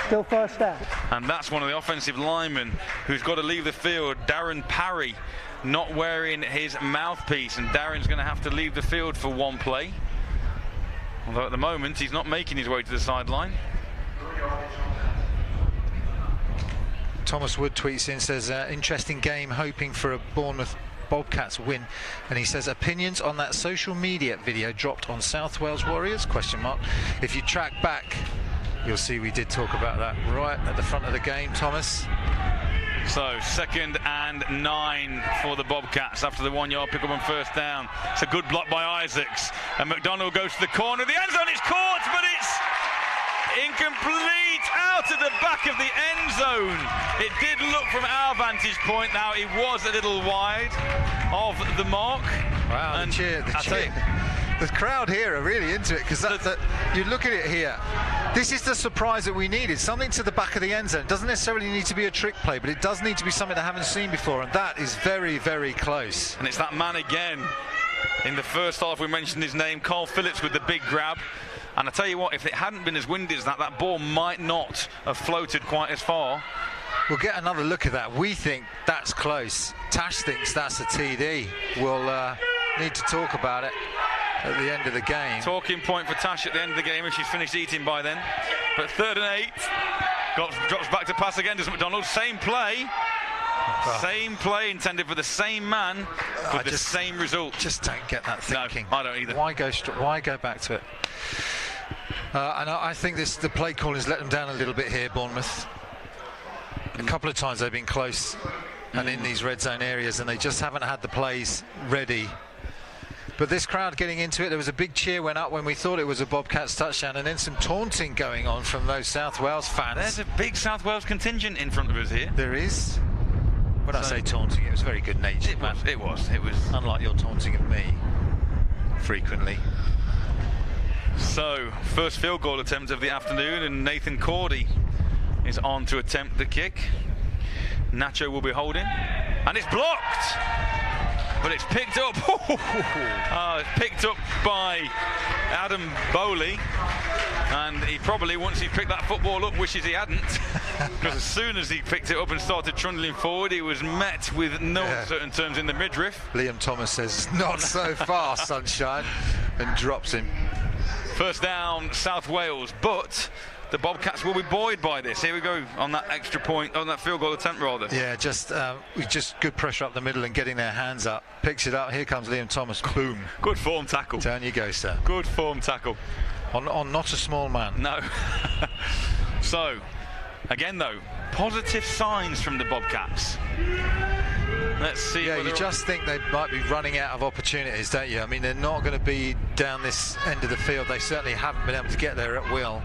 Still first down. And that's one of the offensive linemen who's got to leave the field. Darren Parry not wearing his mouthpiece, and Darren's going to have to leave the field for one play. Although at the moment he's not making his way to the sideline. Thomas Wood tweets in, says, interesting game, hoping for a Bournemouth Bobcats win. And he says, opinions on that social media video dropped on South Wales Warriors? ? If you track back, you'll see we did talk about that right at the front of the game, Thomas. So 2nd and 9 for the Bobcats after the 1-yard pick up on first down. It's a good block by Isaacs, and McDonald goes to the corner of the end zone. It's caught, but it's incomplete, out of the back of the end zone. It did look from our vantage point. Now it was a little wide of the mark. Wow, and the cheer. The crowd here are really into it, because you look at it here. This is the surprise that we needed. Something to the back of the end zone. It doesn't necessarily need to be a trick play, but it does need to be something I haven't seen before, and that is very, very close. And it's that man again. In the first half, we mentioned his name, Carl Phillips, with the big grab. And I tell you what, if it hadn't been as windy as that, that ball might not have floated quite as far. We'll get another look at that. We think that's close. Tash thinks that's a TD. We'll need to talk about it at the end of the game. Talking point for Tash at the end of the game if she's finished eating by then. But 3rd and 8. Drops back to pass again. Does McDonald. Same play. Same play intended for the same man with the same result. Just don't get that thinking. No, I don't either. Why go back to it? And I think the play calling has let them down a little bit here, Bournemouth. A couple of times they've been close and in these red zone areas, and they just haven't had the plays ready. But this crowd getting into it, there was a big cheer went up when we thought it was a Bobcats touchdown, and then some taunting going on from those South Wales fans. There's a big South Wales contingent in front of us here. There is. When I say taunting, it was very good natured, man. It was. Unlike your taunting of me, frequently. So, first field goal attempt of the afternoon, and Nathan Cordy is on to attempt the kick. Nacho will be holding, and it's blocked, but it's picked up. It's picked up by Adam Bowley, and he probably, once he picked that football up, wishes he hadn't, because as soon as he picked it up and started trundling forward, he was met with no uncertain terms in the midriff. Liam Thomas says, not so fast, sunshine, and drops him. First down, South Wales, but the Bobcats will be buoyed by this. Here we go on that extra point, on that field goal attempt rather. Yeah, just good pressure up the middle and getting their hands up. Picks it up. Here comes Liam Thomas. Boom. Good form tackle. Down you go, sir. Good form tackle. On not a small man. No. So, again though, positive signs from the Bobcats. Let's see. Yeah, you just think they might be running out of opportunities, don't you? I mean, they're not going to be down this end of the field. They certainly haven't been able to get there at will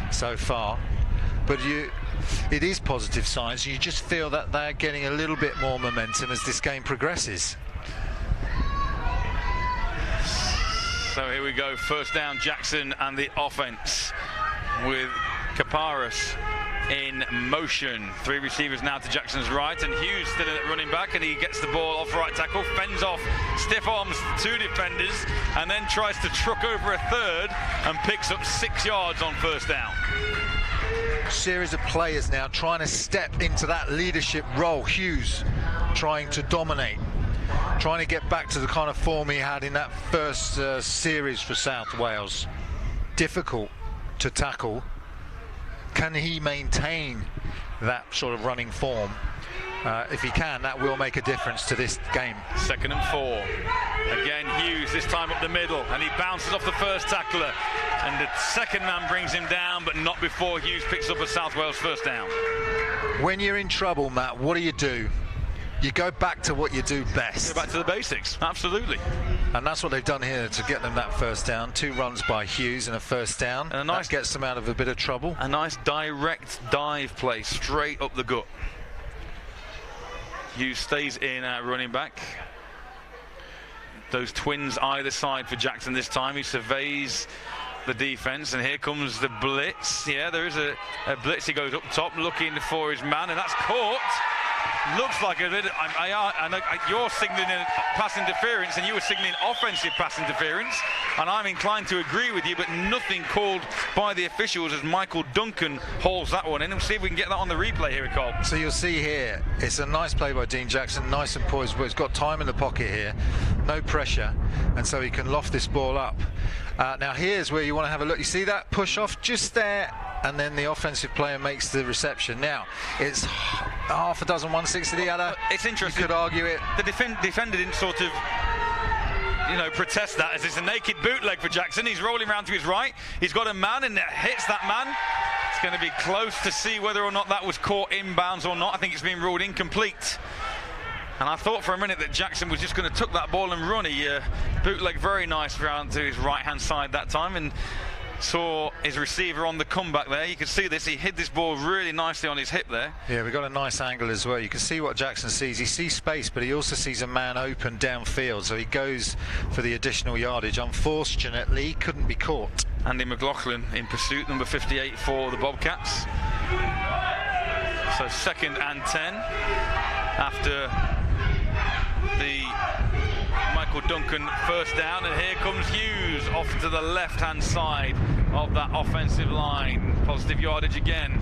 so far. But it is positive signs. You just feel that they're getting a little bit more momentum as this game progresses. So here we go, first down, Jackson and the offense with Kaparis in motion. 3 receivers now to Jackson's right, and Hughes still in at running back, and he gets the ball off right tackle, fends off stiff arms 2 defenders, and then tries to truck over a 3rd and picks up 6 yards on first down. Series of players now trying to step into that leadership role. Hughes trying to dominate, trying to get back to the kind of form he had in that first series for South Wales. Difficult to tackle. Can he maintain that sort of running form? If he can, that will make a difference to this game. 2nd and 4. Again, Hughes, this time up the middle, and he bounces off the first tackler. And the second man brings him down, but not before Hughes picks up a South Wales first down. When you're in trouble, Matt, what do? You go back to what you do best. Go back to the basics, absolutely. And that's what they've done here to get them that first down. 2 runs by Hughes and a first down. And that gets them out of a bit of trouble. A nice direct dive play straight up the gut. Hughes stays in at running back. Those twins either side for Jackson this time. He surveys the defense, and here comes the blitz. Yeah, there is a blitz. He goes up top looking for his man, and that's caught. Looks like a bit. You're signalling pass interference, and you were signalling offensive pass interference, and I'm inclined to agree with you, but nothing called by the officials as Michael Duncan hauls that one in. And we'll see if we can get that on the replay here, Cole. So you'll see here, it's a nice play by Dean Jackson, nice and poised, but he's got time in the pocket here, no pressure, and so he can loft this ball up. Now here's where you want to have a look. You see that push off just there, and then the offensive player makes the reception. Now it's half a dozen 160 the other. It's interesting. You could argue it. The defender didn't sort of, protest that, as it's a naked bootleg for Jackson. He's rolling around to his right. He's got a man and it hits that man. It's going to be close to see whether or not that was caught inbounds or not. I think it's been ruled incomplete. And I thought for a minute that Jackson was just going to tuck that ball and run. He bootleg very nice round to his right-hand side that time, and saw his receiver on the comeback there. You can see this. He hid this ball really nicely on his hip there. Yeah, we've got a nice angle as well. You can see what Jackson sees. He sees space, but he also sees a man open downfield, so he goes for the additional yardage. Unfortunately, couldn't be caught. Andy McLaughlin in pursuit, number 58 for the Bobcats. So 2nd and 10 after the Michael Duncan first down, and here comes Hughes off to the left-hand side of that offensive line. Positive yardage again,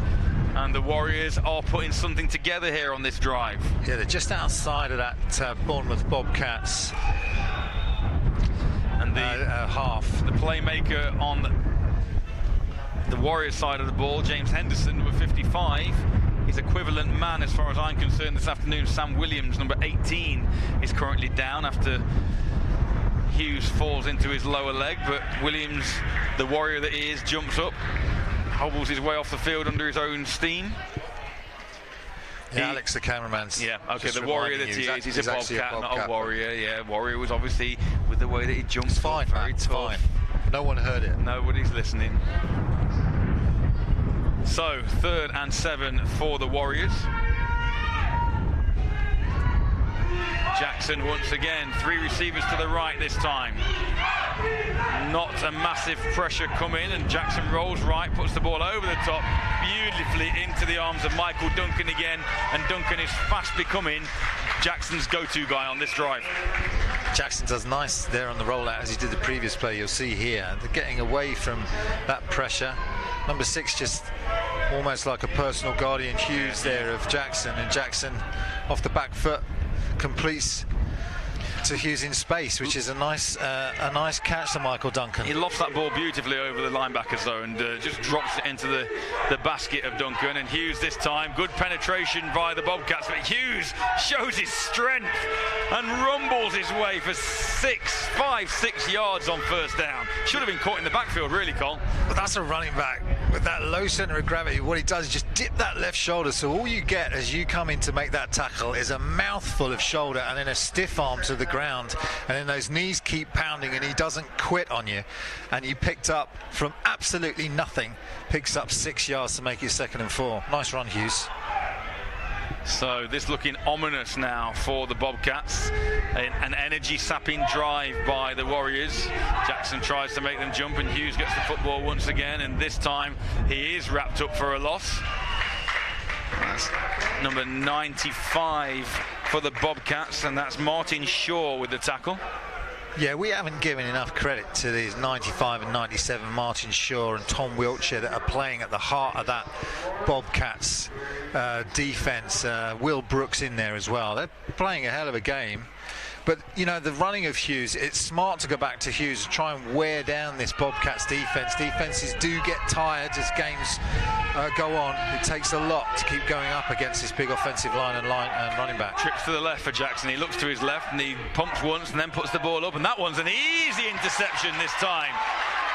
and the Warriors are putting something together here on this drive. Yeah, they're just outside of that Bournemouth Bobcats. And the half. The playmaker on the Warriors side of the ball, James Henderson, number 55. His equivalent man, as far as I'm concerned, this afternoon, Sam Williams, number 18, is currently down after Hughes falls into his lower leg. But Williams, the warrior that he is, jumps up, hobbles his way off the field under his own steam. Yeah, Alex, the cameraman. Yeah, okay, the warrior that he is. He's a Bobcat, not a warrior. Yeah, warrior was obviously, with the way that he jumps. It's fine, very tough. Fine. No one heard it. Nobody's listening. So 3rd and 7 for the Warriors. Jackson once again, 3 receivers to the right this time. Not a massive pressure coming, and Jackson rolls right, puts the ball over the top beautifully into the arms of Michael Duncan again, and Duncan is fast becoming Jackson's go-to guy on this drive. Jackson does nice there on the rollout as he did the previous play. You'll see here they're getting away from that pressure. Number 6 just almost like a personal guardian, Hughes there of Jackson, and Jackson off the back foot completes to Hughes in space, which is a nice catch to Michael Duncan. He lofts that ball beautifully over the linebackers though, and just drops it into the basket of Duncan. And Hughes this time, good penetration by the Bobcats, but Hughes shows his strength and rumbles his way for 5-6 yards on first down. Should have been caught in the backfield, really, Cole. But that's a running back with that low center of gravity. What he does is just dip that left shoulder, so all you get as you come in to make that tackle is a mouthful of shoulder and then a stiff arm to the ground, and then those knees keep pounding and he doesn't quit on you, and you picked up from absolutely nothing, picks up 6 yards to make it 2nd and 4. Nice run, Hughes. So this looking ominous now for the Bobcats. An energy-sapping drive by the Warriors. Jackson tries to make them jump, and Hughes gets the football once again, and this time he is wrapped up for a loss. That's number 95 for the Bobcats, and that's Martin Shaw with the tackle. Yeah, we haven't given enough credit to these 95 and 97, Martin Shaw and Tom Wiltshire, that are playing at the heart of that Bobcats defence. Will Brooks in there as well. They're playing a hell of a game. But, you know, the running of Hughes, it's smart to go back to Hughes and try and wear down this Bobcats defence. Defences do get tired as games go on. It takes a lot to keep going up against this big offensive line and running back. Trips to the left for Jackson. He looks to his left and he pumps once and then puts the ball up, and that one's an easy interception this time.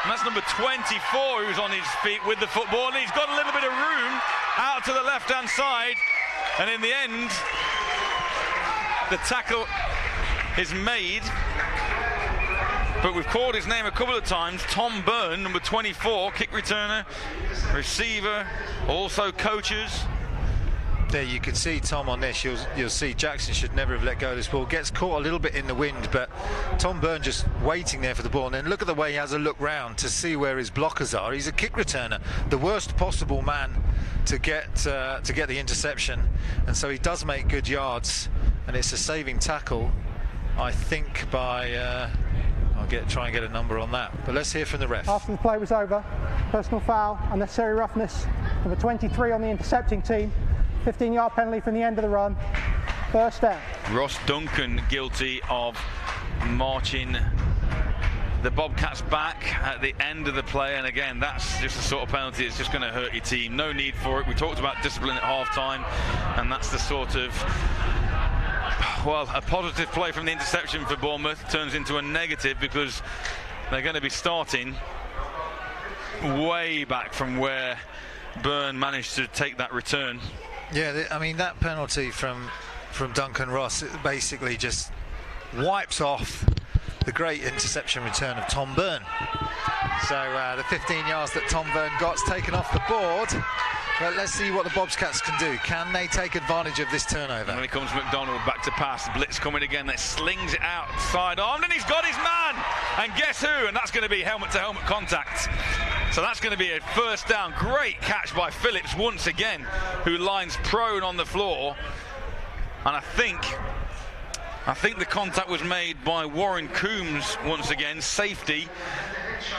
And that's number 24 who's on his feet with the football, and he's got a little bit of room out to the left-hand side. And in the end, the tackle is made. But we've called his name a couple of times. Tom Byrne, number 24, kick returner, receiver, also coaches. There you can see Tom on this. You'll see Jackson should never have let go of this ball. Gets caught a little bit in the wind, but Tom Byrne just waiting there for the ball. And then look at the way he has a look round to see where his blockers are. He's a kick returner, the worst possible man to get the interception, and so he does make good yards. And it's a saving tackle, I think, by try and get a number on that. But let's hear from the ref. After the play was over, personal foul, unnecessary roughness, number 23 on the intercepting team. 15-yard penalty from the end of the run. First down. Ross Duncan guilty of marching the Bobcats back at the end of the play, and again, that's just the sort of penalty that's just going to hurt your team. No need for it. We talked about discipline at half-time, and that's the sort of, well, a positive play from the interception for Bournemouth turns into a negative because they're going to be starting way back from where Byrne managed to take that return. Yeah, I mean, that penalty from Duncan Ross, it basically just wipes off the great interception return of Tom Byrne. So the 15 yards that Tom Byrne got's taken off the board. But let's see what the Bobcats can do. Can they take advantage of this turnover? And when it comes to McDonald, back to pass. Blitz coming again. That slings it out sidearm, and he's got his man. And guess who? And that's going to be helmet-to-helmet contact. So that's going to be a first down. Great catch by Phillips once again, who lines prone on the floor. And I think the contact was made by Warren Coombs once again, safety.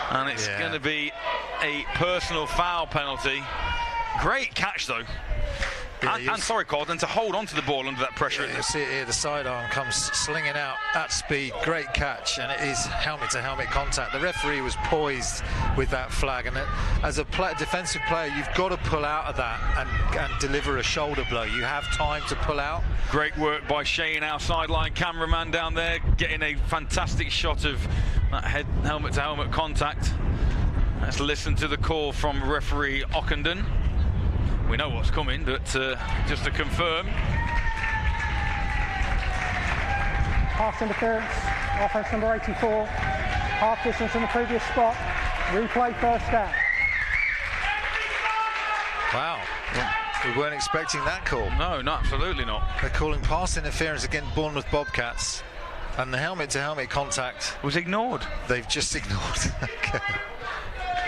And it's going to be a personal foul penalty. Great catch, though. Yeah, and sorry, Colton, to hold on to the ball under that pressure. Yeah, you see it here, the sidearm comes slinging out at speed. Great catch, and it is helmet-to-helmet contact. The referee was poised with that flag, and as a defensive player, you've got to pull out of that and deliver a shoulder blow. You have time to pull out. Great work by Shane, our sideline cameraman down there, getting a fantastic shot of that helmet-to-helmet contact. Let's listen to the call from referee Ockenden. We know what's coming, but just to confirm. Pass interference, offense number 84. Half distance from the previous spot. Replay first down. Wow. We weren't expecting that call. No, absolutely not. They're calling pass interference against Bournemouth Bobcats, and the helmet-to-helmet contact was ignored. They've just ignored. Okay.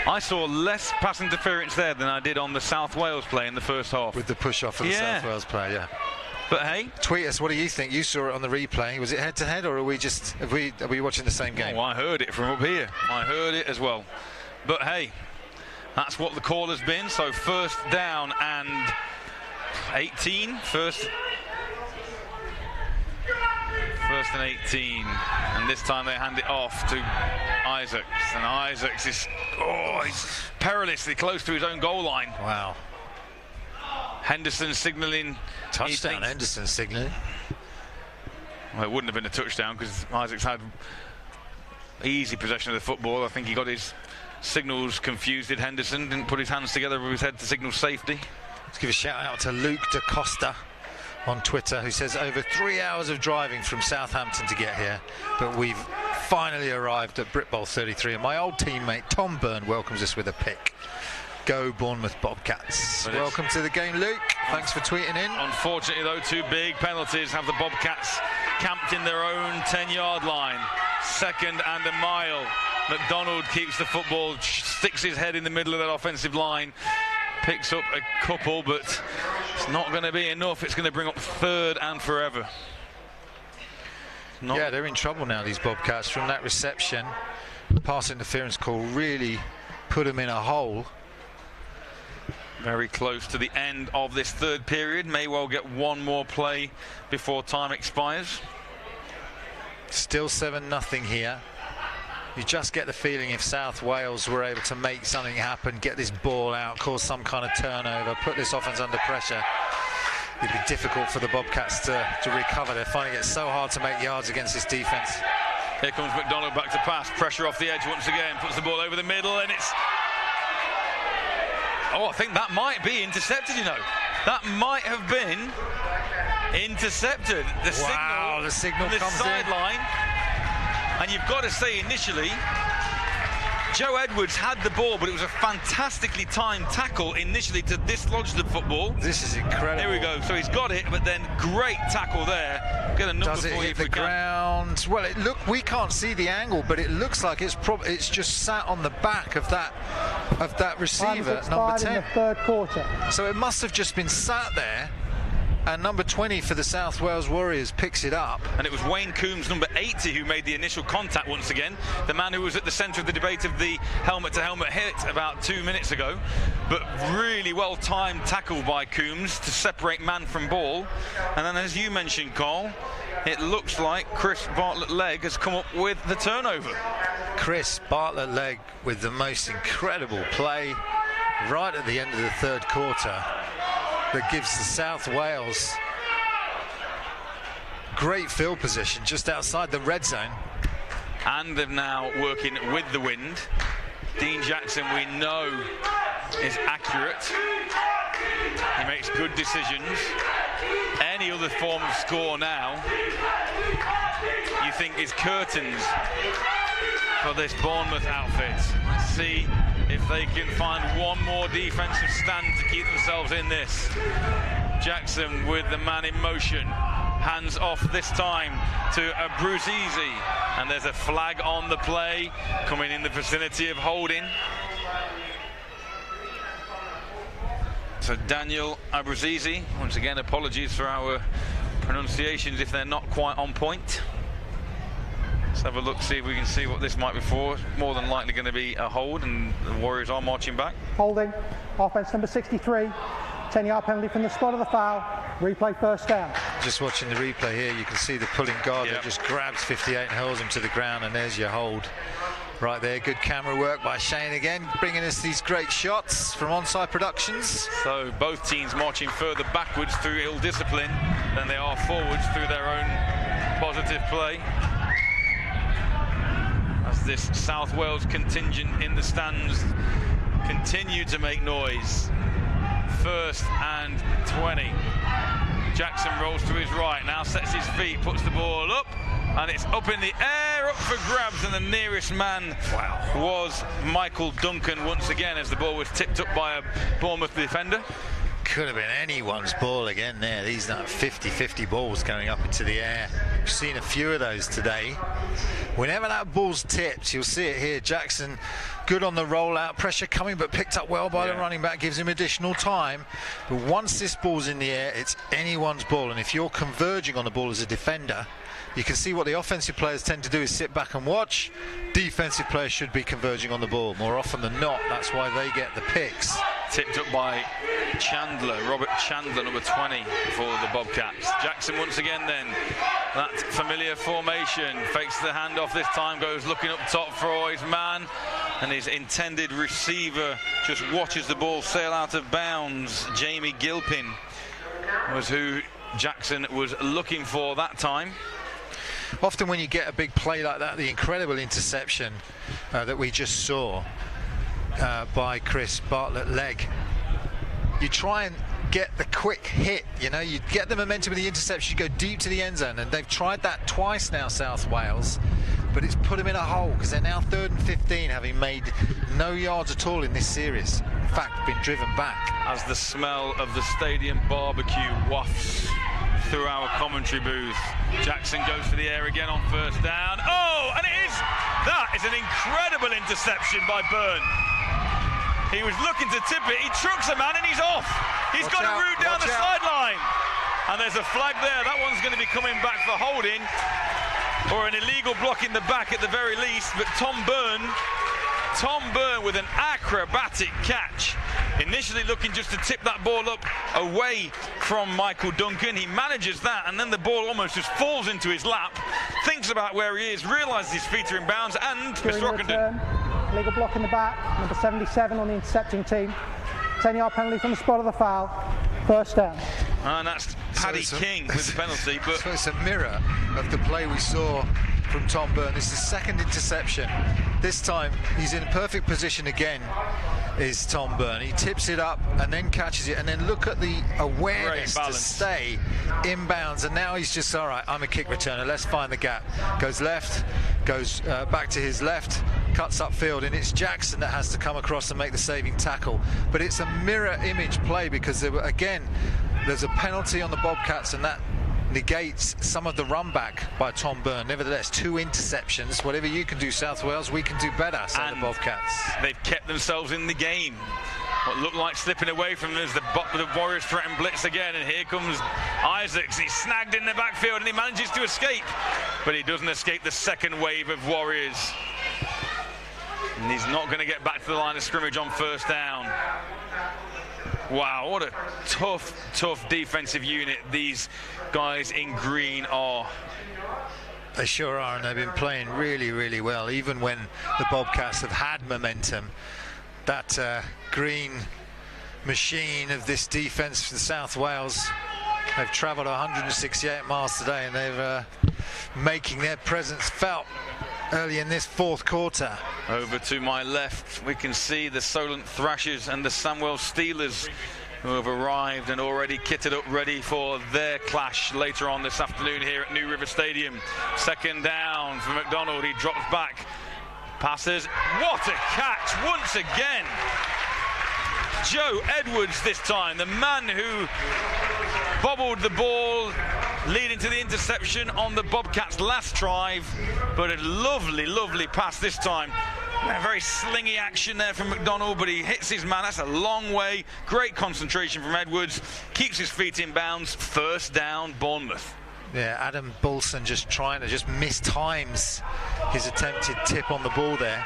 I saw less pass interference there than I did on the South Wales play in the first half. With the push-off of the South Wales play, yeah. But hey, tweet us. What do you think? You saw it on the replay. Was it head-to-head, or are we watching the same game? Oh, I heard it from up here. I heard it as well. But hey, that's what the call has been. So first down and 18. First and 18, and this time they hand it off to Isaacs, and Isaacs is he's perilously close to his own goal line. Wow. Henderson signalling touchdown. Henderson signalling. Well, it wouldn't have been a touchdown because Isaacs had easy possession of the football. I think he got his signals confused. Did Henderson? Didn't put his hands together with his head to signal safety. Let's give a shout out to Luke DaCosta on Twitter, who says over 3 hours of driving from Southampton to get here, but we've finally arrived at Brit Bowl 33, and my old teammate Tom Byrne welcomes us with a pick. Go Bournemouth Bobcats. Welcome to the game, Luke. Thanks for tweeting in. Unfortunately, though, two big penalties have the Bobcats camped in their own 10-yard line. Second and a mile. McDonald keeps the football, sticks his head in the middle of that offensive line, picks up a couple, but it's not going to be enough. It's going to bring up third and forever. Yeah, they're in trouble now, these Bobcats, from that reception. Pass interference call really put them in a hole. Very close to the end of this third period. May well get one more play before time expires. Still 7-0 here. You just get the feeling if South Wales were able to make something happen, get this ball out, cause some kind of turnover, put this offence under pressure, it'd be difficult for the Bobcats to recover. They're finding it so hard to make yards against this defence. Here comes McDonald back to pass. Pressure off the edge once again. Puts the ball over the middle, and it's... Oh, I think that might be intercepted, you know. That might have been intercepted. The signal comes from the sideline. And you've got to say, initially, Joe Edwards had the ball, but it was a fantastically timed tackle initially to dislodge the football. This is incredible. Here we go. So he's got it, but then great tackle there. Get a number Does it for you hit if the we can. ground? Well, we can't see the angle, but it looks like it's just sat on the back of that receiver, number 10. In the third quarter. So it must have just been sat there. And number 20 for the South Wales Warriors picks it up. And it was Wayne Coombs, number 80, who made the initial contact once again. The man who was at the centre of the debate of the helmet-to-helmet hit about 2 minutes ago. But really well-timed tackle by Coombs to separate man from ball. And then, as you mentioned, Cole, it looks like Chris Bartlett-Legg has come up with the turnover. Chris Bartlett-Legg with the most incredible play right at the end of the third quarter. That gives the South Wales great field position just outside the red zone. And they're now working with the wind. Dean Jackson, we know, is accurate. He makes good decisions. Any other form of score now, you think is curtains for this Bournemouth outfit. Let's see if they can find one more defensive stand to keep themselves in this. Jackson with the man in motion. Hands off this time to Abruzzese. And there's a flag on the play, coming in the vicinity of holding. So Daniel Abruzzese, once again, apologies for our pronunciations if they're not quite on point. Let's have a look, see if we can see what this might be for. More than likely going to be a hold, and the Warriors are marching back. Holding, offence number 63, 10-yard penalty from the spot of the foul, replay first down. Just watching the replay here, you can see the pulling guard that just grabs 58 and hurls him to the ground, and there's your hold. Right there, good camera work by Shane again, bringing us these great shots from Onside Productions. So both teams marching further backwards through ill discipline than they are forwards through their own positive play. As this South Wales contingent in the stands continue to make noise. 1st and 20. Jackson rolls to his right, now sets his feet, puts the ball up, and it's up in the air, up for grabs, and the nearest man was Michael Duncan once again as the ball was tipped up by a Bournemouth defender. Could have been anyone's ball again there. These are 50-50 balls going up into the air. We've seen a few of those today. Whenever that ball's tipped, you'll see it here. Jackson good on the rollout, pressure coming but picked up well by the running back, gives him additional time. But once this ball's in the air, it's anyone's ball, and if you're converging on the ball as a defender, you can see what the offensive players tend to do is sit back and watch. Defensive players should be converging on the ball more often than not. That's why they get the picks. Tipped up by Chandler, Robert Chandler, number 20 for the Bobcats. Jackson once again then, that familiar formation, fakes the handoff this time, goes looking up top for his man, and his intended receiver just watches the ball sail out of bounds. Jamie Gilpin was who Jackson was looking for that time. Often when you get a big play like that, the incredible interception that we just saw by Chris Bartlett-Legg, you try and get the quick hit, you know, you get the momentum of the interception, you go deep to the end zone, and they've tried that twice now, South Wales, but it's put them in a hole because they're now 3rd and 15, having made no yards at all in this series. In fact, been driven back. As the smell of the stadium barbecue wafts through our commentary booth, Jackson goes to the air again on 1st down. Oh, and that is an incredible interception by Byrne. He was looking to tip it, he trucks a man and he's off. He's got a route down the sideline. And there's a flag there. That one's going to be coming back for holding, or an illegal block in the back at the very least. But Tom Byrne with an acrobatic catch, initially looking just to tip that ball up away from Michael Duncan. He manages that, and then the ball almost just falls into his lap. thinks about where he is, realises his feet are in bounds, and During Mr. Ockenden. Legal block in the back, number 77 on the intercepting team. 10-yard penalty from the spot of the foul. First down. And that's Paddy King with the penalty. But so it's a mirror of the play we saw from Tom Byrne. This is the second interception. This time he's in a perfect position again, is Tom Byrne. He tips it up and then catches it, and then look at the awareness to stay inbounds, and now he's just, all right, I'm a kick returner, let's find the gap. Goes left, goes back to his left, cuts upfield, and it's Jackson that has to come across and make the saving tackle. But it's a mirror image play, because there's a penalty on the Bobcats, and that negates some of the run back by Tom Byrne. Nevertheless, 2 interceptions. Whatever you can do, South Wales, we can do better, say the Bobcats. They've kept themselves in the game. What looked like slipping away from them as the Warriors threaten blitz again, and here comes Isaacs. He's snagged in the backfield and he manages to escape, but he doesn't escape the second wave of Warriors. And he's not going to get back to the line of scrimmage on first down. Wow, what a tough defensive unit these guys in green are. They sure are, and they've been playing really, really well, even when the Bobcats have had momentum. That green machine of this defence for South Wales, they've travelled 168 miles today, and they're making their presence felt early in this fourth quarter. Over to my left, we can see the Solent Thrashers and the Sandwell Steelers, who have arrived and already kitted up, ready for their clash later on this afternoon here at New River Stadium. Second down for McDonald. He drops back, passes. What a catch once again! Joe Edwards this time, the man who bobbled the ball leading to the interception on the Bobcats' last drive, but a lovely pass this time. A very slingy action there from McDonald, but he hits his man. That's a long way. Great concentration from Edwards. Keeps his feet in bounds. First down, Bournemouth. Yeah, Adam Bulson just trying to mistimes his attempted tip on the ball there.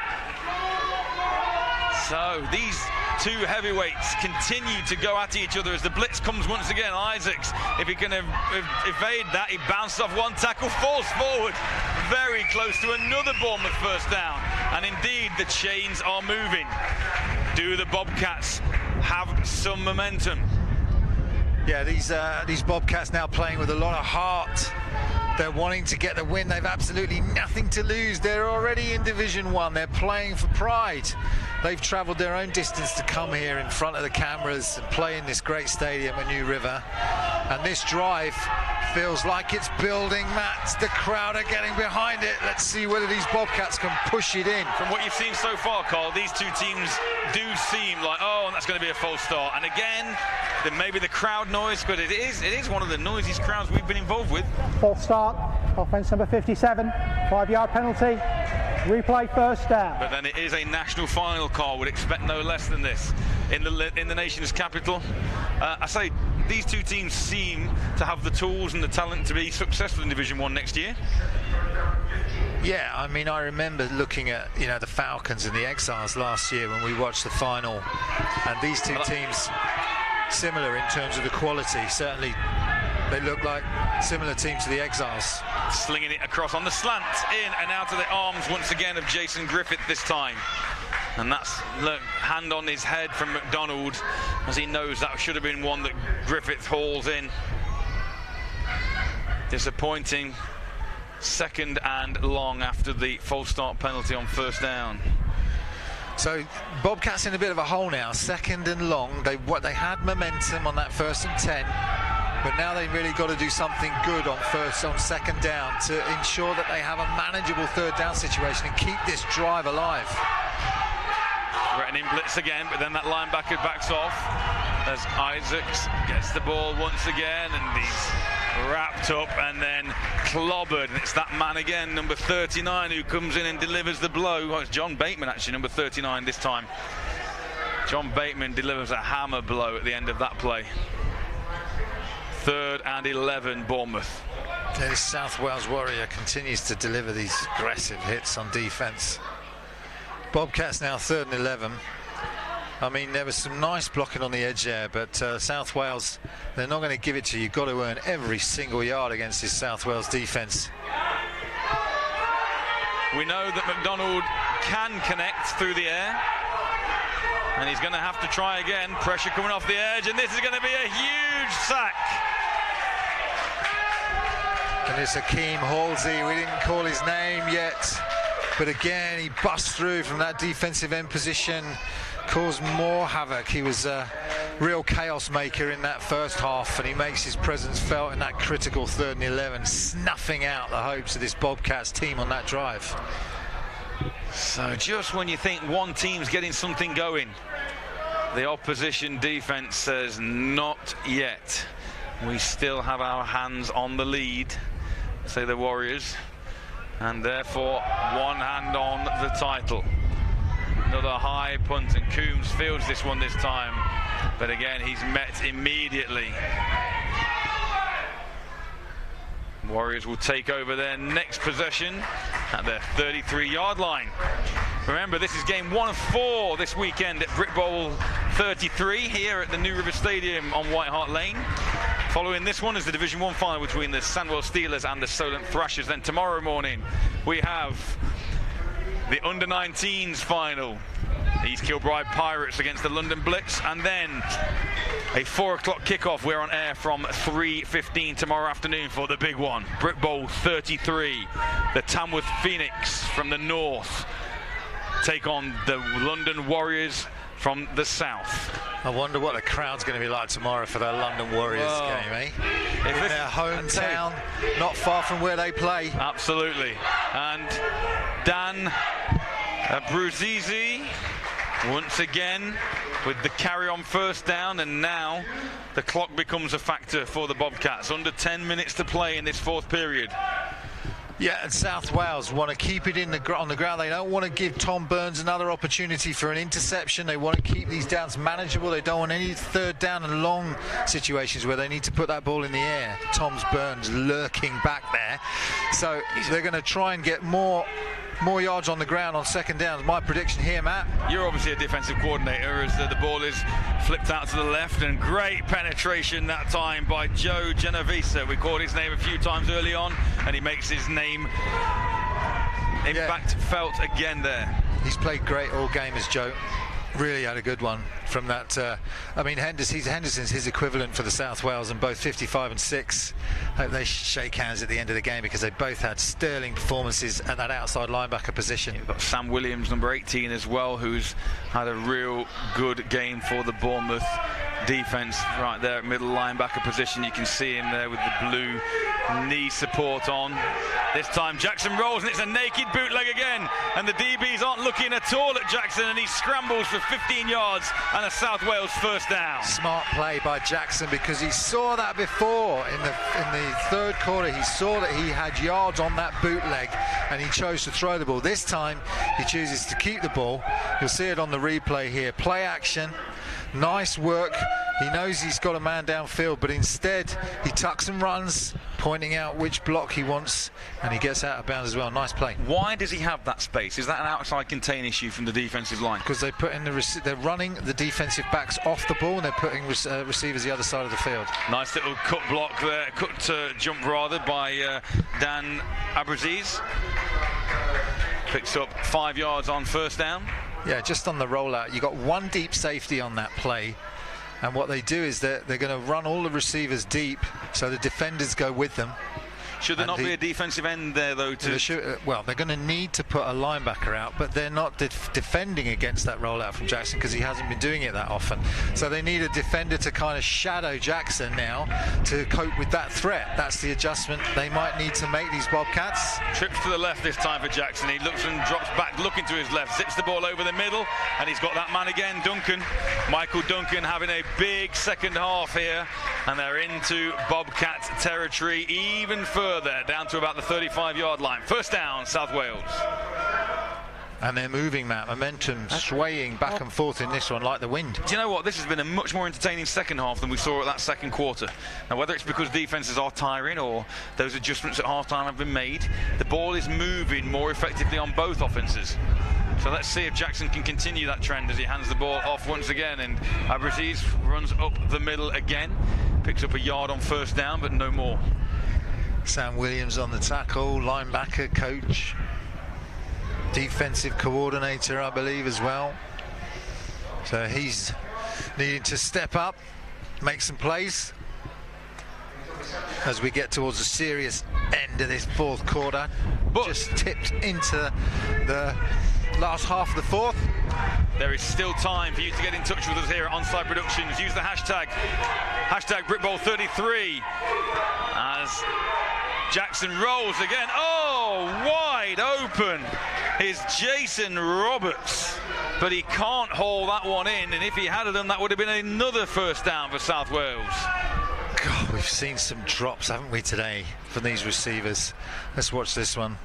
So these two heavyweights continue to go at each other as the blitz comes once again. Isaacs, if he can evade that, he bounced off one tackle, falls forward, very close to another Bournemouth first down. And indeed, the chains are moving. Do the Bobcats have some momentum? Yeah, these Bobcats now playing with a lot of heart. They're wanting to get the win. They've absolutely nothing to lose. They're already in Division 1. They're playing for pride. They've travelled their own distance to come here in front of the cameras and play in this great stadium at New River. And this drive feels like it's building, Matt. The crowd are getting behind it. Let's see whether these Bobcats can push it in. From what you've seen so far, Carl, these two teams do seem like, and that's going to be a false start. And again, then maybe the crowd noise, but it is one of the noisiest crowds we've been involved with. False start, offence number 57, 5-yard penalty, replay first down. But then it is a national final, Carl. Would expect no less than this in the nation's capital. I say these two teams seem to have the tools and the talent to be successful in Division 1 next year. Yeah, I mean, I remember looking at the Falcons and the Exiles last year when we watched the final, and these two teams similar in terms of the quality. Certainly they look like similar teams to the Exiles. Slinging it across on the slant, in and out of the arms once again of Jason Griffith this time. And that's hand on his head from McDonald, as he knows that should have been one that Griffith hauls in. Disappointing. Second and long after the false start penalty on first down. So Bobcats in a bit of a hole now. Second and long. They had momentum on that 1st and 10, but now they've really got to do something good on second down to ensure that they have a manageable third down situation and keep this drive alive. Threatening blitz again, but then that linebacker backs off as Isaacs gets the ball once again, and he's wrapped up and then clobbered. And it's that man again, number 39, who comes in and delivers the blow. Well, it's John Bateman, actually, number 39 this time. John Bateman delivers a hammer blow at the end of that play. 3rd and 11, Bournemouth. This South Wales Warrior continues to deliver these aggressive hits on defence. Bobcats now 3rd and 11. I mean, there was some nice blocking on the edge there, but South Wales, they're not going to give it to you. You've got to earn every single yard against this South Wales defence. We know that McDonald can connect through the air, and he's going to have to try again. Pressure coming off the edge, and this is going to be a huge sack. And it's Akeem Halsey. We didn't call his name yet, but again, he busts through from that defensive end position, caused more havoc. He was a real chaos maker in that first half, and he makes his presence felt in that critical 3rd and 11, snuffing out the hopes of this Bobcats team on that drive. So just when you think one team's getting something going, the opposition defense says not yet. We still have our hands on the lead, say the Warriors, and therefore one hand on the title. Another high punt, and Coombs fields this one this time, but again he's met immediately. Warriors will take over their next possession at their 33-yard line. Remember, this is game 1 of 4 this weekend at Brit Bowl 33 here at the New River Stadium on White Hart Lane. Following this one is the Division 1 final between the Sandwell Steelers and the Solent Thrashers. Then tomorrow morning we have the Under-19s final, East Kilbride Pirates against the London Blitz, and then a 4 o'clock kickoff. We're on air from 3:15 tomorrow afternoon for the big one, Brit Bowl 33. The Tamworth Phoenix from the north take on the London Warriors from the south. I wonder what the crowd's going to be like tomorrow for their London Warriors game, eh? In their hometown, not far from where they play. Absolutely. And Dan Bruzizi once again with the carry-on first down, and now the clock becomes a factor for the Bobcats. Under 10 minutes to play in this 4th period. Yeah, and South Wales want to keep it on the ground. They don't want to give Tom Burns another opportunity for an interception. They want to keep these downs manageable. They don't want any 3rd down and long situations where they need to put that ball in the air. Tom's Burns lurking back there. So they're going to try and get more yards on the ground on 2nd down. My prediction here, Matt. You're obviously a defensive coordinator as the ball is flipped out to the left, and great penetration that time by Joe Genovese. We called his name a few times early on, and he makes his name impact felt again there. He's played great all game as Joe. Really had a good one from that. I mean, Henderson's his equivalent for the South Wales, and both 55 and 6. Hope they shake hands at the end of the game, because they both had sterling performances at that outside linebacker position. You've got Sam Williams, number 18 as well, who's had a real good game for the Bournemouth defense right there at middle linebacker position. You can see him there with the blue knee support on. This time Jackson rolls, and it's a naked bootleg again, and the DBs aren't looking at all at Jackson, and he scrambles for 15 yards and a South Wales first down. Smart play by Jackson, because he saw that before in the 3rd quarter. He saw that he had yards on that bootleg, and he chose to throw the ball. This time he chooses to keep the ball. You'll see it on the replay here. Play action. Nice work. He knows he's got a man downfield, but instead he tucks and runs, pointing out which block he wants, and he gets out of bounds as well. Nice play. Why does he have that space? Is that an outside contain issue from the defensive line? Because they put in they're running the defensive backs off the ball, and they're putting receivers the other side of the field. Nice little cut block there, jump rather, by Dan Abraziz. Picks up 5 yards on first down. Yeah, just on the rollout. You got one deep safety on that play, and what they do is they're going to run all the receivers deep, so the defenders go with them. Should there not be a defensive end there, though? Well, they're going to need to put a linebacker out, but they're not defending against that rollout from Jackson, because he hasn't been doing it that often. So they need a defender to kind of shadow Jackson now to cope with that threat. That's the adjustment they might need to make, these Bobcats. Trips to the left this time for Jackson. He looks and drops back, looking to his left, zips the ball over the middle, and he's got that man again, Duncan. Michael Duncan having a big second half here, and they're into Bobcat territory even further, down to about the 35-yard line. First down, South Wales. And they're moving, Matt. Momentum swaying back and forth in this one like the wind. Do you know what? This has been a much more entertaining second half than we saw at that second quarter. Now, whether it's because defenses are tiring or those adjustments at half-time have been made, the ball is moving more effectively on both offenses. So let's see if Jackson can continue that trend as he hands the ball off once again. And Abraziz runs up the middle again. Picks up a yard on first down, but no more. Sam Williams on the tackle, linebacker coach. defensive coordinator, I believe, as well. So he's needing to step up, make some plays as we get towards the serious end of this fourth quarter. But just tipped into the last half of the fourth. There is still time for you to get in touch with us here at Onside Productions. Use the hashtag BritBowl33 as Jackson rolls again. Oh, wide open is Jason Roberts, but he can't haul that one in, and if he had done, that would have been another first down for South Wales. God, we've seen some drops, haven't we, today from these receivers. Let's watch this one.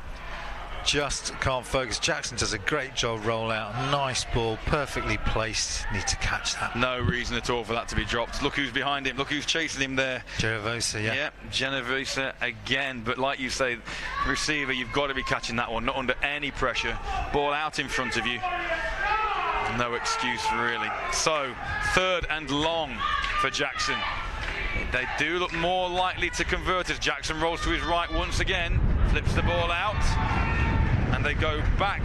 Just can't focus. Jackson does a great job roll out. Nice ball, perfectly placed. Need to catch that. No reason at all for that to be dropped. Look who's behind him. Look who's chasing him there. Gerovosa, yeah. Yeah, Gerovosa again. But like you say, receiver, you've got to be catching that one. Not under any pressure. Ball out in front of you. No excuse, really. So, 3rd and long for Jackson. They do look more likely to convert as Jackson rolls to his right once again. Flips the ball out. And they go back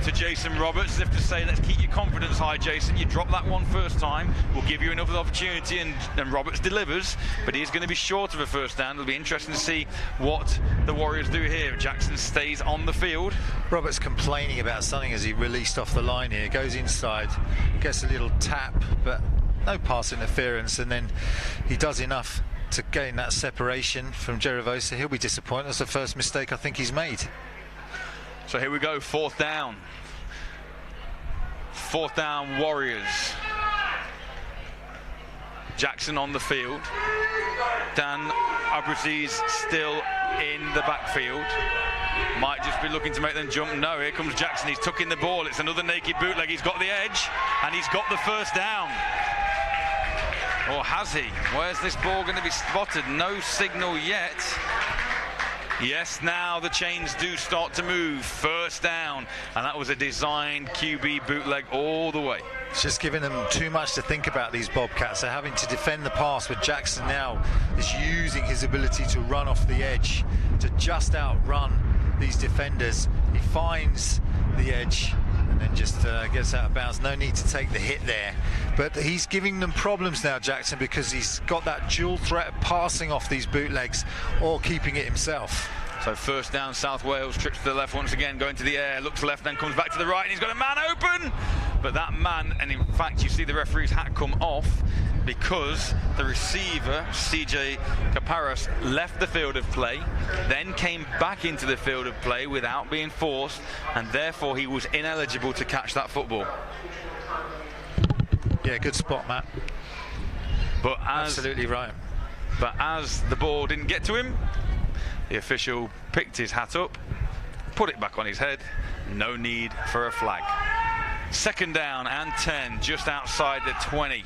to Jason Roberts as if to say, let's keep your confidence high, Jason. You dropped that one first time. We'll give you another opportunity, and Roberts delivers, but he's going to be short of a first down. It'll be interesting to see what the Warriors do here. Jackson stays on the field. Roberts complaining about something as he released off the line here. Goes inside, gets a little tap, but no pass interference, and then he does enough to gain that separation from Gerovosa. He'll be disappointed. That's the first mistake I think he's made. So here we go, 4th down. 4th down, Warriors. Jackson on the field. Dan Abraziz still in the backfield. Might just be looking to make them jump. No, here comes Jackson. He's tucking the ball. It's another naked bootleg. He's got the edge, and he's got the first down. Or has he? Where's this ball going to be spotted? No signal yet. Yes, now the chains do start to move. First down, and that was a designed QB bootleg all the way. It's just giving them too much to think about, these Bobcats. They're having to defend the pass, but Jackson now is using his ability to run off the edge to just outrun these defenders. He finds the edge and then just gets out of bounds. No need to take the hit there, but he's giving them problems now, Jackson, because he's got that dual threat of passing off these bootlegs or keeping it himself. So first down, South Wales, trips to the left once again, going to the air, looks left, then comes back to the right, and he's got a man open! But that man, and in fact you see the referee's hat come off because the receiver, CJ Kaparas, left the field of play, then came back into the field of play without being forced, and therefore he was ineligible to catch that football. Yeah, good spot, Matt. But absolutely right. But as the ball didn't get to him, the official picked his hat up, put it back on his head. No need for a flag. 2nd down and 10, just outside the 20.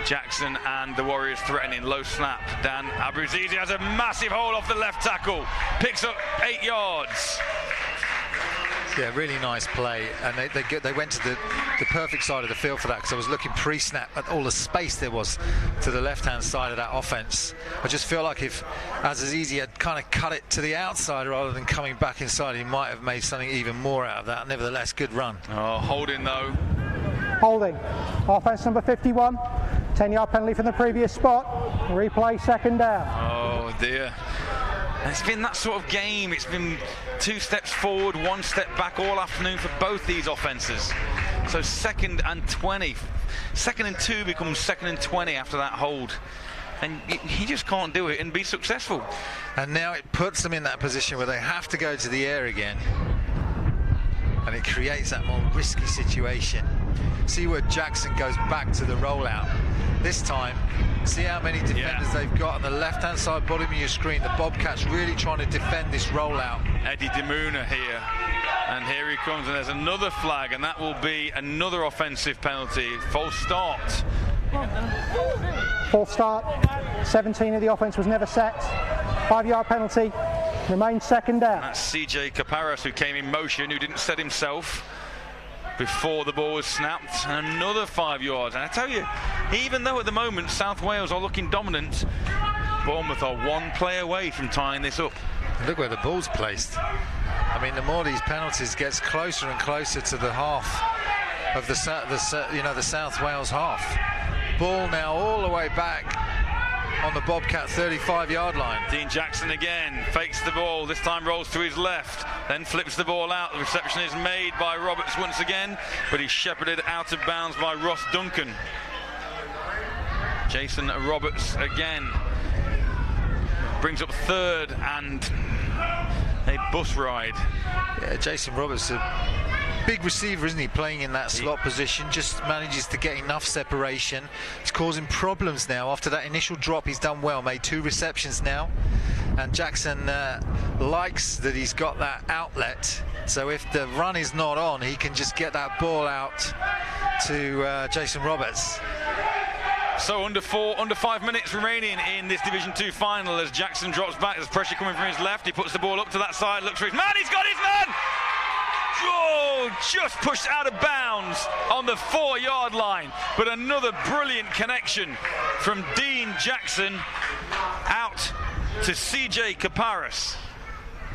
Jackson and the Warriors threatening. Low snap. Dan Abrazizi has a massive hole off the left tackle. Picks up 8 yards. Yeah, really nice play, and they went to the perfect side of the field for that, because I was looking pre-snap at all the space there was to the left-hand side of that offense. I just feel like if Azizi had kind of cut it to the outside rather than coming back inside, he might have made something even more out of that. Nevertheless, good run. Oh, holding though. Holding. Offense number 51. 10-yard penalty from the previous spot. Replay, 2nd down. Oh dear. It's been that sort of game. It's been 2 steps forward, 1 step back all afternoon for both these offences. So 2nd and 20. 2nd and 2 becomes 2nd and 20 after that hold. And he just can't do it and be successful. And now it puts them in that position where they have to go to the air again. And it creates that more risky situation. See where Jackson goes back to the rollout. This time, see how many defenders they've got on the left-hand side bottom of your screen. The Bobcats really trying to defend this rollout. Eddie Demuna here. And here he comes, and there's another flag, and that will be another offensive penalty. False start. False start. 17 of the offense was never set. 5-yard penalty. Remains 2nd down. That's CJ Kaparas, who came in motion, who didn't set himself before the ball was snapped, and another 5 yards. And I tell you, even though at the moment South Wales are looking dominant, Bournemouth are one play away from tying this up. Look where the ball's placed. I mean, the more these penalties gets closer and closer to the half of the South Wales half. Ball now all the way back on the Bobcat 35-yard line. Dean Jackson again fakes the ball. This time rolls to his left, then flips the ball out. The reception is made by Roberts once again, but he's shepherded out of bounds by Ross Duncan. Jason Roberts again brings up third and a bus ride. Yeah, Jason Roberts, a big receiver, isn't he, playing in that slot position, just manages to get enough separation. He's causing problems now. After that initial drop, he's done well, made 2 receptions now, and Jackson likes that he's got that outlet, so if the run is not on, he can just get that ball out to Jason Roberts. So under 5 minutes remaining in this Division 2 final, as Jackson drops back, there's pressure coming from his left. He puts the ball up to that side, looks for his man, he's got his man! Oh, just pushed out of bounds on the 4-yard line. But another brilliant connection from Dean Jackson out to CJ Kaparis.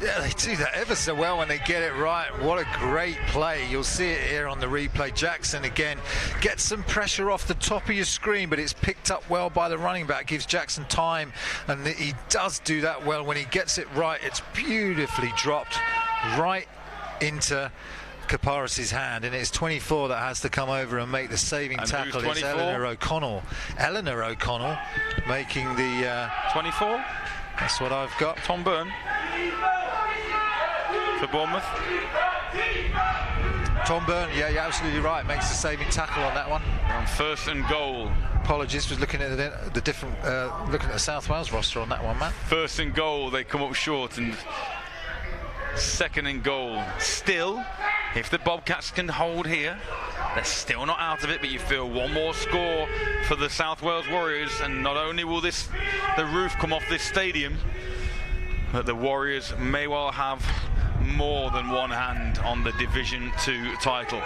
Yeah, they do that ever so well when they get it right. What a great play. You'll see it here on the replay. Jackson again gets some pressure off the top of your screen, but it's picked up well by the running back. Gives Jackson time, and he does do that well. When he gets it right, it's beautifully dropped right into Kaparis' hand, and it's 24 that has to come over and make the saving tackle. It's Eleanor O'Connell. Eleanor O'Connell making the 24. That's what I've got. Tom Byrne for Bournemouth. Tom Byrne, yeah, you're absolutely right. Makes the saving tackle on that one. On 1st and goal. Apologies for looking at the different, looking at the South Wales roster on that one, Matt. 1st and goal, they come up short, and 2nd and goal. Still, if the Bobcats can hold here, they're still not out of it, but you feel one more score for the South Wales Warriors, and not only will the roof come off this stadium, but the Warriors may well have more than one hand on the Division 2 title.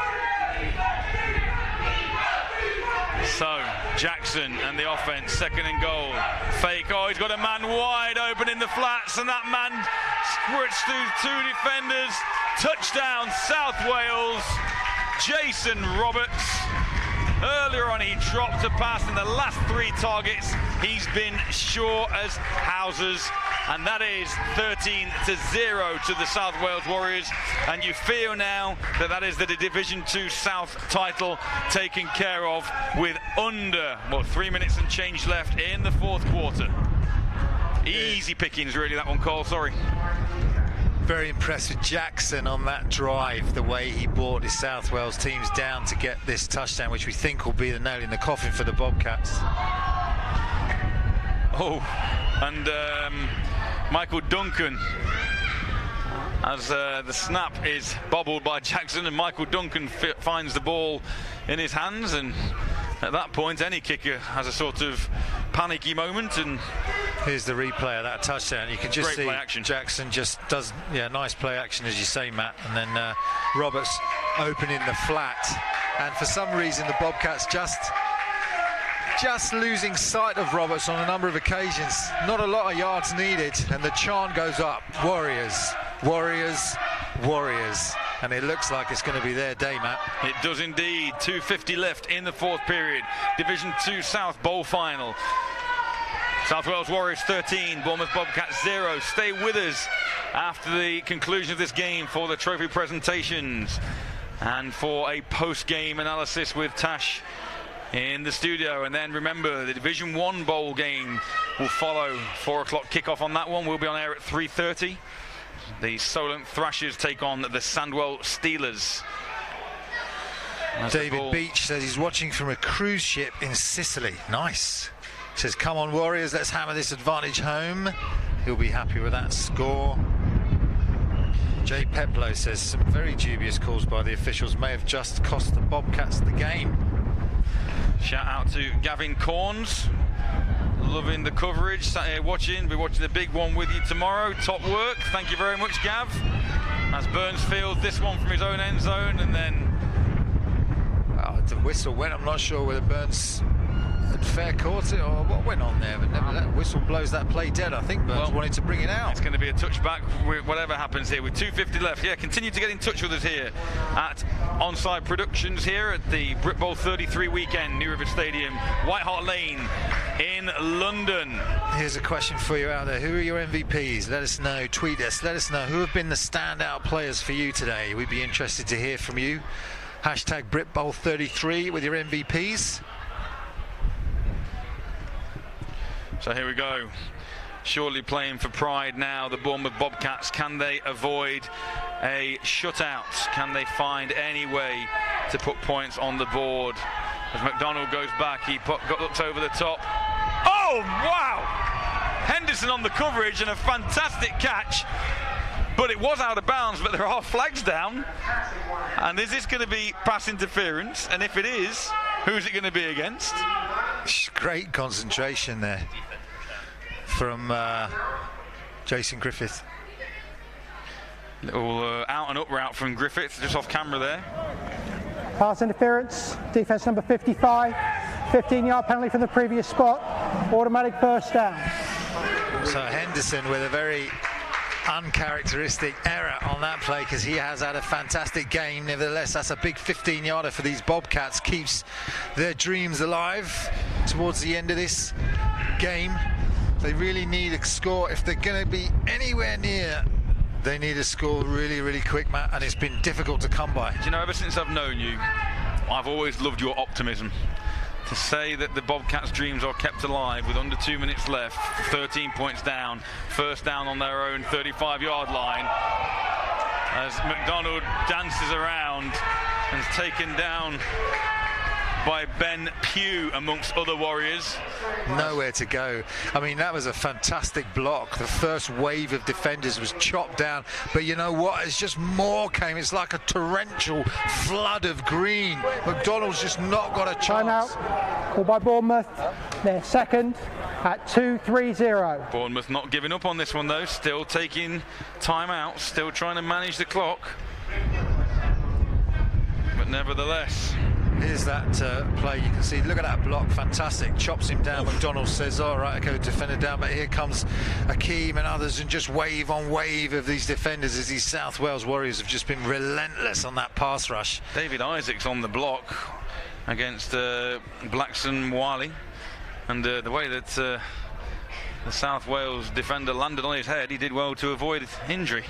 So, Jackson and the offense, 2nd and goal. Fake, oh, he's got a man wide open in the flats, and that man squirts through 2 defenders. Touchdown, South Wales. Jason Roberts. Earlier on, he dropped a pass in the last 3 targets. He's been sure as houses, and that is 13-0 to the South Wales Warriors. And you feel now that is the Division 2 South title taken care of with under 3 minutes and change left in the 4th quarter. Easy pickings, really, that one, Cole. Sorry. Very impressed with Jackson on that drive, the way he brought his South Wales teams down to get this touchdown, which we think will be the nail in the coffin for the Bobcats. Oh, and Michael Duncan, as the snap is bobbled by Jackson, and Michael Duncan finds the ball in his hands, and at that point any kicker has a sort of panicky moment. And here's the replay of that touchdown. You can just see Jackson just does, nice play action, as you say, Matt, and then Roberts open in the flat, and for some reason the Bobcats just losing sight of Roberts on a number of occasions. Not a lot of yards needed, and the chant goes up: Warriors, Warriors, Warriors. And it looks like it's going to be their day, Matt. It does indeed. 2:50 left in the 4th period. Division 2 South Bowl final. South Wales Warriors 13, Bournemouth Bobcats 0. Stay with us after the conclusion of this game for the trophy presentations and for a post-game analysis with Tash in the studio. And then remember, the Division 1 Bowl game will follow. 4 o'clock kickoff on that one. We'll be on air at 3:30. The Solent Thrashers take on the Sandwell Steelers. David Beach says he's watching from a cruise ship in Sicily. Nice. Says, come on Warriors, let's hammer this advantage home. He'll be happy with that score. Jay Peplow says some very dubious calls by the officials may have just cost the Bobcats the game. Shout out to Gavin Corns, loving the coverage, sat here watching. Be watching the big one with you tomorrow. Top work, thank you very much, Gav. As Burns fields this one from his own end zone, and then the whistle went. I'm not sure whether Burns Fair court, or what went on there? But never, that whistle blows that play dead. I think Burns wanted to bring it out. It's going to be a touchback, whatever happens here, with 2:50 left. Yeah, continue to get in touch with us here at Onside Productions here at the Brit Bowl 33 weekend, New River Stadium, White Hart Lane in London. Here's a question for you out there. Who are your MVPs? Let us know. Tweet us. Let us know who have been the standout players for you today. We'd be interested to hear from you. Hashtag Brit Bowl 33 with your MVPs. So here we go. Surely playing for pride now, the Bournemouth Bobcats. Can they avoid a shutout? Can they find any way to put points on the board? As McDonald goes back, he looks over the top. Oh, wow! Henderson on the coverage and a fantastic catch. But it was out of bounds, but there are flags down. And is this going to be pass interference? And if it is, who's it going to be against? Great concentration there from Jason Griffith. Little out and up route from Griffith, just off camera there. Pass interference, defence number 55, 15-yard penalty from the previous spot, automatic first down. So Henderson with a very uncharacteristic error on that play, because he has had a fantastic game. Nevertheless, that's a big 15-yarder for these Bobcats. Keeps their dreams alive towards the end of this game. They really need a score. If they're going to be anywhere near, they need a score really, really quick, Matt, and it's been difficult to come by. Do you know, ever since I've known you, I've always loved your optimism. To say that the Bobcats' dreams are kept alive with under 2 minutes left, 13 points down, first down on their own 35-yard line, as McDonald dances around and is taken down by Ben Pugh amongst other Warriors. Nowhere to go. I mean, that was a fantastic block. The first wave of defenders was chopped down, but you know what? It's just more came. It's like a torrential flood of green. McDonald's just not got a chance. Timeout called by Bournemouth. They're second at 2-3-0. Bournemouth not giving up on this one though, still taking timeout, still trying to manage the clock. But nevertheless, here's that play. You can see, look at that block, fantastic. Chops him down. McDonald says, all right, okay, defender down. But here comes Akeem and others, and just wave on wave of these defenders as these South Wales Warriors have just been relentless on that pass rush. David Isaacs on the block against Blackson Wiley. And the way that the South Wales defender landed on his head, he did well to avoid injury.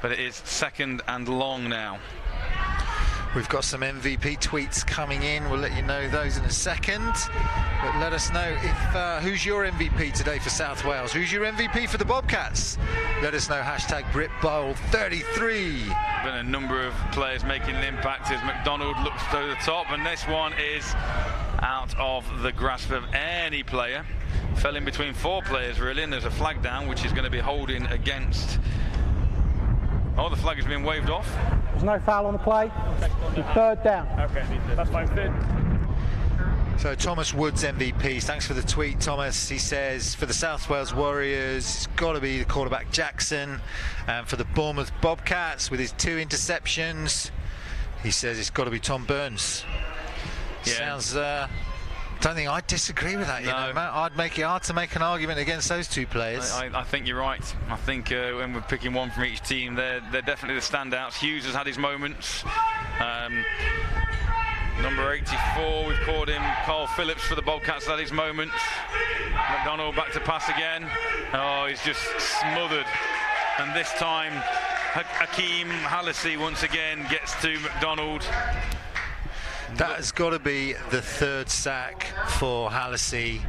But it is second and long now. We've got some MVP tweets coming in. We'll let you know those in a second. But let us know if who's your MVP today for South Wales? Who's your MVP for the Bobcats? Let us know. Hashtag BritBowl33. Been a number of players making an impact as McDonald looks to the top, and this one is out of the grasp of any player. Fell in between four players really, and there's a flag down which is going to be holding against. Oh, the flag has been waved off. There's no foul on the play. Third down. Okay, that's fine. Third. So Thomas Woods MVPs. Thanks for the tweet, Thomas. He says for the South Wales Warriors, it's got to be the quarterback Jackson. And for the Bournemouth Bobcats, with his 2 interceptions, he says it's got to be Tom Burns. Yeah. Sounds. Don't think I'd disagree with that, you know, Matt. I'd make it hard to make an argument against those two players. I think you're right. I think when we're picking one from each team, they're definitely the standouts. Hughes has had his moments. Number 84, we've called him Carl Phillips for the Bobcats, had his moments. McDonald back to pass again. Oh, he's just smothered. And this time, Akeem Hallisey once again gets to McDonald. That has got to be the third sack for Hallisey.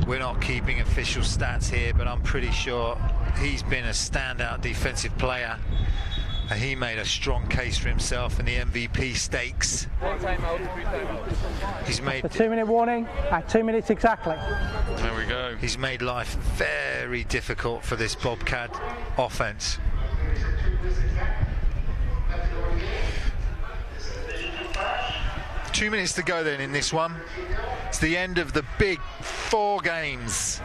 We're not keeping official stats here, but I'm pretty sure he's been a standout defensive player. And he made a strong case for himself in the MVP stakes. He's made a 2-minute warning at 2 minutes exactly. There we go. He's made life very difficult for this Bobcat offense. Two minutes to go then in this one. It's the end of the big 4 games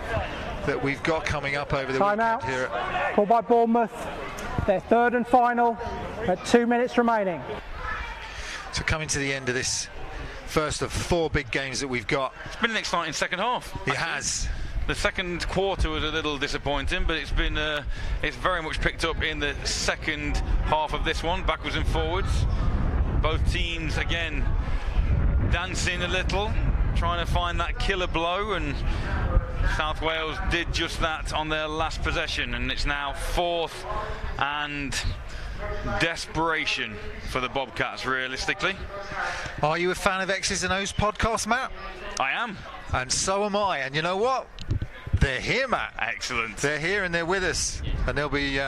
that we've got coming up over the weekend here. Called by Bournemouth. Their third and final at 2 minutes remaining. So coming to the end of this first of 4 big games that we've got. It's been an exciting second half. It has. The second quarter was a little disappointing, but it's been it's very much picked up in the second half of this one, backwards and forwards. Both teams again dancing a little, trying to find that killer blow, and South Wales did just that on their last possession, and it's now 4th and desperation for the Bobcats, realistically. Are you a fan of X's and O's podcast, Matt? I am. And so am I. And you know what? They're here, Matt. Excellent. They're here and they're with us. And they'll be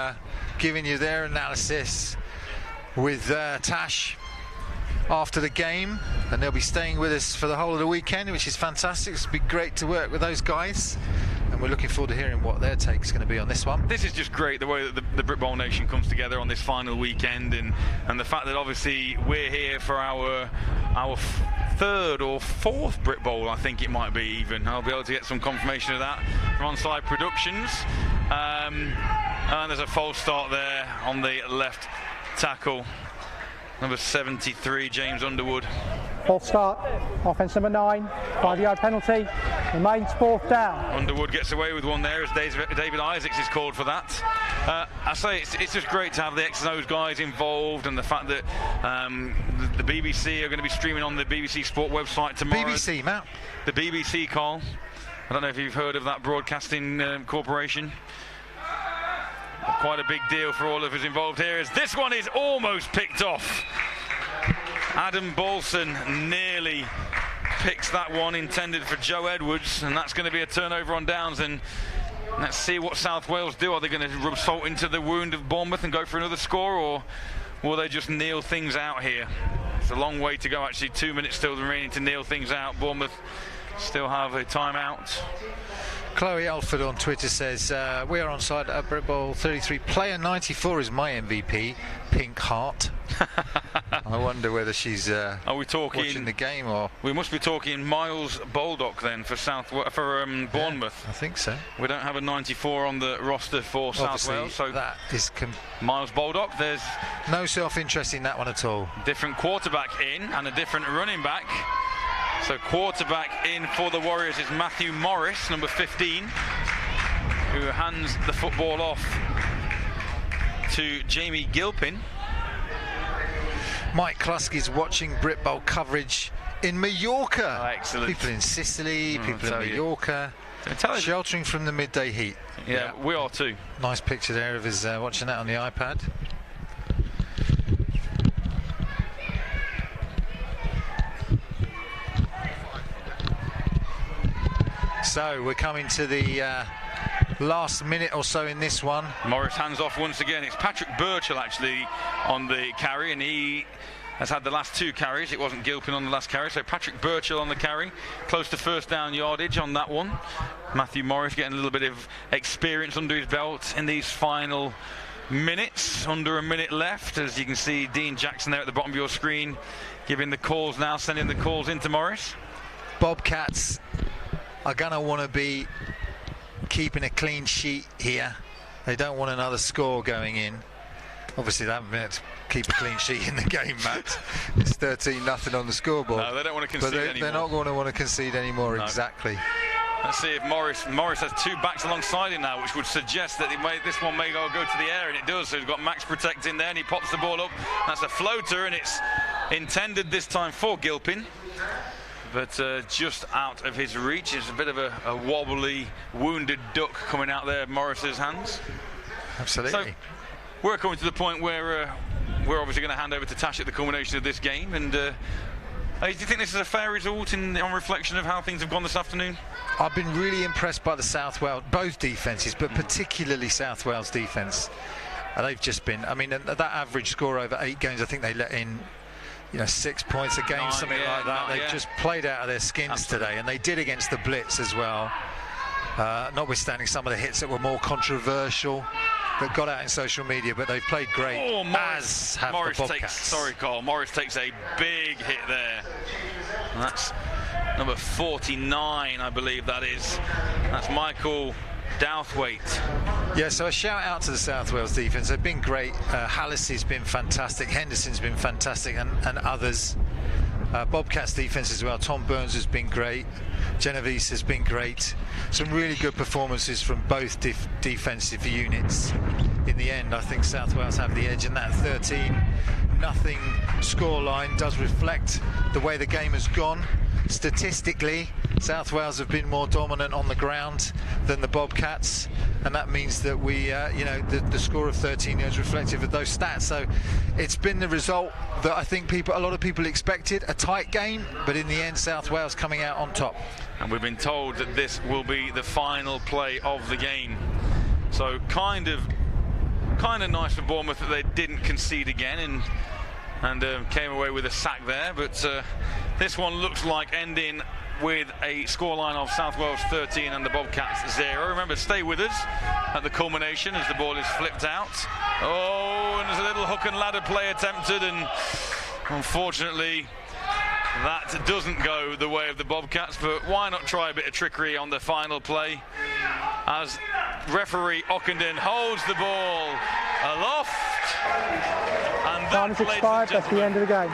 giving you their analysis with Tash after the game. And they'll be staying with us for the whole of the weekend, which is fantastic. It's been great to work with those guys. And we're looking forward to hearing what their take is going to be on this one. This is just great, the way that the Brit Bowl Nation comes together on this final weekend, and the fact that obviously we're here for our 3rd or 4th Brit Bowl, I think it might be even. I'll be able to get some confirmation of that from Onside Productions. And there's a false start there on the left tackle. Number 73, James Underwood. False start, offence number 9, 5-yard penalty, remains 4th down. Underwood gets away with one there as David Isaacs is called for that. I say it's just great to have the X and O's guys involved, and the fact that the BBC are going to be streaming on the BBC Sport website tomorrow. BBC, Matt. The BBC, Carl. I don't know if you've heard of that broadcasting corporation. Quite a big deal for all of us involved here, as this one is almost picked off. Adam Balson nearly picks that one, intended for Joe Edwards, and that's going to be a turnover on downs. And let's see what South Wales do. Are they going to rub salt into the wound of Bournemouth and go for another score, or will they just kneel things out here? It's a long way to go, actually. 2 minutes still remaining to kneel things out. Bournemouth still have a timeout. Chloe Alford on Twitter says, we are on side at Brit Bowl 33. Player 94 is my MVP, Pink Heart. I wonder whether she's are we talking, watching the game, or... We must be talking Miles Baldock then for Bournemouth. Yeah, I think so. We don't have a 94 on the roster for South Wales, so that is Miles Baldock. There's no self-interest in that one at all. Different quarterback in and a different running back. So quarterback in for the Warriors is Matthew Morris, number 15, who hands the football off to Jamie Gilpin. Mike Kluski's watching Brit Bowl coverage in Mallorca. Oh, excellent. People in Sicily, people in Mallorca, sheltering from the midday heat. Yeah, we are too. Nice picture there of us watching that on the iPad. So we're coming to the last minute or so in this one. Morris hands off once again. It's Patrick Burchell actually on the carry, and he has had the last 2 carries. It wasn't Gilpin on the last carry, so Patrick Burchell on the carry, close to first down yardage on that one. Matthew Morris getting a little bit of experience under his belt in these final minutes. Under a minute left, as you can see Dean Jackson there at the bottom of your screen giving the calls now, sending the calls into Morris. Bobcats are going to want to be keeping a clean sheet here. They don't want another score going in. Obviously they haven't been able to keep a clean sheet in the game, Matt. It's 13-0 on the scoreboard. No, they don't want to concede anymore. They're not going to want to concede anymore, no. Exactly. Let's see if Morris has 2 backs alongside him now, which would suggest that this one may go to the air, and it does. So he's got Max protecting there, and he pops the ball up. That's a floater, and it's intended this time for Gilpin, but just out of his reach. It's a bit of a wobbly, wounded duck coming out there of Morris's hands. Absolutely. So we're coming to the point where we're obviously going to hand over to Tash at the culmination of this game. And do you think this is a fair result on reflection of how things have gone this afternoon? I've been really impressed by the South Wales, both defences, but particularly South Wales defence. They've just been, I mean, that average score over 8 games, I think they let in 6 points a game, something like that. They've just played out of their skins today, and they did against the Blitz as well. Notwithstanding some of the hits that were more controversial that got out in social media, but they've played great. Oh, Morris, as have Morris the Bobcats. Sorry, Carl. Morris takes a big hit there. And that's number 49, I believe that is. That's Michael Douthwaite. Yeah, so a shout out to the South Wales defence. They've been great. Hallissey's been fantastic. Henderson's been fantastic, and others. Bobcats defence as well. Tom Burns has been great. Genovese has been great. Some really good performances from both defensive units. In the end, I think South Wales have the edge, and that 13-0 scoreline does reflect the way the game has gone. Statistically, South Wales have been more dominant on the ground than the Bobcats, and that means that we, the score of 13 is reflective of those stats. So it's been the result that I think a lot of people expected, a tight game, but in the end, South Wales coming out on top. And we've been told that this will be the final play of the game. So kind of nice for Bournemouth that they didn't concede again and came away with a sack there, but this one looks like ending with a scoreline of South Wales 13 and the Bobcats 0. Remember, stay with us at the culmination as the ball is flipped out. Oh, and there's a little hook and ladder play attempted, and unfortunately that doesn't go the way of the Bobcats, but why not try a bit of trickery on the final play as referee Ockenden holds the ball aloft, and time is expired. That's the end of the game.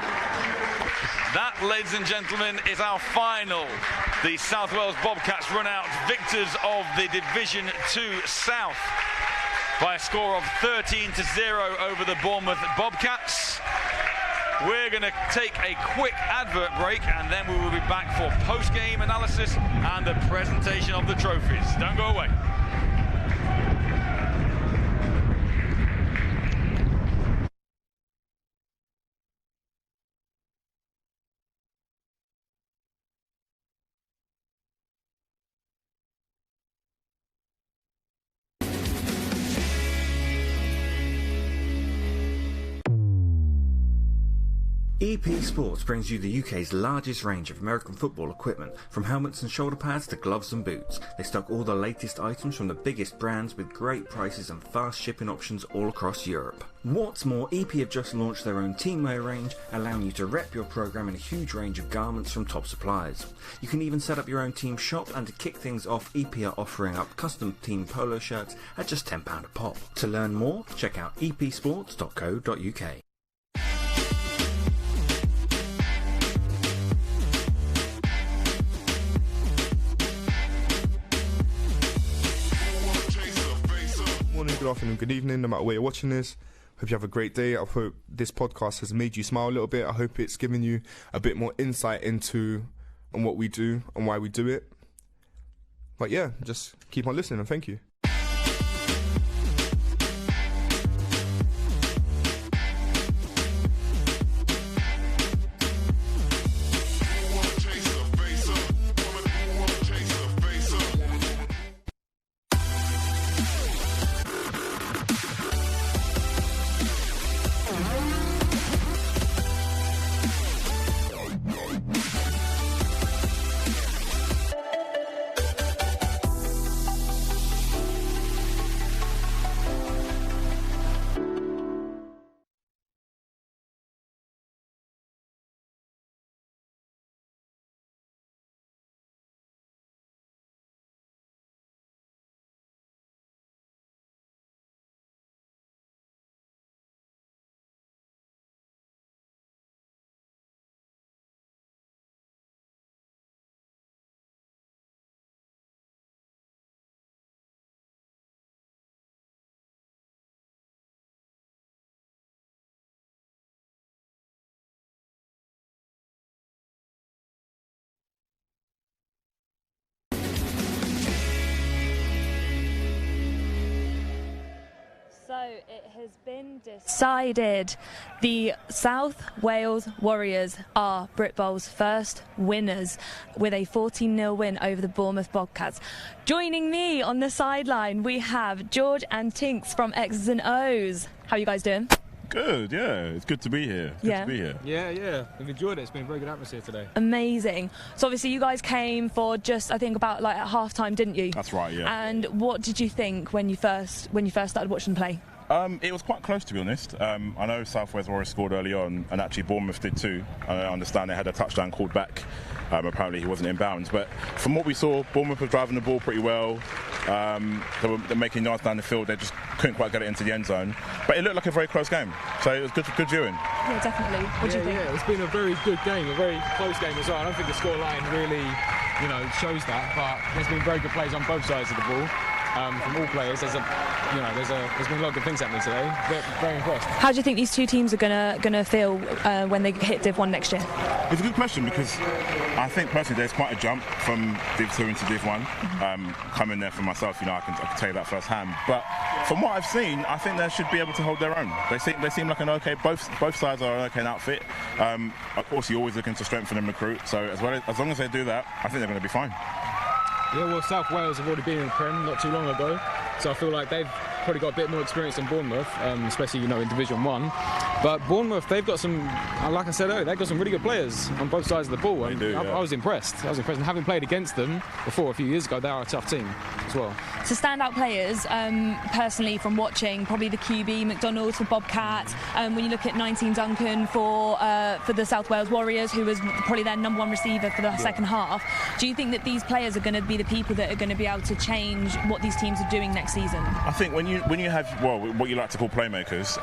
That, ladies and gentlemen, is our final. The South Wales Bobcats run out victors of the Division 2 South by a score of 13-0 over the Bournemouth Bobcats. We're going to take a quick advert break, and then we will be back for post-game analysis and the presentation of the trophies. Don't go away. EP Sports brings you the UK's largest range of American football equipment, from helmets and shoulder pads to gloves and boots. They stock all the latest items from the biggest brands with great prices and fast shipping options all across Europe. What's more, EP have just launched their own teamwear range, allowing you to rep your programme in a huge range of garments from top suppliers. You can even set up your own team shop, and to kick things off, EP are offering up custom team polo shirts at just £10 a pop. To learn more, check out epsports.co.uk. Good afternoon, good evening, no matter where you're watching this. Hope you have a great day. I hope this podcast has made you smile a little bit. I hope it's given you a bit more insight into what we do and why we do it. But yeah, just keep on listening, and thank you. So it has been decided. The South Wales Warriors are Brit Bowl's first winners with a 14-0 win over the Bournemouth Bobcats. Joining me on the sideline, we have George and Tinks from X's and O's. How are you guys doing? Good, yeah. It's good to be here. Good to be here. Yeah. We've enjoyed it. It's been a very good atmosphere today. Amazing. So obviously you guys came for just, I think, about like at half-time, didn't you? That's right, yeah. And what did you think when you first started watching play? It was quite close, to be honest. I know South Wales Warriors scored early on, and actually Bournemouth did too. I understand they had a touchdown called back. Apparently he wasn't in bounds. But from what we saw, Bournemouth was driving the ball pretty well. They're making yards down the field. They just couldn't quite get it into the end zone. But it looked like a very close game. So it was good viewing. Yeah, definitely. What do you think? Yeah, it's been a very good game, a very close game as well. I don't think the scoreline really, shows that. But there's been very good plays on both sides of the ball. From all players, there's been a lot of good things happening today. Very impressed. How do you think these two teams are gonna feel when they hit Div 1 next year? It's a good question because I think personally there's quite a jump from Div 2 into Div 1. Coming there for myself, I can tell you that firsthand. But from what I've seen, I think they should be able to hold their own. They seem like an okay. Both sides are an okay outfit. Of course, you're always looking to strengthen and recruit. So as long as they do that, I think they're going to be fine. Yeah, well, South Wales have already been in the Prem not too long ago, so I feel like they've probably got a bit more experience than Bournemouth, especially in Division 1. But Bournemouth, they've got some, like I said earlier, they've got some really good players on both sides of the ball. And I was impressed. And having played against them before a few years ago, they are a tough team as well. So standout players, personally, from watching, probably the QB McDonald's for Bobcats. When you look at 19 Duncan for the South Wales Warriors, who was probably their number one receiver for the second half. Do you think that these players are going to be the people that are going to be able to change what these teams are doing next season? I think when you have what you like to call playmakers,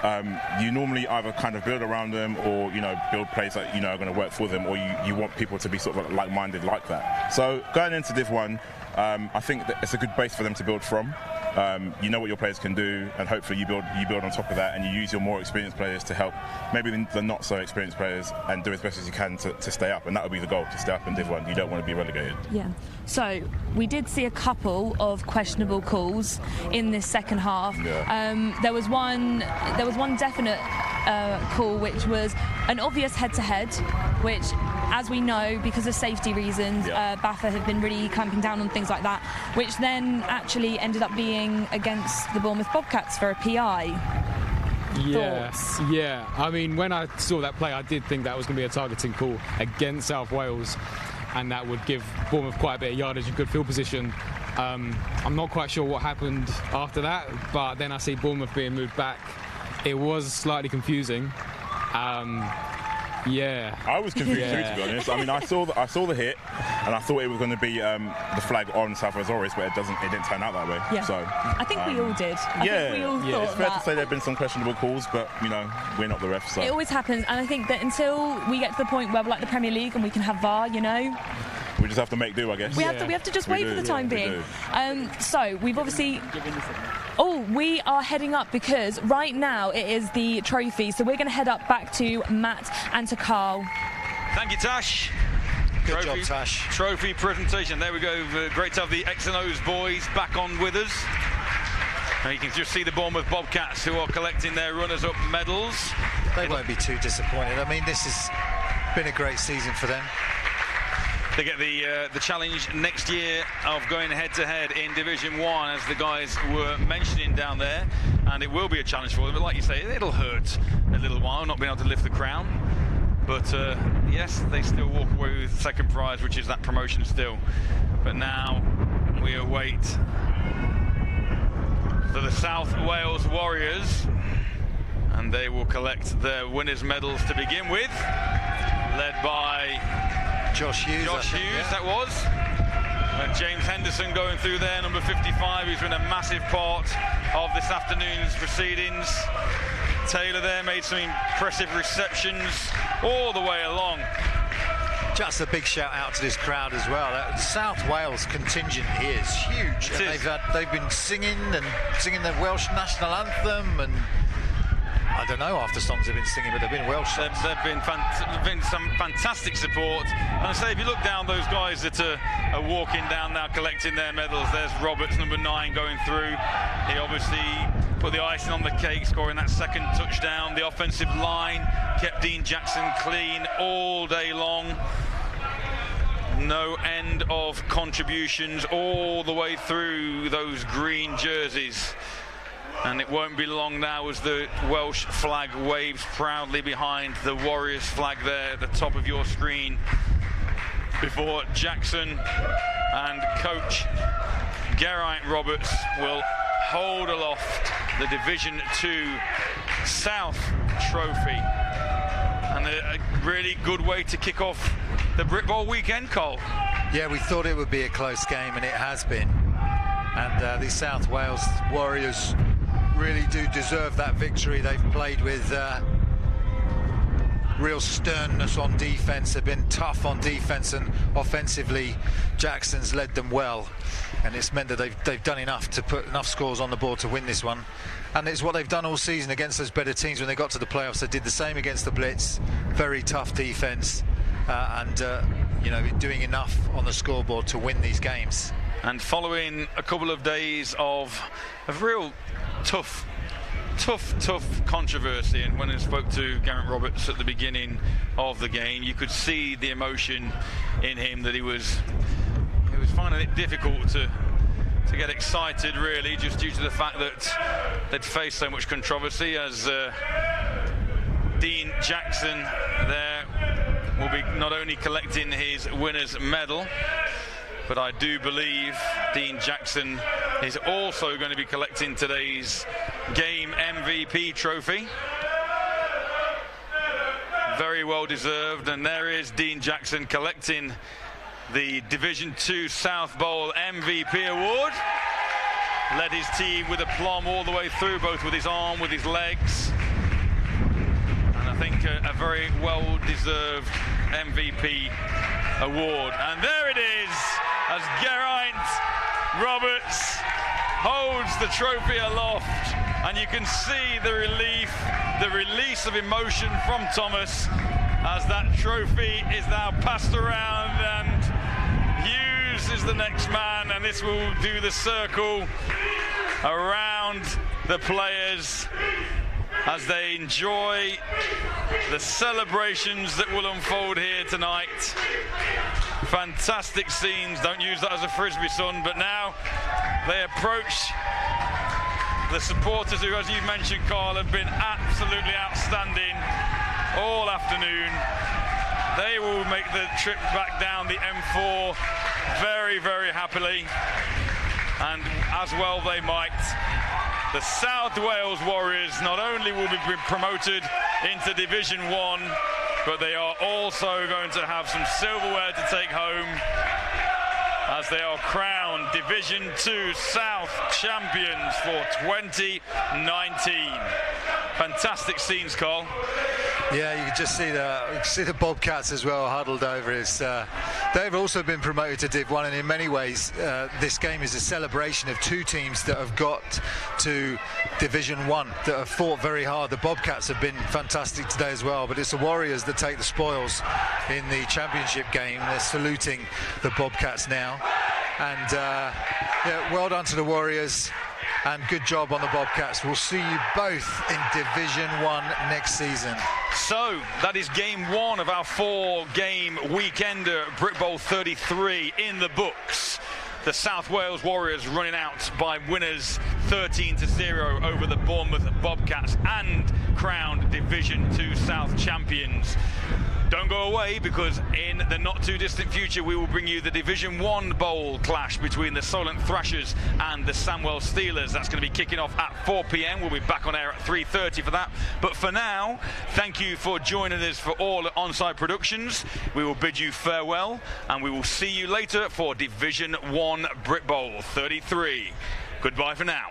you normally either kind of build around them or build plays that are going to work for them, or you want people to be sort of like-minded like that. So going into Div 1, I think that it's a good base for them to build from. You know what your players can do, and hopefully you build on top of that, and you use your more experienced players to help maybe the not so experienced players, and do as best as you can to stay up, and that would be the goal, to stay up in Div 1. You don't want to be relegated. Yeah. So we did see a couple of questionable calls in this second half. Yeah. There was one definite call, which was an obvious head-to-head, which, as we know, because of safety reasons, BAFA have been really clamping down on things like that, which then actually ended up being against the Bournemouth Bobcats for a PI. Thoughts? Yeah. I mean, when I saw that play, I did think that was going to be a targeting call against South Wales, and that would give Bournemouth quite a bit of yardage and good field position. I'm not quite sure what happened after that, but then I see Bournemouth being moved back. It was slightly confusing. Yeah. I was confused too, to be honest. I mean, I saw the hit, and I thought it was going to be the flag on South Wales Warriors, but it didn't turn out that way. Yeah. So I think we all did. I think we all thought it's fair to say there have been some questionable calls, but we're not the refs. So. It always happens, and I think that until we get to the point where we're like the Premier League and we can have VAR, we just have to make do, I guess. We have to just wait for the time being. So we've obviously. We are heading up because right now it is the trophy. So we're going to head up back to Matt and to Carl. Thank you, Tash. Good job, Tash. Trophy presentation. There we go. Great to have the X and O's boys back on with us. Now you can just see the Bournemouth Bobcats, who are collecting their runners-up medals. They won't be too disappointed. I mean, this has been a great season for them. They get the challenge next year of going head-to-head in Division 1, as the guys were mentioning down there, and it will be a challenge for them. But like you say, it'll hurt a little while not being able to lift the crown. But yes, they still walk away with the second prize, which is that promotion still. But now we await for the South Wales Warriors, and they will collect their winners' medals to begin with, led by Josh Hughes, that was. And James Henderson going through there, number 55, who's been a massive part of this afternoon's proceedings. Taylor there made some impressive receptions all the way along. Just a big shout out to this crowd as well. That South Wales contingent here is huge. They've been singing the Welsh national anthem, and I don't know half the songs they've been singing, but they've been Welsh songs. There've been some fantastic support. And I say, if you look down those guys that are walking down now, collecting their medals, there's Roberts, number 9, going through. He obviously put the icing on the cake, scoring that second touchdown. The offensive line kept Dean Jackson clean all day long. No end of contributions all the way through those green jerseys. And it won't be long now as the Welsh flag waves proudly behind the Warriors flag there at the top of your screen, before Jackson and coach Geraint Roberts will hold aloft the Division 2 South Trophy. And a really good way to kick off the Brit Bowl weekend, Cole. Yeah, we thought it would be a close game, and it has been. And the South Wales Warriors really do deserve that victory. They've played with real sternness on defence. They've been tough on defence, and offensively Jackson's led them well, and it's meant that they've done enough to put enough scores on the board to win this one. And it's what they've done all season against those better teams. When they got to the playoffs, they did the same against the Blitz. Very tough defence, and doing enough on the scoreboard to win these games. And following a couple of days of real tough controversy, and when I spoke to Garrett Roberts at the beginning of the game, you could see the emotion in him, that he was finding it difficult to get excited, really, just due to the fact that they'd faced so much controversy, as Dean Jackson there will be not only collecting his winner's medal, but I do believe Dean Jackson is also going to be collecting today's game MVP trophy. Very well deserved, and there is Dean Jackson collecting the Division 2 South Bowl MVP award. Led his team with aplomb all the way through, both with his arm, with his legs. And I think a very well deserved MVP award. And there it is, as Geraint Roberts holds the trophy aloft, and you can see the relief, the release of emotion from Thomas, as that trophy is now passed around, and Hughes is the next man, and this will do the circle around the players as they enjoy the celebrations that will unfold here tonight. Fantastic scenes. Don't use that as a frisbee, son. But now they approach the supporters, who, as you mentioned, Carl, have been absolutely outstanding all afternoon. They will make the trip back down the M4 very, very happily, and as well they might. The South Wales Warriors not only will be promoted into Division 1, but they are also going to have some silverware to take home, as they are crowned Division 2 South champions for 2019. Fantastic scenes, Carl. Yeah, you can just see the Bobcats as well huddled over us. They've also been promoted to Div 1, and in many ways this game is a celebration of two teams that have got to Division 1, that have fought very hard. The Bobcats have been fantastic today as well, but it's the Warriors that take the spoils in the championship game. They're saluting the Bobcats now, and well done to the Warriors. And good job on the Bobcats. We'll see you both in Division 1 next season. So, that is game 1 of our 4-game weekender, Brit Bowl 33 in the books. The South Wales Warriors running out by winners 13-0 over the Bournemouth Bobcats, and crowned Division 2 South champions. Don't go away, because in the not too distant future we will bring you the Division 1 Bowl clash between the Solent Thrashers and the Sandwell Steelers. That's going to be kicking off at 4 p.m. We'll be back on air at 3:30 for that. But for now, thank you for joining us for all at Onside Productions. We will bid you farewell, and we will see you later for Division 1 Brit Bowl 33. Goodbye for now.